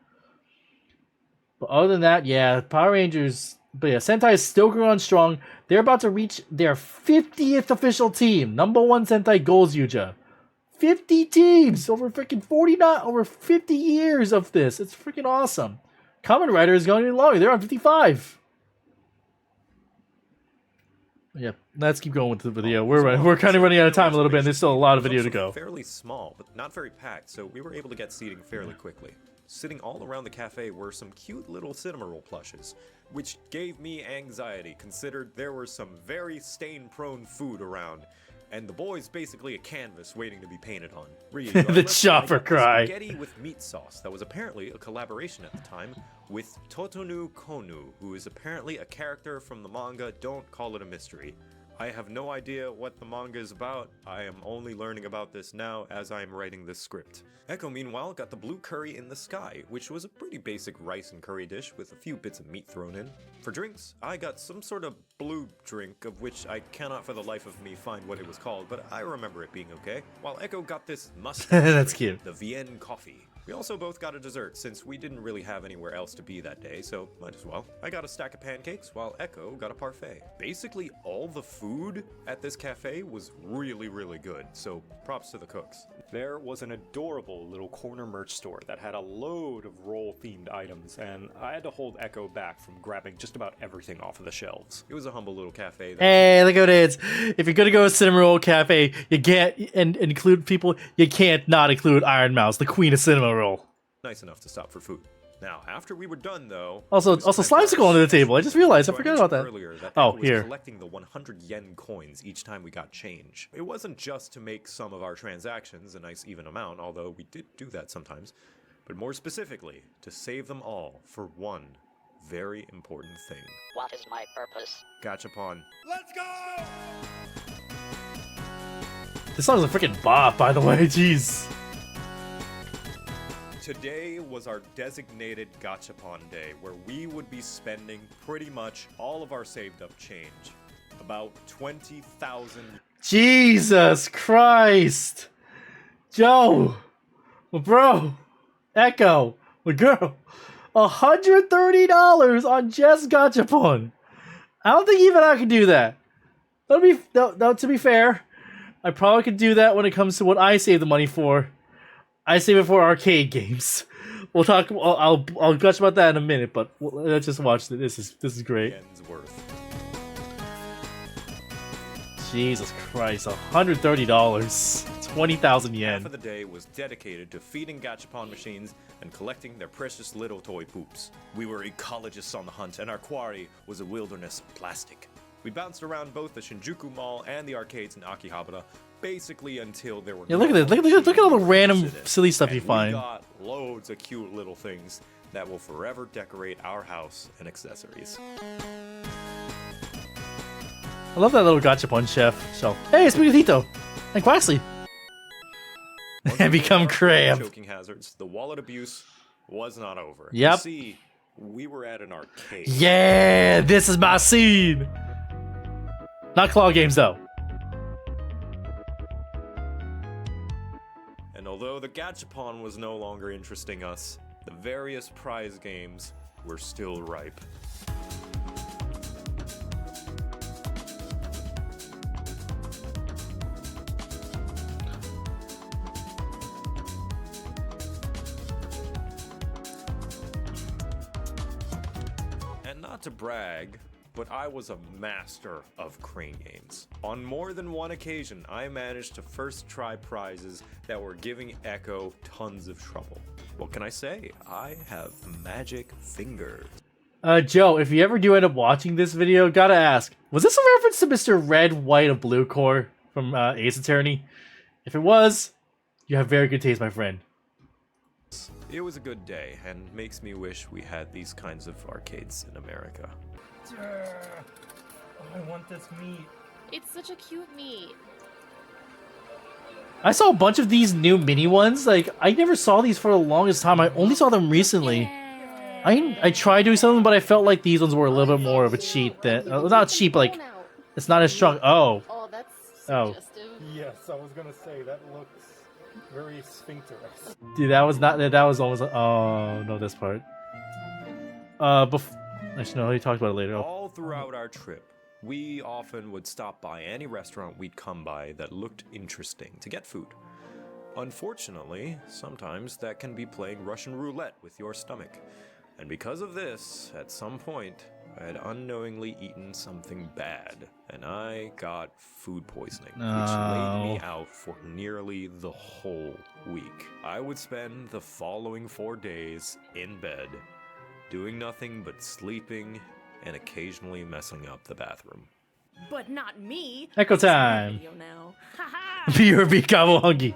But other than that, yeah, Power Rangers. But yeah, Sentai is still going on strong. They're about to reach their 50th official team. Number 1 Sentai Goals Yuja. 50 teams over freaking 50 years of this. It's freaking awesome. Kamen Rider is going even longer. They're on 55. Yeah, let's keep going with the video. We're kind of running out of time a little bit, and there's still a lot of video to go. Fairly small, but not very packed, so we were able to get seating fairly quickly. Sitting all around the cafe were some cute little cinema roll plushes, which gave me anxiety, considered there were some very stain-prone food around, and the boy's basically a canvas waiting to be painted on. The chopper cry. Spaghetti with meat sauce that was apparently a collaboration at the time with Totonu Konu, who is apparently a character from the manga Don't Call It a Mystery. I have no idea what the manga is about. I am only learning about this now as I am writing this script. Echo, meanwhile, got the blue curry in the sky, which was a pretty basic rice and curry dish with a few bits of meat thrown in. For drinks, I got some sort of blue drink, of which I cannot for the life of me find what it was called, but I remember it being okay. While Echo got this mustache That's drink, cute. the Vienne coffee. We also both got a dessert, since we didn't really have anywhere else to be that day, so might as well. I got a stack of pancakes, while Echo got a parfait. Basically, all the food at this cafe was really, really good, so props to the cooks. There was an adorable little corner merch store that had a load of roll-themed items, and I had to hold Echo back from grabbing just about everything off of the shelves. It was a humble little cafe. Hey, look what it is. If you're gonna go to Cinema Roll Cafe, you can't include people. You can't not include Iron Mouse, the queen of Cinema Roll. Nice enough to stop for food. Now, after we were done, though... Also, Slime's going to the table. I just realized. I forgot about that. Earlier that Oh, was here. collecting the 100 yen coins each time we got change. It wasn't just to make some of our transactions a nice even amount, although we did do that sometimes, but more specifically, to save them all for one very important thing. What is my purpose? Gachapon. Let's go! This song's a freaking bop, by the way. Jeez. Today was our designated Gachapon day, where we would be spending pretty much all of our saved up change. About 20,000. Jesus Christ. Joe. My bro. Echo. My girl. $130 on just Gachapon. I don't think even I can do that. To be fair, I probably could do that when it comes to what I save the money for. I save it for arcade games. We'll talk. I'll gush about that in a minute, but let's just watch it. This is great. Yen's worth. Jesus Christ, $130, 20,000 yen. Half of the day was dedicated to feeding Gachapon machines and collecting their precious little toy poops. We were ecologists on the hunt, and our quarry was a wilderness of plastic. We bounced around both the Shinjuku Mall and the arcades in Akihabara, basically until there were Yeah, look at this. Look at all the random interested in. silly stuff And you find. We got loads of cute little things that will forever decorate our house and accessories. I love that little gachapon chef. So, hey, it's Spaghettito and Quaxley. And become cramped. Choking hazards. The wallet abuse was not over. Yep. You see, we were at an arcade. Yeah, this is my scene. Not claw games though. And although the gachapon was no longer interesting us, the various prize games were still ripe. And not to brag, but I was a master of crane games. On more than one occasion, I managed to first try prizes that were giving Echo tons of trouble. What can I say? I have magic fingers. Joe, if you ever do end up watching this video, gotta ask, was this a reference to Mr. Red, White of Blue Core from Ace Attorney? If it was, you have very good taste, my friend. It was a good day, and makes me wish we had these kinds of arcades in America. I want this meat. It's such a cute meat. I saw a bunch of these new mini ones. Like, I never saw these for the longest time. I only saw them recently. I tried doing something, but I felt like these ones were a little bit more of a cheat than not cheap, but like it's not as strong. Oh, Oh, that's Oh. suggestive. Yes, I was gonna say that looks very sphincterous. dude, that was not. That was almost. Oh no, this part. Actually, no, he talked about it later. Oh. All throughout our trip, we often would stop by any restaurant we'd come by that looked interesting to get food. Unfortunately, sometimes that can be playing Russian roulette with your stomach. And because of this, at some point, I had unknowingly eaten something bad, and I got food poisoning, which laid me out for nearly the whole week. I would spend the following 4 days in bed, doing nothing but sleeping and occasionally messing up the bathroom. But not me. Echo This is my time. video now. Haha. BRB Kabuhungi.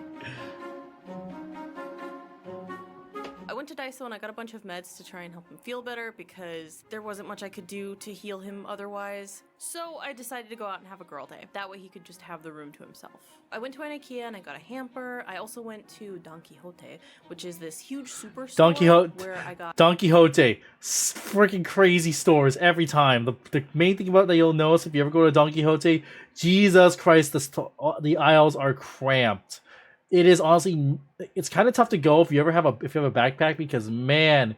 I went to Daiso and I got a bunch of meds to try and help him feel better because there wasn't much I could do to heal him otherwise. So I decided to go out and have a girl day. That way he could just have the room to himself. I went to an IKEA and I got a hamper. I also went to Don Quixote, which is this huge superstore Don Quixote. where I got Don Quixote. Freaking crazy stores every time. The main thing about that you'll notice if you ever go to Don Quixote, Jesus Christ, the aisles are cramped. It is honestly, it's kind of tough to go if you have a backpack because man,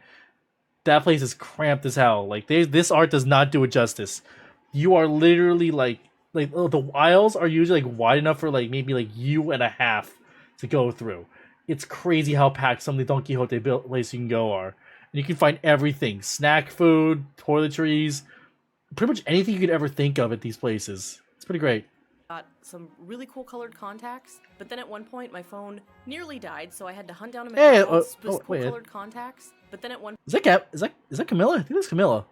that place is cramped as hell. Like this art does not do it justice. You are literally like the aisles are usually like wide enough for like maybe like you and a half to go through. It's crazy how packed some of the Don Quixote places you can go are. And you can find everything: snack food, toiletries, pretty much anything you could ever think of at these places. It's pretty great. some really cool colored contacts, but then at one point my phone nearly died, so I had to hunt down a Hey, McDonald's with cool wait. colored contacts. But then at one Is that Camilla? I think that's Camilla.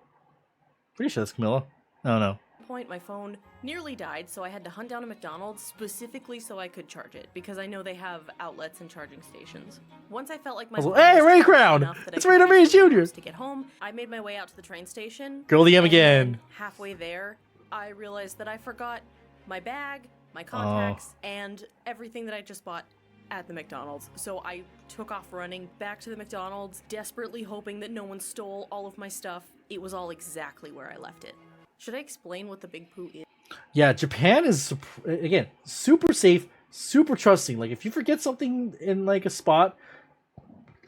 Pretty sure that's Camilla. I don't know. point my phone nearly died, so I had to hunt down a McDonald's specifically so I could charge it, because I know they have outlets and charging stations. Once I felt like my phone Hey, was Ray charged Crown! enough that I It's could Ray reach Ramirez the house Jr.. to get home, I made my way out to the train station. Girl DM and again. then halfway there, I realized that I forgot my bag, my contacts, and everything that I just bought at the McDonald's. So I took off running back to the McDonald's, desperately hoping that no one stole all of my stuff. It was all exactly where I left it. Should I explain what the Big Pooh is? Yeah, Japan is again super safe, super trusting. Like if you forget something in like a spot,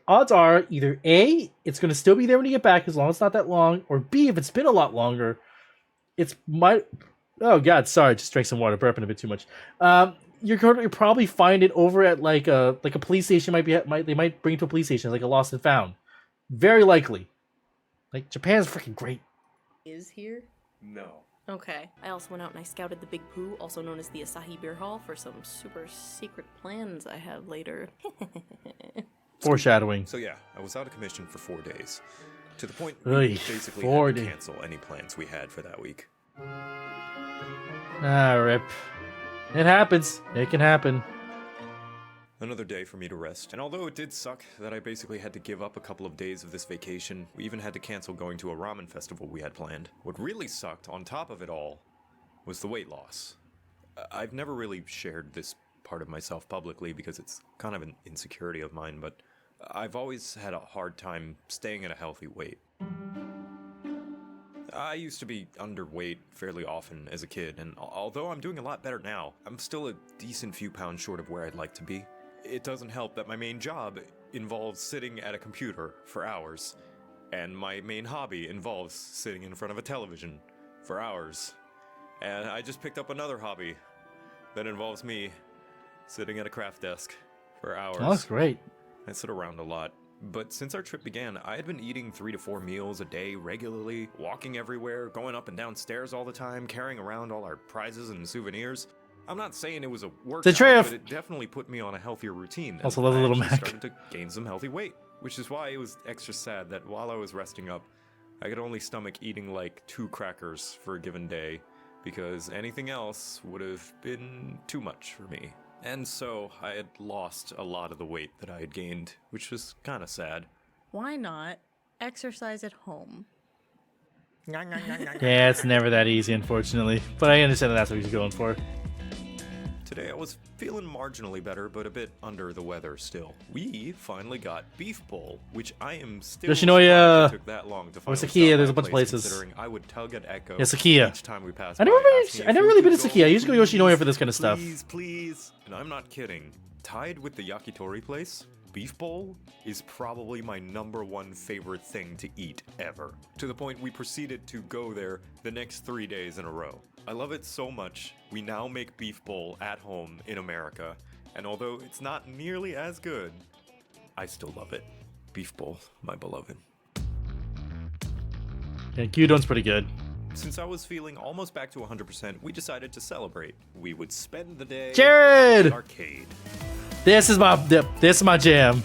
odds are either A, it's gonna still be there when you get back as long as it's not that long, or B, if it's been a lot longer, it's might. Oh God, sorry, just drank some water, burping a bit too much. You're going to probably find it over at like a police station. They might bring it to a police station, like a lost and found. Very likely. Like Japan's freaking great. Is here? No. Okay. I also went out and I scouted the Big Pooh, also known as the Asahi Beer Hall, for some super secret plans I have later. Foreshadowing. So yeah, I was out of commission for 4 days. To the point Oy, we basically 4 had to days. cancel any plans we had for that week. Ah, rip. It happens. It can happen. Another day for me to rest. And although it did suck that I basically had to give up a couple of days of this vacation, we even had to cancel going to a ramen festival we had planned. What really sucked, on top of it all, was the weight loss. I've never really shared this part of myself publicly because it's kind of an insecurity of mine, but I've always had a hard time staying at a healthy weight. I used to be underweight fairly often as a kid, and although I'm doing a lot better now, I'm still a decent few pounds short of where I'd like to be. It doesn't help that my main job involves sitting at a computer for hours, and my main hobby involves sitting in front of a television for hours. And I just picked up another hobby that involves me sitting at a craft desk for hours. Oh, that's great. I sit around a lot. But since our trip began, I had been eating 3 to 4 meals a day regularly, walking everywhere, going up and down stairs all the time, carrying around all our prizes and souvenirs. I'm not saying it was a workout, but it definitely put me on a healthier routine. Also love the little Mac. I started to gain some healthy weight, which is why it was extra sad that while I was resting up, I could only stomach eating like 2 crackers for a given day, because anything else would have been too much for me. And so I had lost a lot of the weight that I had gained, which was kind of sad. Why not exercise at home? Yeah, it's never that easy, unfortunately. But I understand that that's what he's going for. Today I was feeling marginally better, but a bit under the weather still. We finally got Beef Bowl, which I am still Yoshinoya. surprised it took that long to find. Sakiya, there's a bunch of places. Considering I would tug at Echo Sakiya. each time we passed I by, never really been to Sakiya. I used to go to Yoshinoya for this kind of stuff. Please. And I'm not kidding. Tied with the yakitori place, Beef Bowl is probably my #1 favorite thing to eat ever. To the point we proceeded to go there the next 3 days in a row. I love it so much, we now make Beef Bowl at home in America, and although it's not nearly as good, I still love it. Beef Bowl, my beloved. Yeah, gyudon's pretty good. Since I was feeling almost back to 100%, we decided to celebrate. We would spend the day Jared! at the arcade. This is my jam.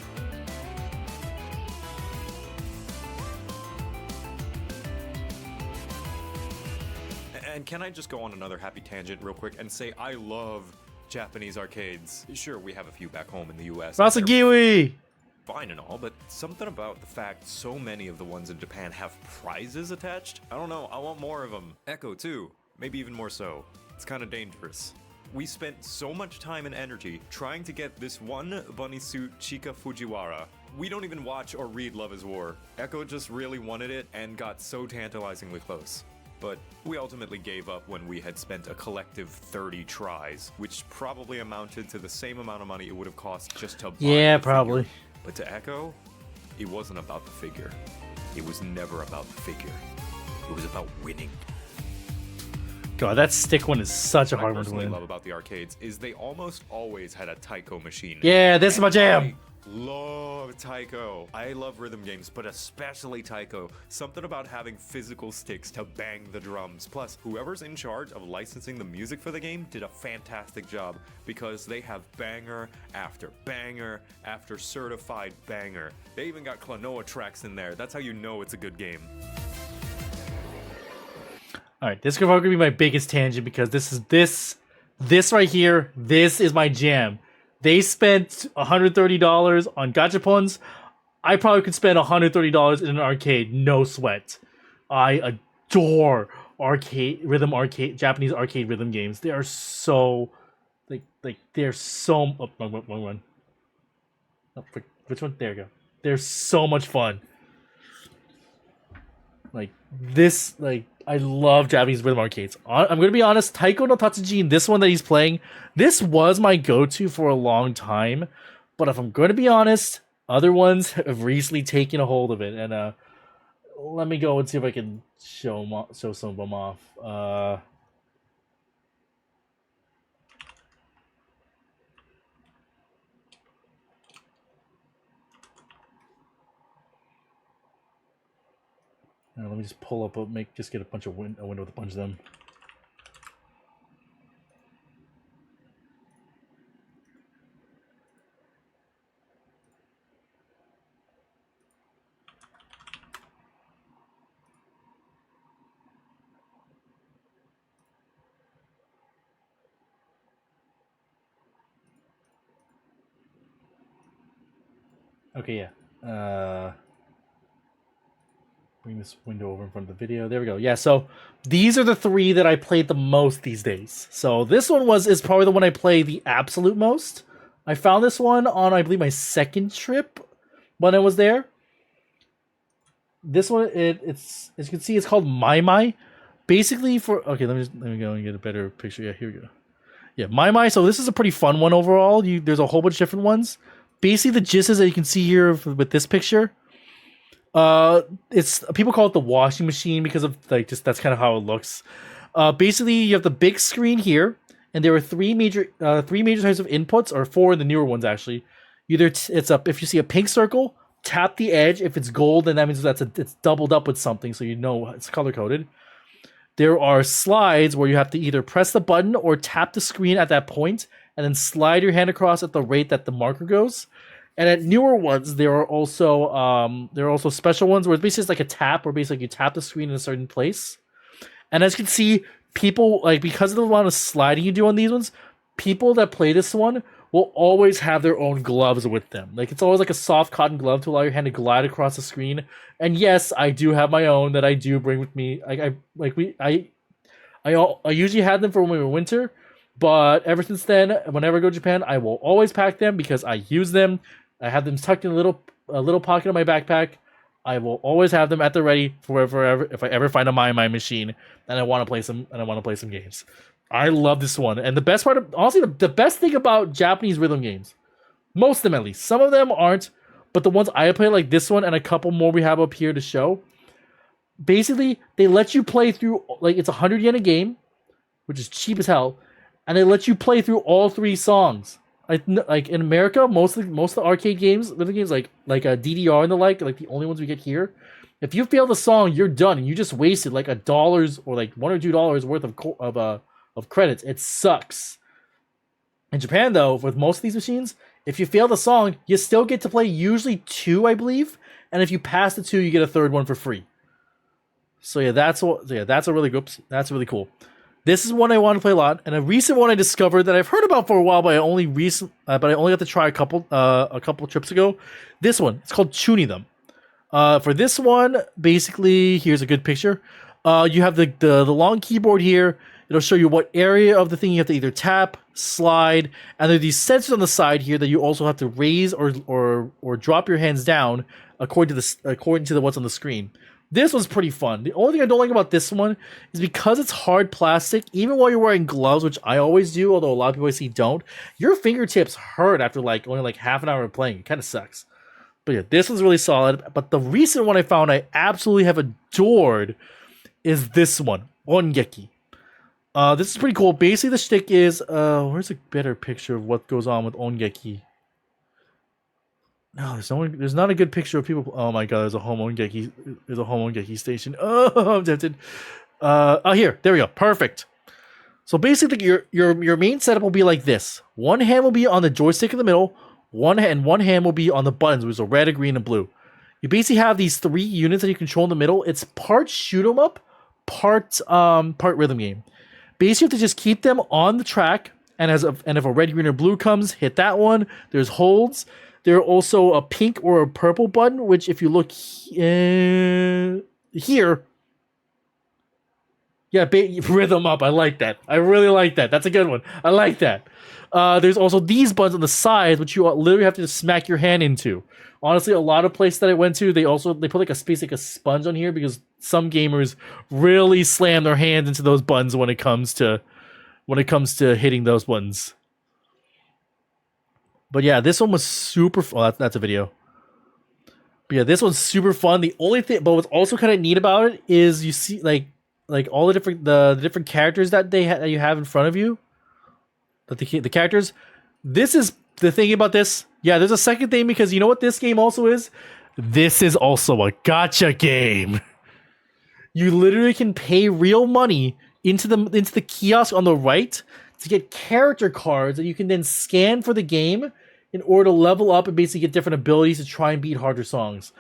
And can I just go on another happy tangent real quick and say I love Japanese arcades. Sure, we have a few back home in the US. Rasagiwi! Fine and all, but something about the fact so many of the ones in Japan have prizes attached? I don't know, I want more of them. Echo too, maybe even more so. It's kind of dangerous. We spent so much time and energy trying to get this one bunny suit Chika Fujiwara. We don't even watch or read Love is War. Echo just really wanted it and got so tantalizingly close. But we ultimately gave up when we had spent a collective 30 tries, which probably amounted to the same amount of money it would have cost just to buy the probably. figure. But to Echo, it wasn't about the figure. It was never about the figure. It was about winning. God, that stick one is such a hard one to What I win. love about the arcades is they almost always had a taiko machine. Yeah, this is my jam. I love taiko. I love rhythm games, but especially taiko. Something about having physical sticks to bang the drums. Plus, whoever's in charge of licensing the music for the game did a fantastic job because they have banger after certified banger. They even got Klonoa tracks in there. That's how you know it's a good game. All right, this could probably be my biggest tangent because this right here. This is my jam. They spent $130 on gachapons. I probably could spend $130 in an arcade, no sweat. I adore Japanese arcade rhythm games. They are so, they're so. Oh, wrong one. Oh, which one? There you go. They're so much fun. I love Japanese rhythm arcades. I'm gonna be honest, Taiko no Tatsujin, this one that he's playing, this was my go-to for a long time. But if I'm gonna be honest, other ones have recently taken a hold of it. And let me go and see if I can show some of them off. Let me just pull up, just get a window with a bunch of them. Okay, yeah. Bring this window over in front of the video. There we go. Yeah, so these are the 3 that I played the most these days. So this one is probably the one I play the absolute most. I found this one on, I believe, my second trip when I was there. This one, it's as you can see, it's called My My. Basically, okay, let me go and get a better picture. Yeah, here we go. Yeah, My My. So this is a pretty fun one overall. There's a whole bunch of different ones. Basically, the gist is that you can see here with this picture. It's people call it the washing machine because of like just that's kind of how it looks. Basically, you have the big screen here, and there are three major types of inputs, or 4 of the newer ones actually. Either if you see a pink circle, tap the edge. If it's gold, then that means it's doubled up with something, so you know it's color coded. There are slides where you have to either press the button or tap the screen at that point, and then slide your hand across at the rate that the marker goes. And at newer ones, there are also special ones where it's basically just like a tap, where basically you tap the screen in a certain place. And as you can see, people because of the amount of sliding you do on these ones, people that play this one will always have their own gloves with them. Like it's always like a soft cotton glove to allow your hand to glide across the screen. And yes, I do have my own that I do bring with me. I usually had them for when we were winter, but ever since then, whenever I go to Japan, I will always pack them because I use them. I have them tucked in a little pocket of my backpack. I will always have them at the ready for if I ever find a My machine and I want to play some games. I love this one, and the best part, honestly, the best thing about Japanese rhythm games, most of them at least, some of them aren't, but the ones I play, like this one and a couple more we have up here to show, basically they let you play through it's 100 yen a game, which is cheap as hell, and they let you play through all 3 songs. Like in America, most of the arcade games, rhythm games like a DDR and the like the only ones we get here. If you fail the song, you're done, and you just wasted like $1 or like $1 or $2 worth of credits. It sucks. In Japan, though, with most of these machines, if you fail the song, you still get to play usually 2, I believe, and if you pass the 2, you get a 3rd one for free. So yeah, that's really cool. This is one I want to play a lot, and a recent one I discovered that I've heard about for a while, but I only got to try a couple trips ago. This one, it's called Chuni Them. For this one, basically, here's a good picture. You have the long keyboard here. It'll show you what area of the thing you have to either tap, slide, and there are these sensors on the side here that you also have to raise or drop your hands down according to what's on the screen. This one's pretty fun. The only thing I don't like about this one is because it's hard plastic, even while you're wearing gloves, which I always do, although a lot of people I see don't, your fingertips hurt after only half an hour of playing. It kind of sucks. But yeah, this one's really solid. But the recent one I found I absolutely have adored is this one, Ongeki. This is pretty cool. Basically, the shtick is, where's a better picture of what goes on with Ongeki? No, there's not a good picture of people. Oh my god, there's a home Ongeki station. Oh, I'm tempted. Here, there we go. Perfect. So basically, your main setup will be like this. One hand will be on the joystick in the middle. One hand will be on the buttons, which are red, green, and blue. You basically have these 3 units that you control in the middle. It's part shoot 'em up, part rhythm game. Basically, you have to just keep them on the track, and if a red, green, or blue comes, hit that one. There's holds. There are also a pink or a purple button, which if you look here, yeah, rhythm up. I like that. I really like that. That's a good one. I like that. There's also these buttons on the sides, which you literally have to just smack your hand into. Honestly, a lot of places that I went to, they put like a sponge on here because some gamers really slam their hands into those buttons when it comes to hitting those buttons. But yeah, this one was super fun. Oh, that's a video. But yeah, this one's super fun. The only thing, but what's also kind of neat about it is you see like all the different characters that that you have in front of you. But the characters. This is the thing about this. Yeah, there's a second thing because you know what this game also is? This is also a gacha game. You literally can pay real money into the kiosk on the right to get character cards that you can then scan for the game in order to level up and basically get different abilities to try and beat harder songs.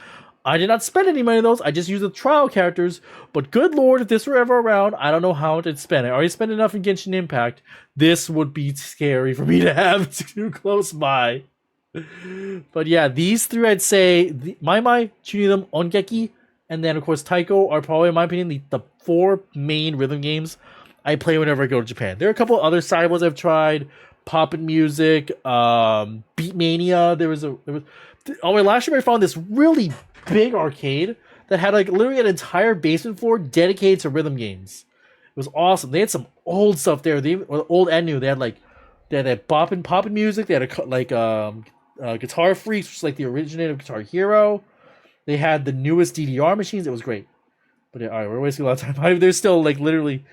I did not spend any money on those. I just used the trial characters. But good lord, if this were ever around, I don't know how I'd spend. I already spent enough in Genshin Impact. This would be scary for me to have too close by. But yeah, these three I'd say Mai, Chunilum, Ongeki, and then of course Taiko are probably, in my opinion, the four main rhythm games I play whenever I go to Japan. There are a couple other side ones I've tried, Poppin' Music, Beatmania. Oh wait, last year I found this really big arcade that had like literally an entire basement floor dedicated to rhythm games. It was awesome. They had some old stuff there. Or old and new. They had that poppin' music. They had Guitar Freaks, which is like the originator of Guitar Hero. They had the newest DDR machines. It was great. But yeah, all right, we're wasting a lot of time. There's still like literally,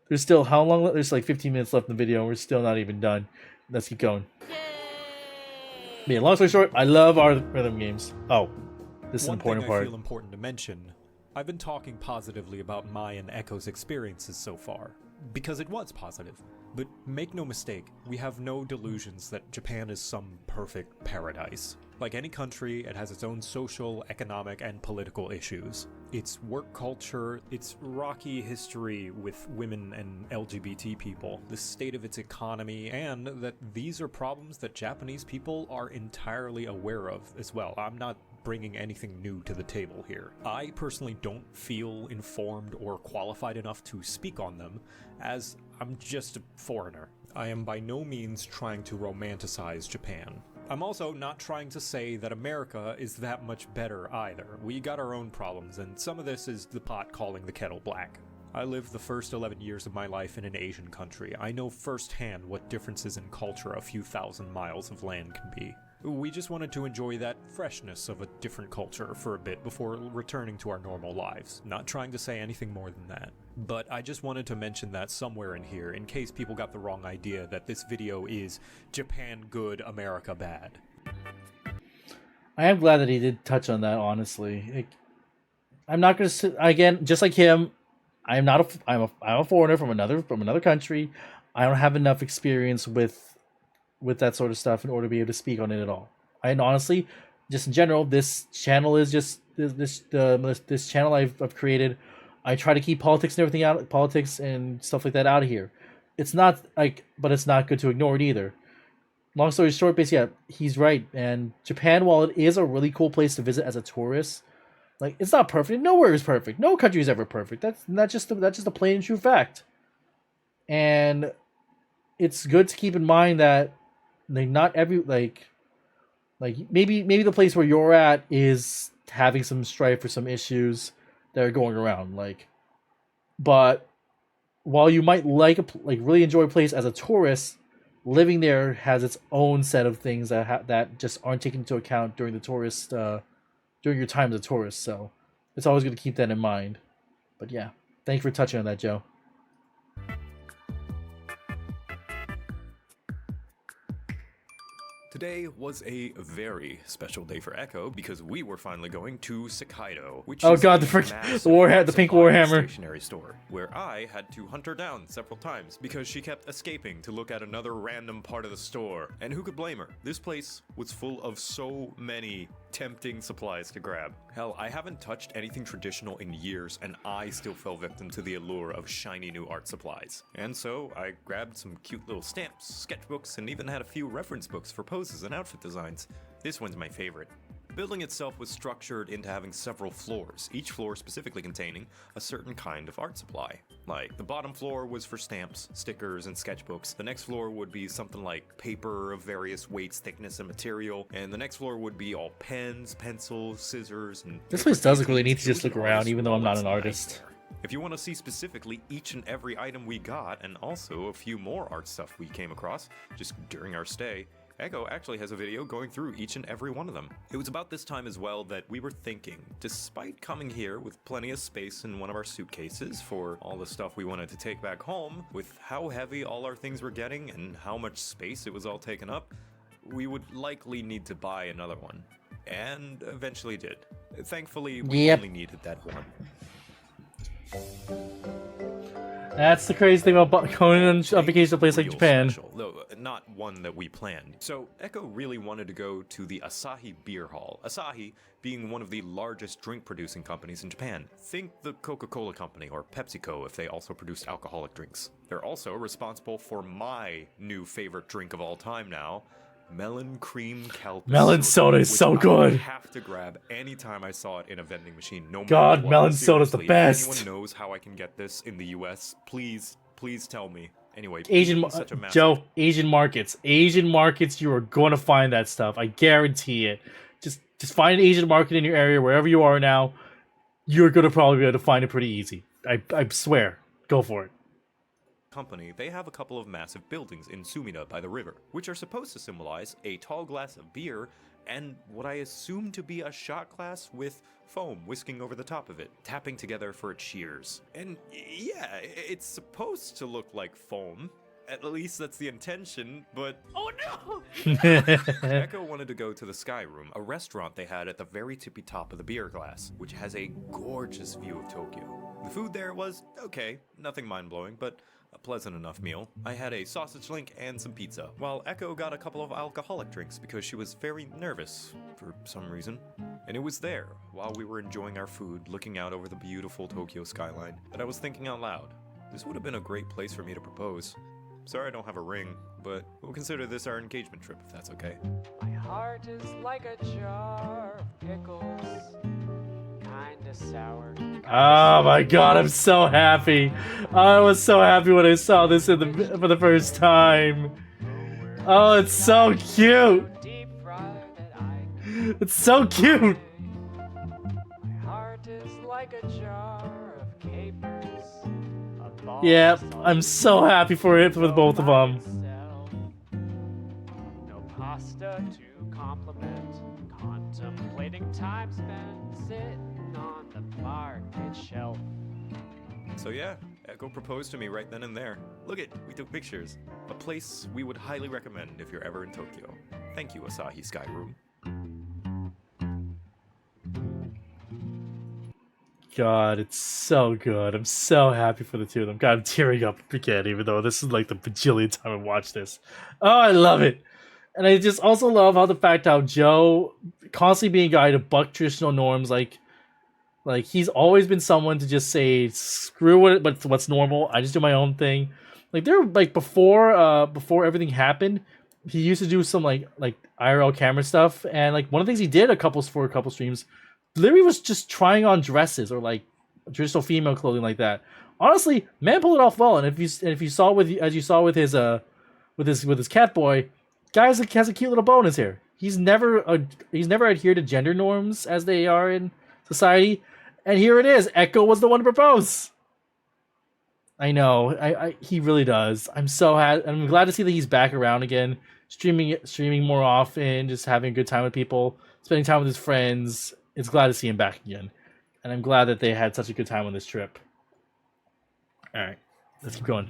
there's still how long? There's like 15 minutes left in the video, and we're still not even done. Let's keep going. Yeah, long story short, I love our rhythm games. Oh, this is an important One thing I part. feel important to mention, I've been talking positively about Mai and Echo's experiences so far, because it was positive. But make no mistake, we have no delusions that Japan is some perfect paradise. Like any country, it has its own social, economic, and political issues. Its work culture, its rocky history with women and LGBT people, the state of its economy, and that these are problems that Japanese people are entirely aware of as well. I'm not bringing anything new to the table here. I personally don't feel informed or qualified enough to speak on them, as I'm just a foreigner. I am by no means trying to romanticize Japan. I'm also not trying to say that America is that much better either. We got our own problems, and some of this is the pot calling the kettle black. I lived the first 11 years of my life in an Asian country. I know firsthand what differences in culture a few thousand miles of land can be. We just wanted to enjoy that freshness of a different culture for a bit before returning to our normal lives. Not trying to say anything more than that. But I just wanted to mention that somewhere in here, in case people got the wrong idea that this video is Japan good, America bad. I am glad that he did touch on that. Honestly, I'm not gonna sit again. Just like him, I'm a foreigner from another country. I don't have enough experience with that sort of stuff in order to be able to speak on it at all. And honestly, just in general, this channel is just this channel I've created. I try to keep politics and everything out, politics and stuff like that out of here. It's not like, but it's not good to ignore it either. Long story short, basically, yeah, he's right. And Japan, while it is a really cool place to visit as a tourist, like it's not perfect. Nowhere is perfect. No country is ever perfect. That's just a plain and true fact. And it's good to keep in mind that like not every like maybe the place where you're at is having some strife or some issues that are going around, like, but while you might really enjoy a place as a tourist, living there has its own set of things that just aren't taken into account during during your time as a tourist. So it's always good to keep that in mind. But yeah, thank you for touching on that, Joe. Today was a very special day for Echo because we were finally going to Sakaido, which Oh is god, a the massive pink supply warhammer stationery store, where I had to hunt her down several times because she kept escaping to look at another random part of the store. And who could blame her? This place was full of so many tempting supplies to grab. Hell, I haven't touched anything traditional in years, and I still fell victim to the allure of shiny new art supplies. And so I grabbed some cute little stamps, sketchbooks, and even had a few reference books for poses and outfit designs. This one's my favorite. The building itself was structured into having several floors, each floor specifically containing a certain kind of art supply. Like, the bottom floor was for stamps, stickers, and sketchbooks. The next floor would be something like paper of various weights, thickness, and material. And the next floor would be all pens, pencils, scissors, and... This place does look really neat to just look around, even though I'm not an artist. If you want to see specifically each and every item we got, and also a few more art stuff we came across just during our stay, Echo actually has a video going through each and every one of them. It was about this time as well that we were thinking, despite coming here with plenty of space in one of our suitcases for all the stuff we wanted to take back home, with how heavy all our things were getting and how much space it was all taken up, we would likely need to buy another one. And eventually did. Thankfully, we only needed that one. That's the crazy thing about going on a vacation to a place like Japan. Special, though not one that we planned. So Echo really wanted to go to the Asahi Beer Hall. Asahi being one of the largest drink producing companies in Japan. Think the Coca-Cola company or PepsiCo if they also produced alcoholic drinks. They're also responsible for my new favorite drink of all time now, melon cream kelp. Melon soda is which so I good. would have to grab anytime I saw it in a vending machine. No God, matter what. melon soda's the Seriously, best. If anyone knows how I can get this in the U.S., please tell me. Anyway, Asian being such a massive Joe, Asian markets, you are going to find that stuff. I guarantee it. Just find an Asian market in your area, wherever you are now. You're going to probably be able to find it pretty easy. I swear. Go for it. company, they have a couple of massive buildings in Sumida by the river, which are supposed to symbolize a tall glass of beer and what I assume to be a shot glass with foam whisking over the top of it, tapping together for a cheers. And yeah, it's supposed to look like foam. At least that's the intention, but oh no! Echo wanted to go to the Sky Room, a restaurant they had at the very tippy top of the beer glass, which has a gorgeous view of Tokyo. The food there was okay, nothing mind-blowing, but a pleasant enough meal. I had a sausage link and some pizza, while Echo got a couple of alcoholic drinks because she was very nervous for some reason. And it was there, while we were enjoying our food, looking out over the beautiful Tokyo skyline, that I was thinking out loud. This would have been a great place for me to propose. Sorry I don't have a ring, but we'll consider this our engagement trip if that's okay. My heart is like a jar of pickles, kinda sour. Oh my god, I'm so happy. I was so happy when I saw this for the first time. Oh, it's so cute. Deep fried that I It's so cute. My heart is like a jar of capers. A ball Yep, of I'm so happy for it with both of them. myself. No pasta to compliment. Contemplating time spent sitting on the market shelf. So yeah, Echo proposed to me right then and there. Look it, we took pictures. A place we would highly recommend if you're ever in Tokyo. Thank you, Asahi Sky Room. God, it's so good. I'm so happy for the two of them. God, I'm tearing up again, even though this is like the bajillion time I watched this. Oh, I love it. And I just also love how the fact how Joe constantly being a guy to buck traditional norms, like he's always been someone to just say screw it, but what's normal. I just do my own thing. Like there, like before everything happened, he used to do some like IRL camera stuff, and like one of the things he did for a couple streams, literally was just trying on dresses or like traditional female clothing like that. Honestly, man pulled it off well. And if you saw with his Catboy, guy has a cute little bow in his hair. He's never adhered to gender norms as they are in society. And here it is. Echo was the one to propose. I know. He really does. I'm glad to see that he's back around again, streaming more often, just having a good time with people, spending time with his friends. It's glad to see him back again. And I'm glad that they had such a good time on this trip. Alright, let's keep going.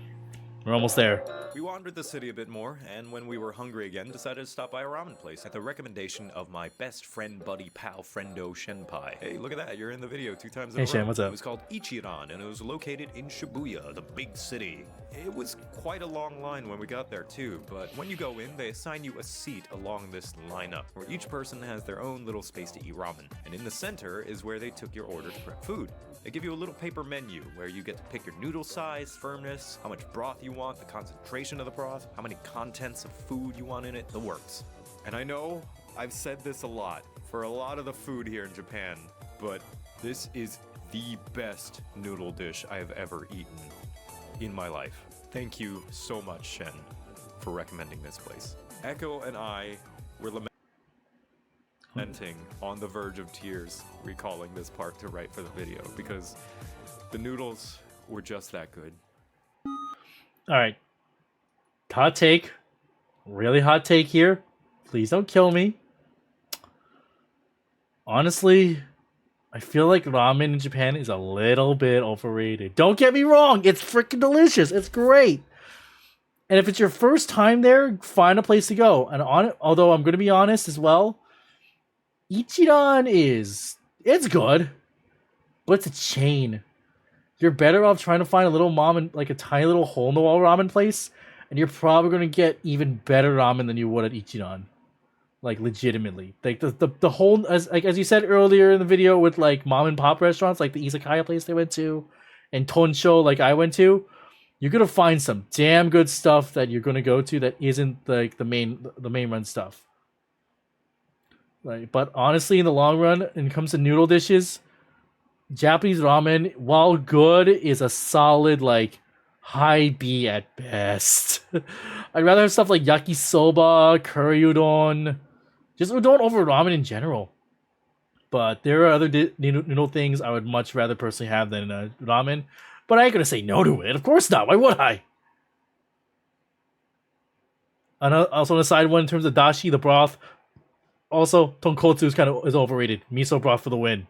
We're almost there. We wandered the city a bit more, and when we were hungry again, decided to stop by a ramen place at the recommendation of my best friend, buddy, pal, friendo, Shenpai. Hey, look at that, you're in the video 2 times in a row. Hey Shen, what's up? It was called Ichiran, and it was located in Shibuya, the big city. It was quite a long line when we got there too, but when you go in, they assign you a seat along this lineup, where each person has their own little space to eat ramen. And in the center is where they took your order to prep food. They give you a little paper menu where you get to pick your noodle size, firmness, how much broth you want, the concentration of the broth, how many contents of food you want in it, the works. And I know I've said this a lot for a lot of the food here in Japan, but this is the best noodle dish I have ever eaten in my life. Thank you so much, Shen, for recommending this place. Echo and I were lamenting on the verge of tears, recalling this part to write for the video, because the noodles were just that good. Alright. Hot take. Really hot take here. Please don't kill me. Honestly, I feel like ramen in Japan is a little bit overrated. Don't get me wrong, it's freaking delicious. It's great. And if it's your first time there, find a place to go. And although I'm going to be honest as well, Ichiran it's good, but it's a chain. You're better off trying to find a little like a tiny little hole in the wall ramen place, and you're probably going to get even better ramen than you would at Ichiran. Like legitimately, like the whole as you said earlier in the video with like mom and pop restaurants, like the izakaya place they went to, and Tonsho like I went to, you're gonna find some damn good stuff that you're gonna go to that isn't like the main run stuff. Right, but honestly, in the long run, when it comes to noodle dishes, Japanese ramen, while good, is a solid like high B at best. I'd rather have stuff like yakisoba, curry udon, just udon over ramen in general. But there are other noodle things I would much rather personally have than ramen. But I ain't gonna say no to it. Of course not. Why would I? And also on the side one in terms of dashi, the broth. Also, tonkotsu is overrated. Miso broth for the win.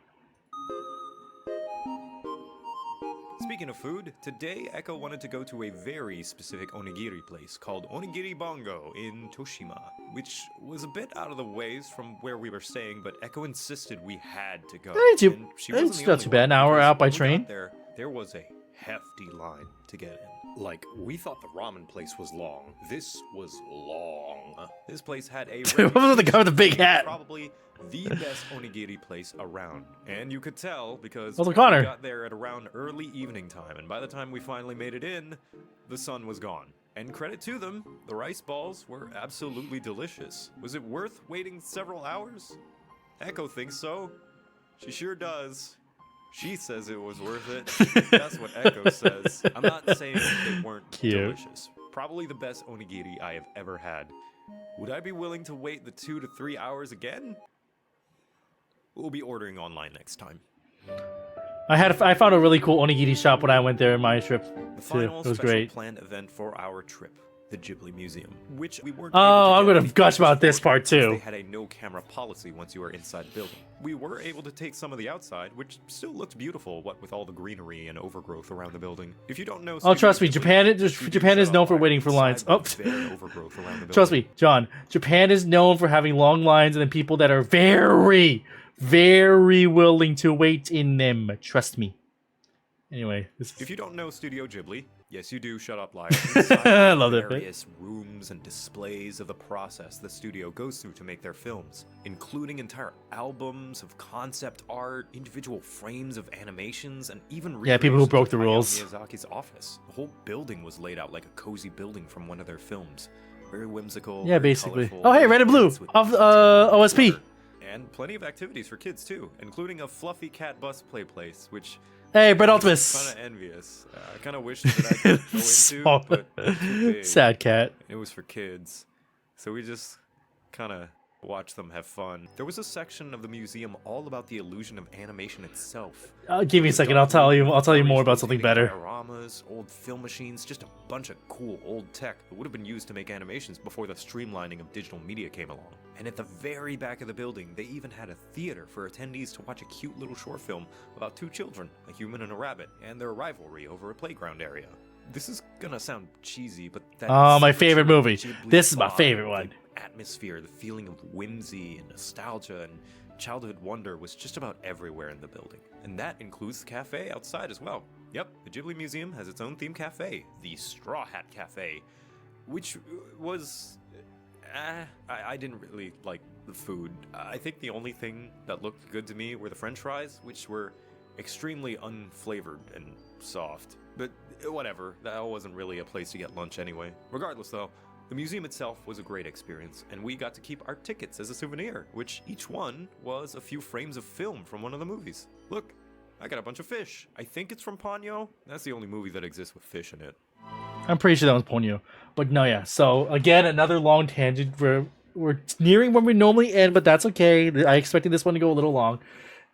Speaking of food, today Echo wanted to go to a very specific onigiri place called Onigiri Bongo in Toshima, which was a bit out of the ways from where we were staying, but Echo insisted we had to go. It's And she wasn't the not only too bad. one, An hour because out by when we train. got there was a hefty line to get in. Like, we thought the ramen place was long. This was long. This place had a What was the guy with the big hat? probably the best onigiri place around. And you could tell because Also we Connor. got there at around early evening time, and by the time we finally made it in, the sun was gone. And credit to them, the rice balls were absolutely delicious. Was it worth waiting several hours? Echo thinks so. She sure does. She says it was worth it. That's what Echo says. I'm not saying they weren't Cute. delicious. Probably the best onigiri I have ever had. Would I be willing to wait the 2 to 3 hours again? We'll be ordering online next time. I found a really cool onigiri shop when I went there in my trip. The Too. final It was special great. planned event for our trip, the Ghibli Museum, which we weren't. Oh, able to I'm get gonna any gush about pictures this for part because too. They had a no-camera policy once you were inside the building. We were able to take some of the outside, which still looked beautiful, what with all the greenery and overgrowth around the building. If you don't know, Oh, trust me, Studio Japan is shut known off for by waiting for lines. inside Oh, the bare overgrowth around the trust building. me, John. Japan is known for having long lines and then people that are very, very willing to wait in them. Trust me. Anyway, If you don't know Studio Ghibli, yes you do, shut up liar. I love that bit. Various rooms and displays of the process the studio goes through to make their films, including entire albums of concept art, individual frames of animations, and even Yeah, people who recreations broke of the Hayao rules. Miyazaki's office. The whole building was laid out like a cozy building from one of their films. Very whimsical. Yeah, very basically. colorful, Oh, hey, very red and blue dense with of detail and OSP. color. And plenty of activities for kids too, including a fluffy cat bus play place, which Hey, Brett I'm Ultimus. kind of envious. I kind of wish that I could go Small- into, but too big. Sad cat. It was for kids, so we just kind of watched them have fun. There was a section of the museum all about the illusion of animation itself. Give me a second. I'll tell you more about something better. Dioramas, old film machines, just a bunch of cool old tech that would have been used to make animations before the streamlining of digital media came along. And at the very back of the building, they even had a theater for attendees to watch a cute little short film about two children, a human and a rabbit, and their rivalry over a playground area. This is gonna sound cheesy, but that Oh, is my such favorite a movie. Ghibli This is my vibe. favorite one. The atmosphere, the feeling of whimsy and nostalgia and childhood wonder was just about everywhere in the building. And that includes the cafe outside as well. Yep, the Ghibli Museum has its own themed cafe, the Straw Hat Cafe, which was... I didn't really like the food. I think the only thing that looked good to me were the french fries, which were extremely unflavored and soft. But whatever, that wasn't really a place to get lunch anyway. Regardless though, the museum itself was a great experience, and we got to keep our tickets as a souvenir, which each one was a few frames of film from one of the movies. Look, I got a bunch of fish. I think it's from Ponyo. That's the only movie that exists with fish in it. I'm pretty sure that was Ponyo. But no, yeah. So, again, another long tangent. We're nearing when we normally end, but that's okay. I expected this one to go a little long.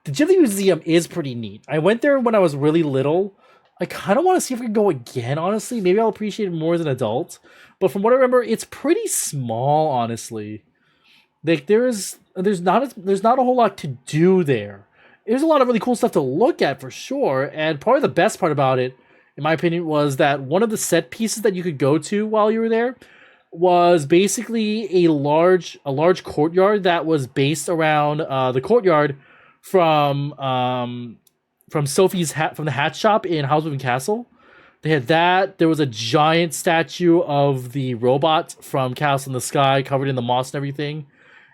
The Ghibli Museum is pretty neat. I went there when I was really little. I kind of want to see if we can go again, honestly. Maybe I'll appreciate it more as an adult. But from what I remember, it's pretty small, honestly. Like, there's not a whole lot to do there. There's a lot of really cool stuff to look at, for sure. And probably the best part about it, in my opinion, was that one of the set pieces that you could go to while you were there was basically a large courtyard that was based around the courtyard from Sophie's from the hat shop in House Moving Castle. They had that. There was a giant statue of the robot from Castle in the Sky covered in the moss and everything.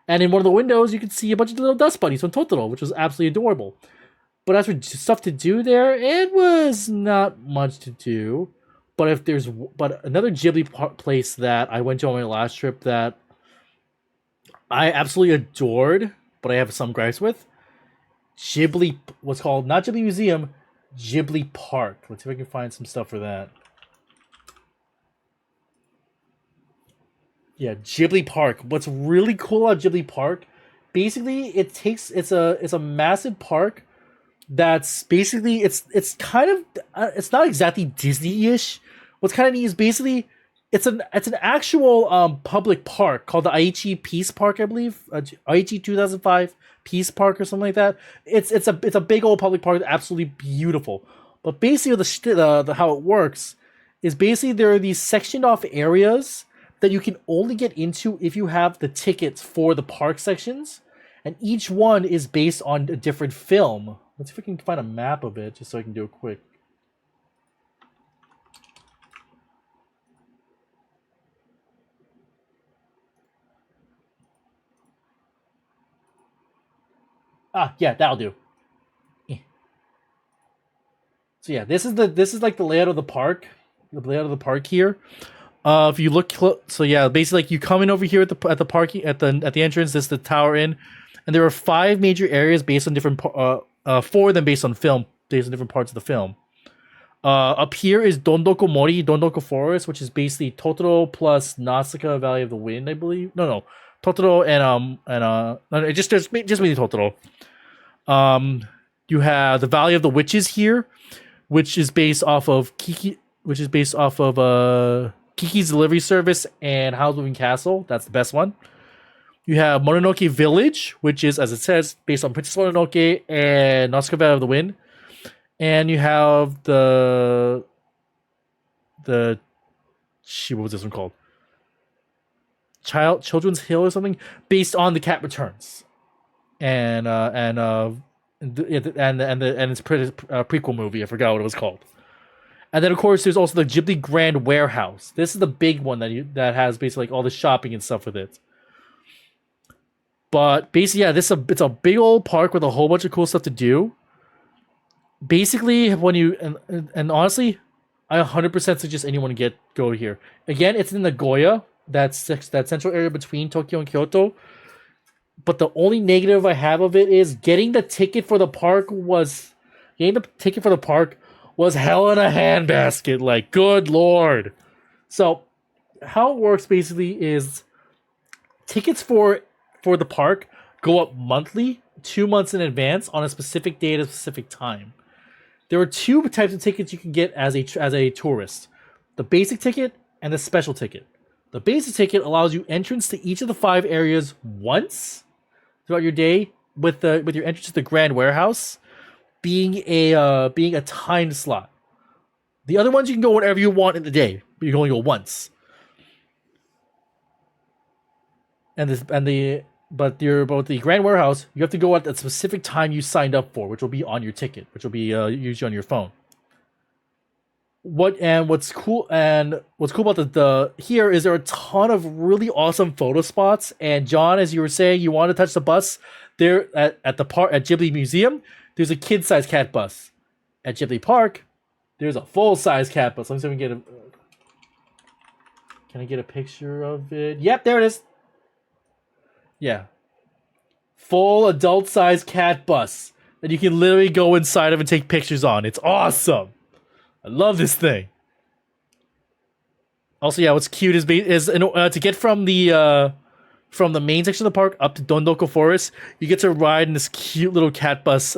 And in one of the windows, you could see a bunch of little dust bunnies from Totoro, which was absolutely adorable. But as for stuff to do there, it was not much to do. But if there's another Ghibli place that I went to on my last trip that I absolutely adored, but I have some gripes with, Ghibli, what's called not Ghibli Museum, Ghibli Park. Let's see if I can find some stuff for that. Yeah, Ghibli Park. What's really cool about Ghibli Park, basically, it's a massive park that's basically it's kind of it's not exactly Disney-ish. What's kind of neat is basically it's an actual public park called the Aichi Peace Park, I believe. Aichi 2005 Peace Park or something like that. It's a big old public park, absolutely beautiful. But basically the how it works is basically there are these sectioned off areas that you can only get into if you have the tickets for the park sections, and each one is based on a different film. Let's see if I can find a map of it, just so I can do it quick. Yeah, that'll do. So yeah, this is like the layout of the park, here. If you look, so yeah, basically like you come in over here at the parking at the entrance. This is the tower in, and there are 5 major areas based on different 4 of them based on film, based on different parts of the film. Up here is Dondoko Mori, Dondoko Forest, which is basically Totoro plus Nausicaa Valley of the Wind, I believe. No, Totoro and just mainly Totoro. You have the Valley of the Witches here, which is based off of Kiki's Delivery Service and Howl's Moving Castle. That's the best one. You have Mononoke Village, which is, as it says, based on Princess Mononoke and Nausicaa Valley of the Wind. And you have what was this one called? Children's Hill or something, based on The Cat Returns, and its prequel movie. I forgot what it was called. And then of course there's also the Ghibli Grand Warehouse. This is the big one that has basically like all the shopping and stuff with it. But basically, yeah, it's a big old park with a whole bunch of cool stuff to do. Basically, when you and honestly, I 100% suggest anyone go here. Again, it's in Nagoya, that central area between Tokyo and Kyoto. But the only negative I have of it is getting the ticket for the park was hell in a handbasket. Like, good lord. So, how it works basically is tickets for the park go up monthly, 2 months in advance on a specific day at a specific time. There are 2 types of tickets you can get as a tourist: the basic ticket and the special ticket. The basic ticket allows you entrance to each of the 5 areas once throughout your day, with your entrance to the Grand Warehouse being a timed slot. The other ones you can go whenever you want in the day, but you can only go once. But the Grand Warehouse, you have to go at the specific time you signed up for, which will be on your ticket, which will be usually on your phone. What's cool about the here is there are a ton of really awesome photo spots. And John, as you were saying, you want to touch the bus there at Ghibli Museum. There's a kid-sized cat bus. At Ghibli Park, there's a full-size cat bus. Let me see if we can can I get a picture of it? Yep, there it is. Yeah. Full adult-size cat bus that you can literally go inside of and take pictures on. It's awesome. I love this thing. Also, yeah, what's cute is to get from the main section of the park up to Dondoko Forest, you get to ride in this cute little cat bus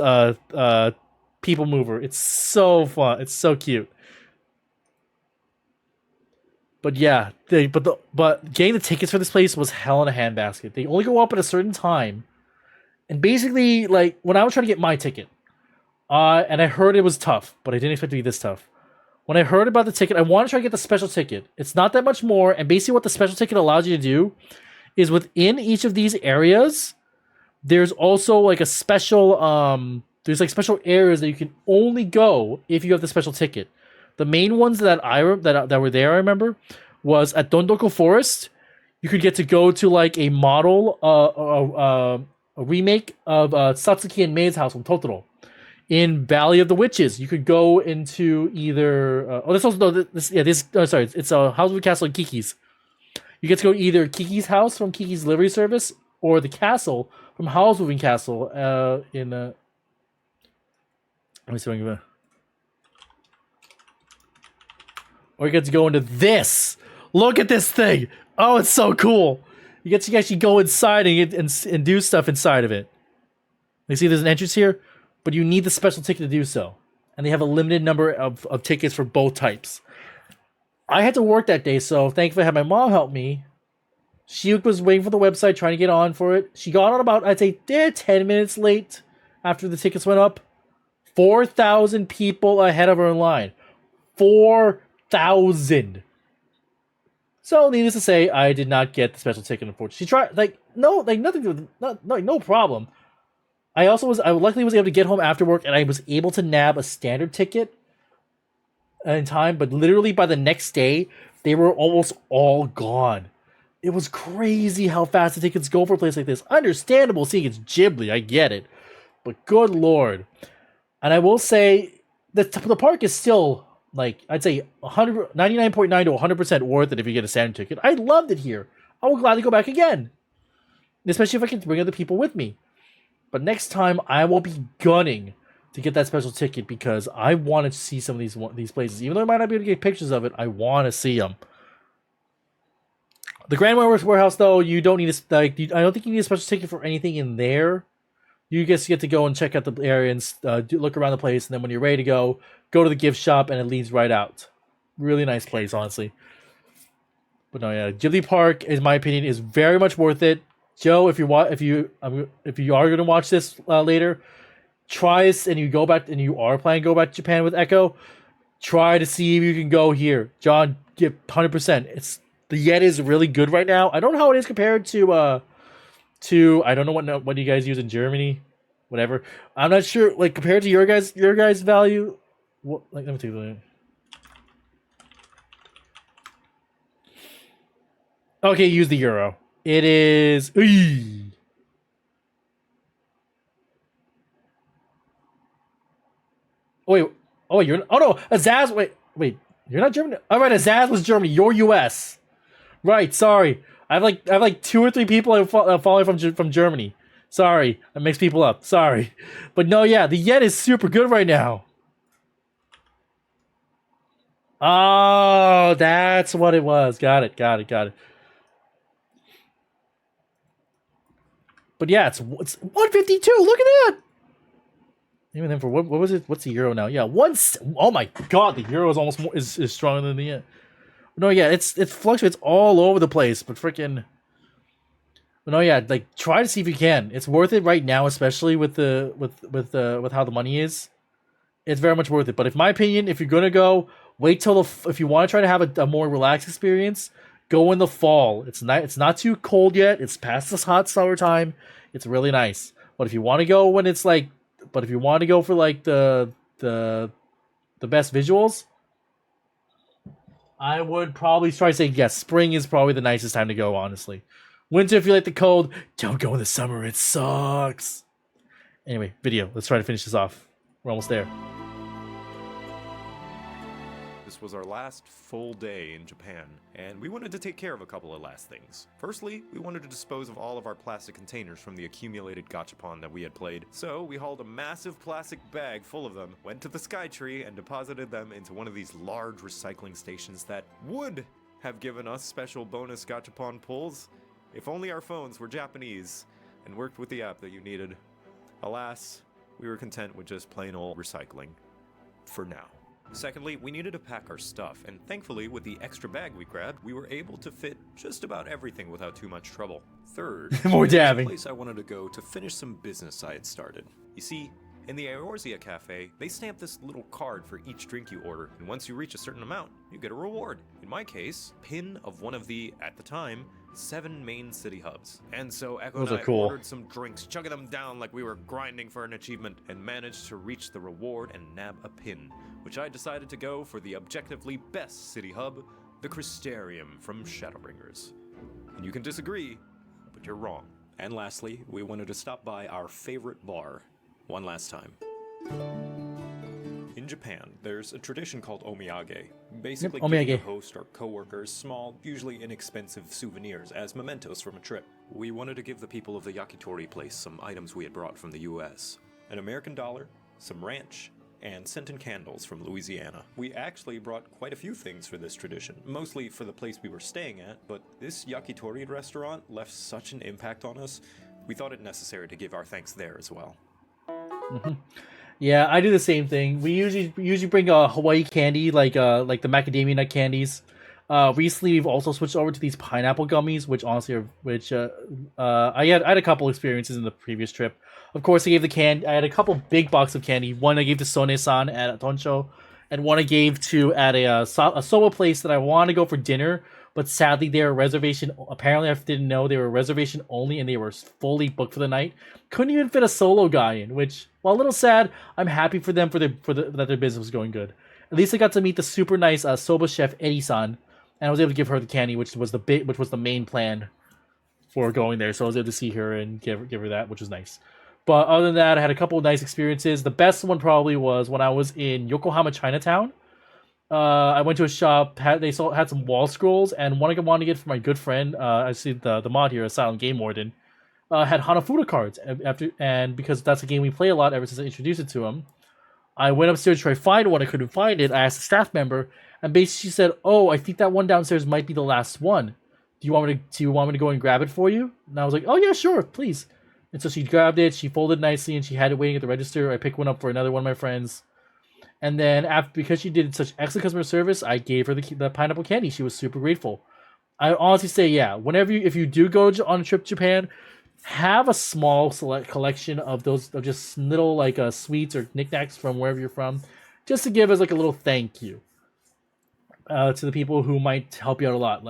people mover. It's so fun. It's so cute. But yeah, but getting the tickets for this place was hell in a handbasket. They only go up at a certain time. And basically, like, when I was trying to get my ticket, and I heard it was tough, but I didn't expect it to be this tough. When I heard about the ticket, I want to try to get the special ticket. It's not that much more, and basically what the special ticket allows you to do is within each of these areas, there's also like a special, there's like special areas that you can only go if you have the special ticket. The main ones that were there, I remember, was at Dondoko Forest. You could get to go to like a model, a remake of Satsuki and Mei's house from Totoro. in Valley of the Witches. You could go into either. This also no. This yeah. This sorry. It's a House of Castle and Kiki's. You get to go to either Kiki's house from Kiki's livery service or the castle from Howl's Moving Castle. In let me see. What I can, or you get to go into this. Look at this thing. Oh, it's so cool. You get to actually go inside and do stuff inside of it. You see there's an entrance here, but you need the special ticket to do so. And they have a limited number of tickets for both types. I had to work that day, so thankfully I had my mom help me. She was waiting for the website, trying to get on for it. She got on about, I'd say, 10 minutes late after the tickets went up. 4,000 people ahead of her in line. 4,000. So, needless to say, I did not get the special ticket, unfortunately. She tried, nothing, no problem. I luckily was able to get home after work, and I was able to nab a standard ticket in time, but literally by the next day, they were almost all gone. It was crazy how fast the tickets go for a place like this. Understandable seeing it's Ghibli, I get it. But good lord. And I will say, the park is still, I'd say 99.9 to 100% worth it if you get a standard ticket. I loved it here. I will gladly go back again. Especially if I can bring other people with me. But next time, I will be gunning to get that special ticket because I want to see some of these places. Even though I might not be able to get pictures of it, I want to see them. The Grand Warehouse, though, you don't need I don't think you need a special ticket for anything in there. You just get to go and check out the area and look around the place, and then when you're ready to go to the gift shop, and it leads right out. Really nice place, honestly. But no, yeah, Ghibli Park, in my opinion, is very much worth it. Joe, if you are going to watch this later, try this, and you are planning to go back to Japan with Echo. Try to see if you can go here, John. Get 100%. The yen is really good right now. I don't know how it is compared to I don't know what you guys use in Germany, whatever. I'm not sure. Compared to your guys' value. Let me take a look. Okay, use the euro. It is. Oh wait, you're. Oh no, Azaz. Wait, you're not German. All right, Azaz was Germany. You're U.S. Right. Sorry, I have like 2 or 3 people following from Germany. Sorry, that makes people up. Sorry, but no, yeah, the yen is super good right now. Oh, that's what it was. Got it. But yeah, it's 152. Look at that. Even then, for what was it? What's the euro now? Yeah, oh my god, the euro is almost more is stronger than the yen. No, yeah, it fluctuates all over the place, but freaking. No, yeah, try to see if you can. It's worth it right now, especially with how the money is. It's very much worth it. But in my opinion, if you're gonna go, wait till if you want to try to have a more relaxed experience, go in the fall. It's not too cold yet. It's past this hot summertime. It's really nice. But if you want to go when it's if you want to go for the best visuals, I would probably try to say yes. Spring is probably the nicest time to go. Honestly, winter if you like the cold, don't go in the summer. It sucks. Anyway, video. Let's try to finish this off. We're almost there. This was our last full day in Japan, and we wanted to take care of a couple of last things. Firstly, we wanted to dispose of all of our plastic containers from the accumulated gachapon that we had played, so we hauled a massive plastic bag full of them, went to the Skytree, and deposited them into one of these large recycling stations that would have given us special bonus gachapon pulls if only our phones were Japanese and worked with the app that you needed. Alas, we were content with just plain old recycling. For now. Secondly, we needed to pack our stuff, and thankfully, with the extra bag we grabbed, we were able to fit just about everything without too much trouble. Third, more there's dabbing. a place I wanted to go to finish some business I had started. You see, in the Eorzea Cafe, they stamp this little card for each drink you order, and once you reach a certain amount, you get a reward. In my case, pin of one of the, at the time, 7 main city hubs. And so Echo and I ordered some drinks, chugging them down like we were grinding for an achievement, and managed to reach the reward and nab a pin, which I decided to go for the objectively best city hub, the Crystarium from Shadowbringers. And you can disagree, but you're wrong. And lastly, we wanted to stop by our favorite bar one last time. In Japan, there's a tradition called omiyage, basically Yep, giving omiyage. your host or coworkers small, usually inexpensive souvenirs as mementos from a trip. We wanted to give the people of the yakitori place some items we had brought from the US. An American dollar, some ranch, and scented candles from Louisiana. We actually brought quite a few things for this tradition, mostly for the place we were staying at, but this yakitori restaurant left such an impact on us, we thought it necessary to give our thanks there as well. Yeah, I do the same thing. We usually bring Hawaii candy, like the macadamia nut candies. Recently, we've also switched over to these pineapple gummies, which honestly I had a couple experiences in the previous trip. Of course, I had a couple big boxes of candy. One I gave to Sone-san at Tonsho, and one I gave to at a soba place that I want to go for dinner. But sadly, they were reservation. Apparently, I didn't know they were reservation only, and they were fully booked for the night. Couldn't even fit a solo guy in. Which, while a little sad, I'm happy for them that their business was going good. At least I got to meet the super nice soba chef Eddie-san, and I was able to give her the candy, which was the main plan for going there. So I was able to see her and give her that, which was nice. But other than that, I had a couple of nice experiences. The best one probably was when I was in Yokohama Chinatown. I went to a shop. They had some wall scrolls, and one I wanted to get for my good friend. I see the mod here, a Silent Game Warden, had Hanafuda cards. And because that's a game we play a lot ever since I introduced it to him, I went upstairs to try to find one. I couldn't find it. I asked a staff member, and basically she said, "Oh, I think that one downstairs might be the last one. Do you want me to go and grab it for you?" And I was like, "Oh yeah, sure, please." And so she grabbed it. She folded nicely, and she had it waiting at the register. I picked one up for another one of my friends. And then because she did such excellent customer service, I gave her the pineapple candy. She was super grateful. I honestly say, yeah, if you do go on a trip to Japan, have a small select collection of just little like sweets or knickknacks from wherever you're from, just to give as like a little thank you to the people who might help you out a lot.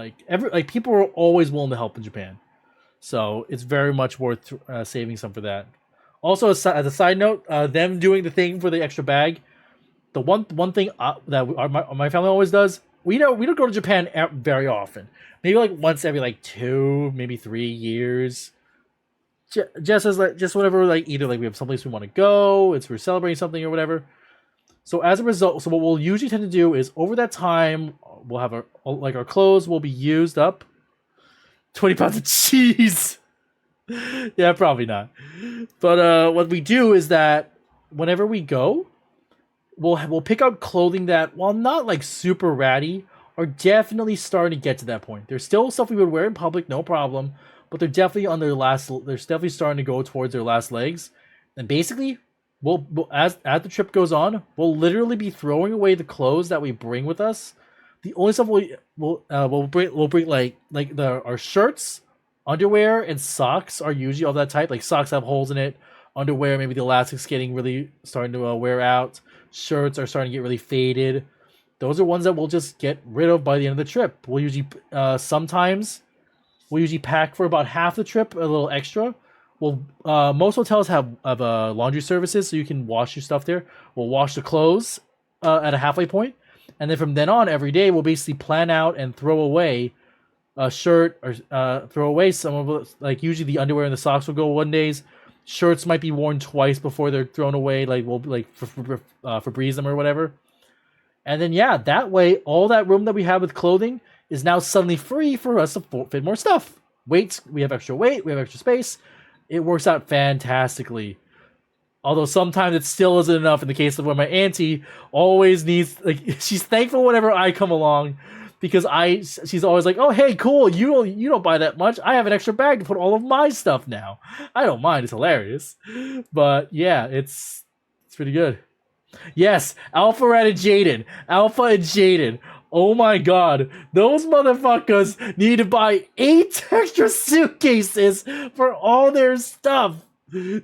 People are always willing to help in Japan, so it's very much worth saving some for that. Also, as a side note, them doing the thing for the extra bag. The one thing that my family always does, we don't go to Japan very often. Maybe like once every like 2, maybe 3 years. Just whenever either we have someplace we want to go, we're celebrating something or whatever. So as a result, what we'll usually tend to do is over that time we'll have our clothes will be used up. 20 pounds of cheese. Yeah, probably not. But what we do is that whenever we go, we'll pick out clothing that, while not like super ratty, are definitely starting to get to that point. There's still stuff we would wear in public, no problem, but they're definitely on their last. They're definitely starting to go towards their last legs. And basically, as the trip goes on, we'll literally be throwing away the clothes that we bring with us. The only stuff we'll bring like our shirts, underwear, and socks are usually all that type. Like socks have holes in it. Underwear, maybe the elastic's starting to wear out. Shirts are starting to get really faded. Those are ones that we'll just get rid of by the end of the trip. We'll usually pack for about half the trip, a little extra. Most hotels have laundry services, so you can wash your stuff there. We'll wash the clothes at a halfway point, and then from then on, every day we'll basically plan out and throw away a shirt or throw away some of it. Like usually the underwear and the socks will go one days. Shirts might be worn twice before they're thrown away. We'll Febreze them or whatever. And then that way, all that room that we have with clothing is now suddenly free for us to fit more stuff. Weights, we have extra weight, we have extra space. It works out fantastically. Although sometimes it still isn't enough in the case of when my auntie always needs, she's thankful whenever I come along, because she's always like, "Oh, hey, cool, you don't buy that much. I have an extra bag to put all of my stuff now." I don't mind, it's hilarious. But yeah, it's pretty good. Yes, Alpha and Jaden. Oh my god, those motherfuckers need to buy 8 extra suitcases for all their stuff.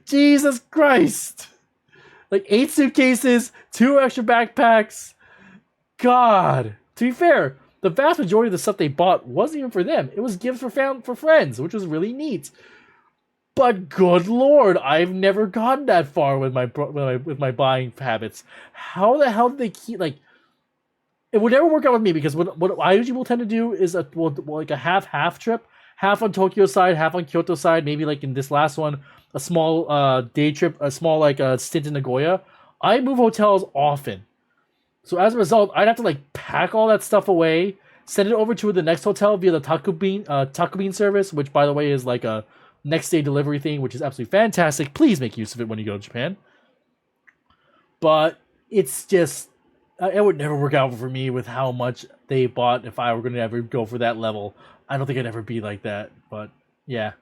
Jesus Christ. 8 suitcases, 2 extra backpacks. God. To be fair, the vast majority of the stuff they bought wasn't even for them. It was gifts for friends, which was really neat. But good lord, I've never gotten that far with my buying habits. How the hell did they keep it would never work out with me, because what I usually will tend to do is a half trip, half on Tokyo side, half on Kyoto side. Maybe in this last one, a small day trip, a small stint in Nagoya. I move hotels often. So as a result, I'd have to like pack all that stuff away, send it over to the next hotel via the Taco Bean service, which by the way is like a next day delivery thing, which is absolutely fantastic. Please make use of it when you go to Japan. But it's just, it would never work out for me with how much they bought if I were going to ever go for that level. I don't think I'd ever be like that, but yeah.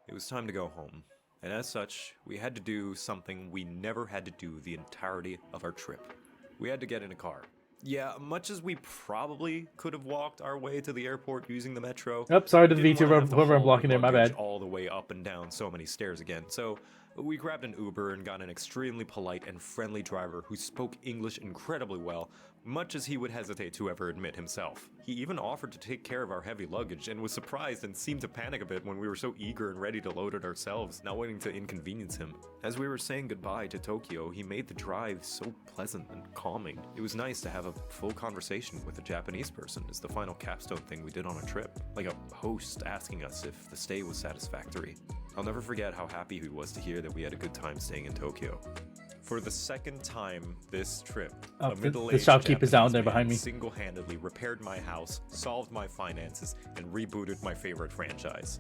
It was time to go home, and as such, we had to do something we never had to do the entirety of our trip. We had to get in a car. Yeah, much as we probably could have walked our way to the airport using the metro. Yep, sorry to the we didn't wanna VTuber, have to whoever I'm haul blocking there, my luggage bad. all the way up and down so many stairs again. So we grabbed an Uber and got an extremely polite and friendly driver who spoke English incredibly well, much as he would hesitate to ever admit himself. He even offered to take care of our heavy luggage and was surprised and seemed to panic a bit when we were so eager and ready to load it ourselves, not wanting to inconvenience him. As we were saying goodbye to Tokyo, he made the drive so pleasant and calming. It was nice to have a full conversation with a Japanese person as the final capstone thing we did on a trip, like a host asking us if the stay was satisfactory. I'll never forget how happy he was to hear that we had a good time staying in Tokyo. For the second time this trip, a middle-aged the shopkeeper's down there Japanese behind man me. single-handedly repaired my house, solved my finances, and rebooted my favorite franchise.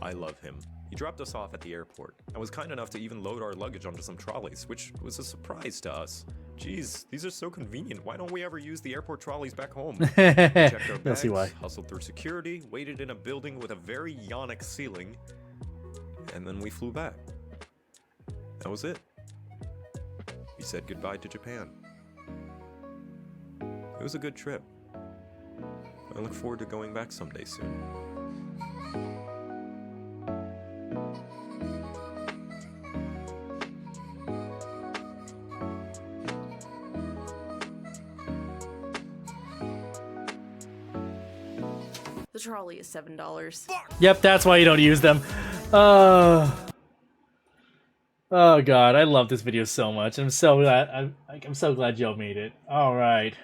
I love him. He dropped us off at the airport and was kind enough to even load our luggage onto some trolleys, which was a surprise to us. Geez, these are so convenient. Why don't we ever use the airport trolleys back home? We checked our You'll bags, see why. hustled through security, waited in a building with a very yonic ceiling, and then we flew back. That was it. We said goodbye to Japan. It was a good trip. I look forward to going back someday soon. The trolley is $7. Yep, that's why you don't use them. Oh god, I love this video so much. I'm so glad. I'm so glad Joe made it. All right.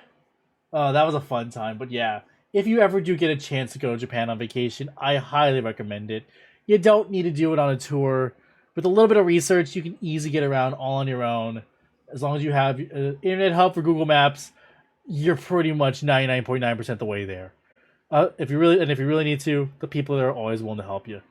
That was a fun time. But yeah, if you ever do get a chance to go to Japan on vacation, I highly recommend it. You don't need to do it on a tour. With a little bit of research, you can easily get around all on your own. As long as you have an internet hub for Google Maps, you're pretty much 99.9% the way there. If you really need to, the people there are always willing to help you.